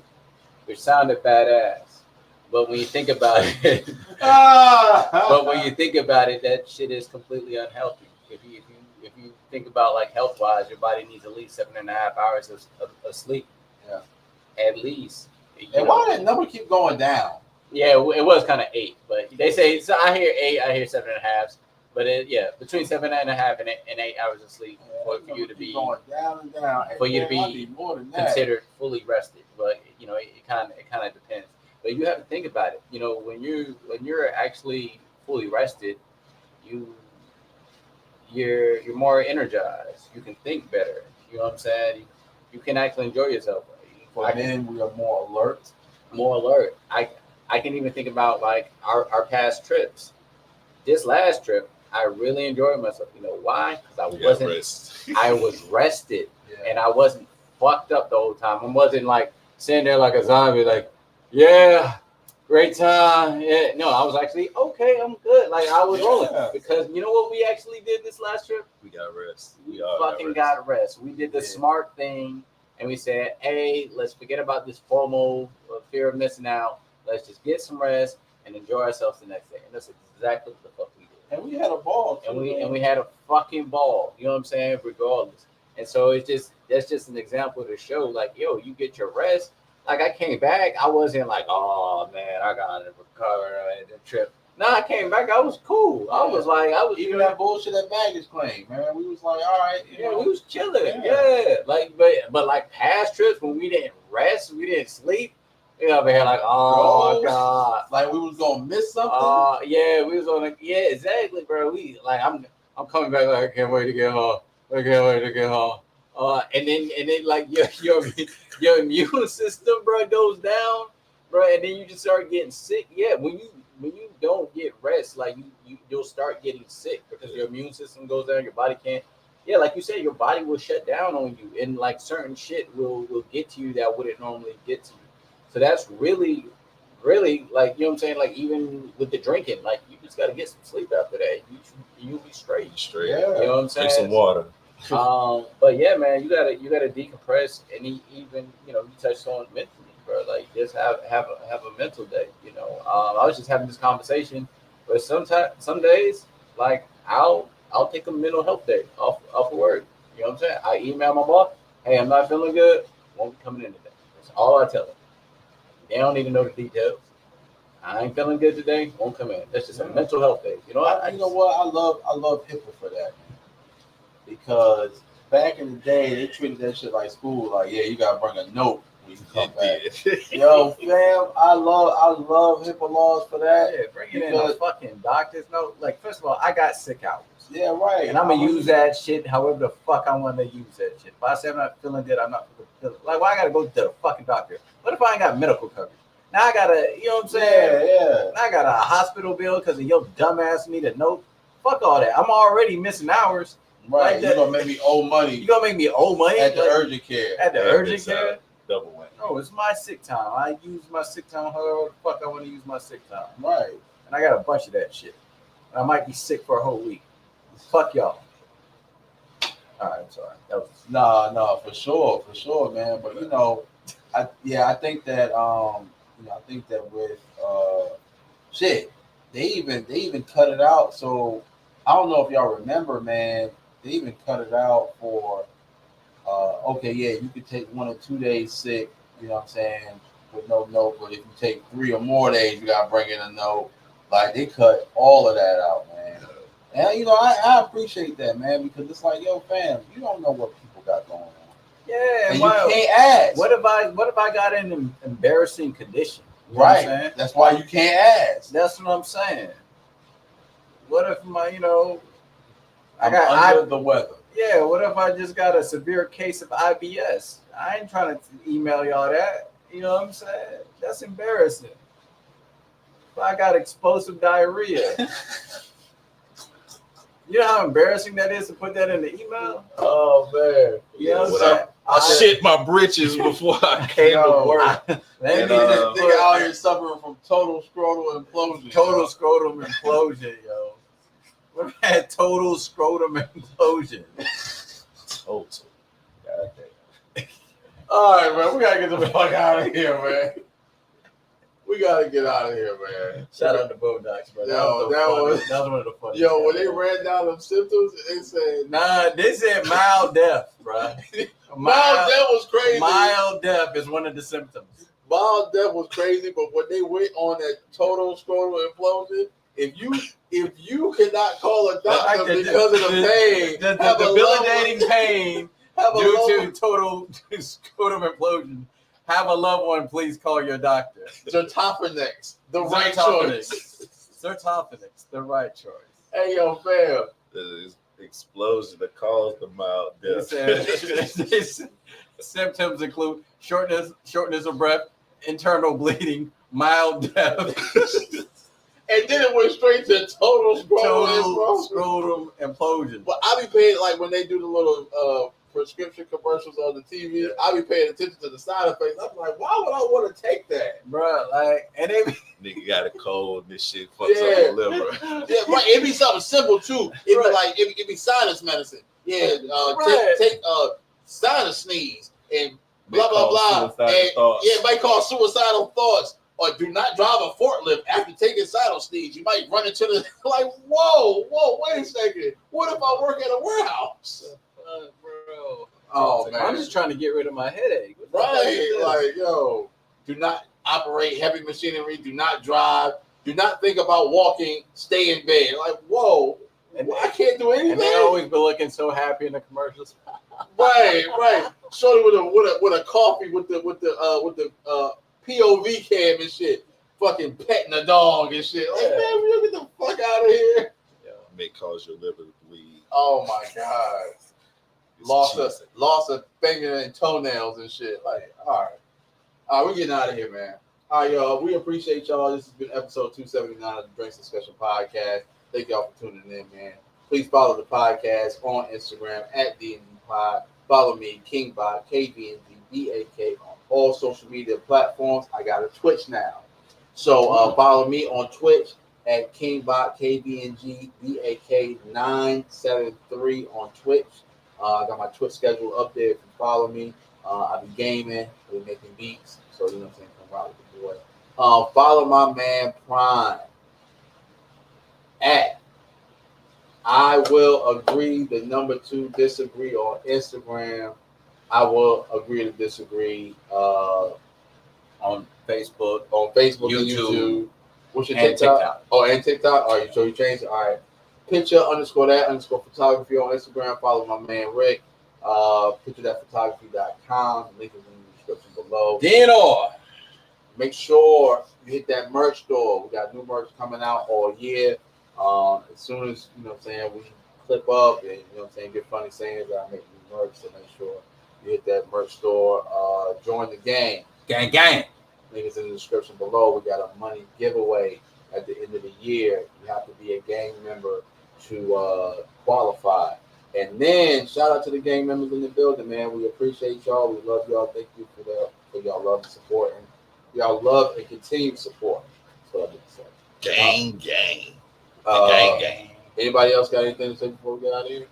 Speaker 2: which sounded badass. But when you think about it, that shit is completely unhealthy. If you think about like health wise, your body needs at least 7.5 hours of sleep.
Speaker 3: Yeah.
Speaker 2: At least.
Speaker 3: And why did that number keep going down?
Speaker 2: Yeah, it was kind of 8, but they say, so I hear 8, I hear 7.5. But between 7.5 and 8 hours of sleep for you to be
Speaker 3: going down and down.
Speaker 2: for you to
Speaker 3: Man, I
Speaker 2: be
Speaker 3: need more than that.
Speaker 2: considered fully rested. But you know, it kind of depends. But you have to think about it. You know, when you're actually fully rested, you're more energized. You can think better. You know what I'm saying? You can actually enjoy yourself.
Speaker 3: For men, we are more alert.
Speaker 2: More alert. I can even think about like our past trips. This last trip, I really enjoyed myself. You know why? Because I was rested and I wasn't fucked up the whole time. I wasn't like sitting there like a zombie, like, yeah, great time. Yeah, no, I was actually okay. I'm good. Like I was rolling because you know what we actually did this last trip?
Speaker 4: We got rest.
Speaker 2: We fucking got rest. We did the smart thing, and we said, "Hey, let's forget about this FOMO, fear of missing out. Let's just get some rest and enjoy ourselves the next day." And that's exactly what the fuck we did.
Speaker 3: And we had a ball. Too,
Speaker 2: and we had a fucking ball. You know what I'm saying? Regardless. And so that's just an example to show, like, yo, you get your rest. Like I came back, I wasn't like, oh man, I got to recover the trip. No, I came back, I was cool. I was
Speaker 3: even that bullshit at baggage claim, man. We was like, all right,
Speaker 2: we was chilling. Yeah. Like but like past trips when we didn't rest, we didn't sleep. We over here like, oh my god,
Speaker 3: like we was gonna miss something.
Speaker 2: Yeah, we was on exactly, bro. We like I'm coming back like I can't wait to get home. I can't wait to get home. And then like your immune system, bro, goes down, bro, and then you just start getting sick. Yeah, when you don't get rest, like you'll start getting sick because your immune system goes down, your body can't. Yeah, like you said, your body will shut down on you, and like certain shit will get to you that wouldn't normally get to you. So that's really, really like, you know what I'm saying? Like even with the drinking, like you just got to get some sleep after that. You'll be straight.
Speaker 3: Yeah.
Speaker 2: You know what I'm saying?
Speaker 4: Drink some water.
Speaker 2: But yeah, man, you gotta decompress, and even you touched on mentally, bro. Like just have a mental day. You know, I was just having this conversation, but some days, like I'll take a mental health day off of work. You know what I'm saying? I email my boss, hey, I'm not feeling good, won't be coming in today. That's all I tell them. They don't even know the details. I ain't feeling good today, won't come in. That's just a mental health day. You know,
Speaker 3: you know what? I love HIPAA for that, man. Because back in the day, they treated that shit like school. Like, yeah, you gotta bring a note when you come back. Yo, fam, I love HIPAA laws for that.
Speaker 2: Yeah, bringing in a fucking doctor's note. Like, first of all, I got sick hours.
Speaker 3: Yeah, right.
Speaker 2: And I'm gonna use that shit however the fuck I want to use that shit. If I say I'm not feeling good, I'm not feeling. Like, why I gotta go to the fucking doctor? What if I ain't got medical coverage? Now I gotta, you know what I'm saying?
Speaker 3: Yeah.
Speaker 2: Now I got a hospital bill because of your dumbass need a note. Fuck all that. I'm already missing hours.
Speaker 3: Right.
Speaker 2: Like
Speaker 3: You're gonna make me owe money.
Speaker 2: You gonna make me owe money
Speaker 3: at the urgent care.
Speaker 2: At the urgent care?
Speaker 4: Double win.
Speaker 2: Oh, it's my sick time. I use my sick time however the fuck I want to use my sick time.
Speaker 3: Right.
Speaker 2: And I got a bunch of that shit. I might be sick for a whole week. Fuck y'all. All right, I'm sorry. That was
Speaker 3: no, for sure, man. But I think that I think that with shit, they even cut it out. So I don't know if y'all remember, man. They even cut it out for you could take 1 or 2 days sick, you know what I'm saying, with no note. But if you take 3 or more days, you gotta bring in a note. Like they cut all of that out, man. And I appreciate that, man, because it's like, yo, fam, you don't know what people got going on.
Speaker 2: Yeah,
Speaker 3: and you can't ask.
Speaker 2: What if I got in an embarrassing condition? You know
Speaker 3: right.
Speaker 2: What I'm saying?
Speaker 3: That's why you can't ask.
Speaker 2: That's what I'm saying. What if
Speaker 3: I'm under the weather?
Speaker 2: Yeah, what if I just got a severe case of IBS? I ain't trying to email y'all that. You know what I'm saying? That's embarrassing. If I got explosive diarrhea. You know how embarrassing that is to put that in the email? Oh, man. You know what I'm saying?
Speaker 4: I shit my britches before I came to work.
Speaker 3: Nigga out here suffering from total scrotal implosion.
Speaker 2: Total scrotum implosion, yo. We've had total scrotum implosion.
Speaker 4: Total.
Speaker 3: God. All right, man. We gotta get the fuck out of here, man. We gotta get out of here, man.
Speaker 2: Shout out to Boondocks, bro.
Speaker 3: That was
Speaker 2: one of the funniest.
Speaker 3: Yo, when they ran down them symptoms, they said,
Speaker 2: nah, they said mild death, bro.
Speaker 3: Mild death was crazy.
Speaker 2: Mild death is one of the symptoms.
Speaker 3: Mild death was crazy, but when they went on that total scrotal implosion, if you cannot call a doctor
Speaker 2: The-
Speaker 3: because of the pain,
Speaker 2: the
Speaker 3: have a
Speaker 2: debilitating pain
Speaker 3: have a
Speaker 2: due
Speaker 3: loved
Speaker 2: to total scrotum implosion, have a loved one, please call your doctor.
Speaker 3: Zyrtophanex, the right choice.
Speaker 2: Zyrtophanex, the right choice.
Speaker 3: Hey, yo, fam.
Speaker 4: The explosion that caused the mild
Speaker 2: He
Speaker 4: death.
Speaker 2: said symptoms include shortness of breath, internal bleeding, mild death,
Speaker 3: And then it went straight to total
Speaker 2: total
Speaker 3: scrotum.
Speaker 2: scrotum implosion.
Speaker 3: But I be paying, like, when they do the little prescription commercials on the TV, I be paying attention to the side effects. I'm like, why would I want to take that?
Speaker 2: Bruh, like, and they
Speaker 4: Nigga got a cold and this shit fucks up the liver.
Speaker 3: Yeah, right. It be something simple too. It be like it be sinus medicine. Yeah, take sinus sneeze and blah blah blah. And yeah, it might cause suicidal thoughts. Or do not drive a forklift after taking sinus sneeze. You might run into the like, whoa, wait a second. What if I work at a warehouse?
Speaker 2: bro.
Speaker 3: Oh man,
Speaker 2: I'm just trying to get rid of my headache.
Speaker 3: right. Like, yo, do not operate heavy machinery. Do not drive. Do not think about walking. Stay in bed. Like, whoa,
Speaker 2: And
Speaker 3: I can't do anything.
Speaker 2: And they always be looking so happy in the commercials.
Speaker 3: right. Shorty with a coffee with the POV cam and shit, fucking petting a dog and shit. Like, man, we get the fuck out of here.
Speaker 4: Yeah, may cause your liver to bleed.
Speaker 3: Oh my god, lost a finger and toenails and shit. Like, all right, we're getting out of here, man. All right, y'all. We appreciate y'all. This has been episode 279 of the Drinks Discussion Podcast. Thank y'all for tuning in, man. Please follow the podcast on Instagram at DNDPod. Follow me, KingBot, KBNDBAK, on all social media platforms. I got a Twitch now. So follow me on Twitch at KingBot, KBNGBAK973 on Twitch. I got my Twitch schedule up there if you follow me. I be gaming, I be making beats. So, you know what I'm saying? Come rock with the boy. Follow my man Prime at I will agree the number 2 disagree on Instagram. I will agree to disagree
Speaker 2: On Facebook,
Speaker 3: YouTube. What's your
Speaker 2: and
Speaker 3: TikTok? Oh, and TikTok. All right, so you changed it. All right. Picture_that_photography on Instagram. Follow my man Rick. Picturethatphotography.com. Link is in the description below.
Speaker 2: DNR.
Speaker 3: Make sure you hit that merch store. We got new merch coming out all year. As soon as, you know what I'm saying, we clip up and, you know what I'm saying, get funny sayings, I make new merch. So make sure you hit that merch store. Join the gang.
Speaker 2: Gang.
Speaker 3: Link is in the description below. We got a money giveaway at the end of the year. You have to be a gang member to qualify. And then shout out to the gang members in the building, man. We appreciate y'all. We love y'all. Thank you for y'all love and support, and y'all love and continued support. That's what I need to say.
Speaker 4: Gang.
Speaker 3: Gang. Anybody else got anything to say before we get out of here?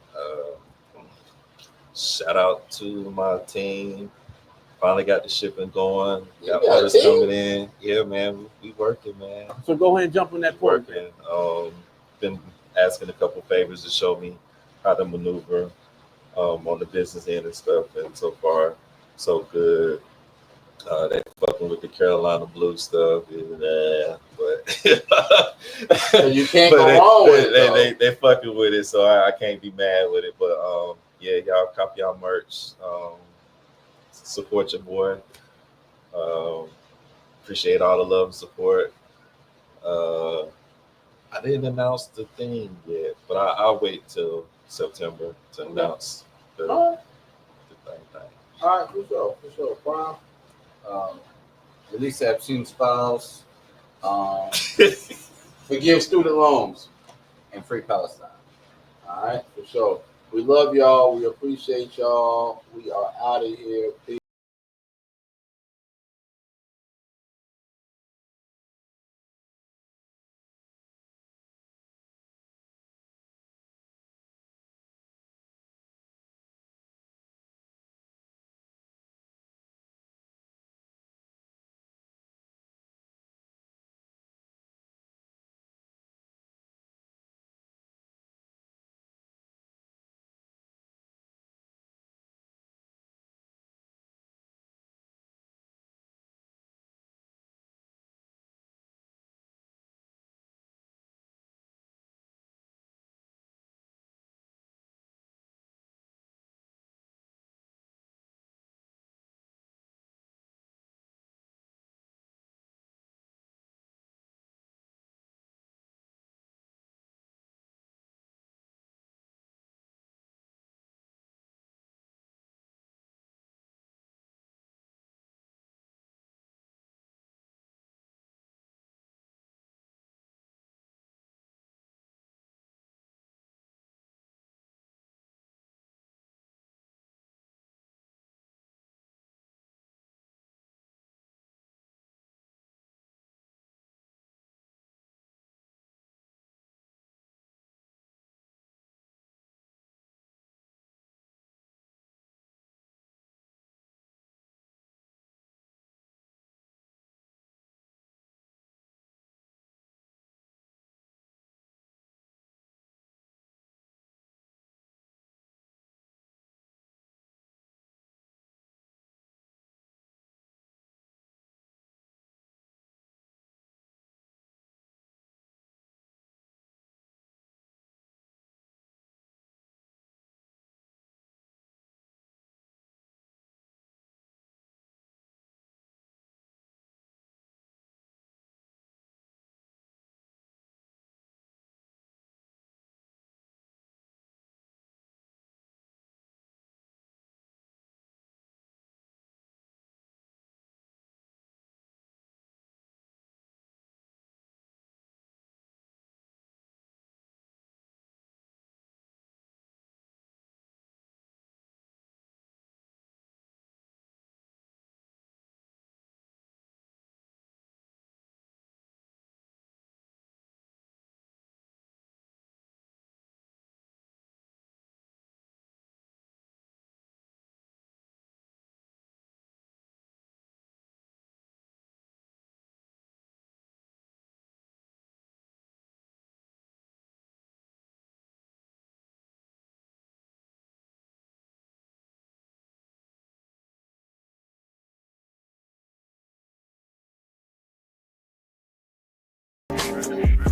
Speaker 4: Shout out to my team. Finally got the shipping going. Got
Speaker 3: You got a
Speaker 4: orders
Speaker 3: team?
Speaker 4: coming in. Yeah, man. We working, man.
Speaker 8: So go ahead and jump on that port.
Speaker 4: Working. Been asking a couple favors to show me how to maneuver on the business end and stuff. And so far, so good. They fucking with the Carolina Blue stuff. Yeah, but
Speaker 3: So you can't go wrong with it.
Speaker 4: They fucking with it, so I can't be mad with it. But yeah, y'all copy y'all merch. Support your boy. Appreciate all the love and support. I didn't announce the thing yet, but I'll wait till September to announce the thing.
Speaker 3: All right, for sure. Prime.
Speaker 2: Release Epstein's files.
Speaker 3: Forgive student loans.
Speaker 2: And free Palestine.
Speaker 3: All right, for sure. We love y'all. We appreciate y'all. We are out of here. Peace.
Speaker 1: it.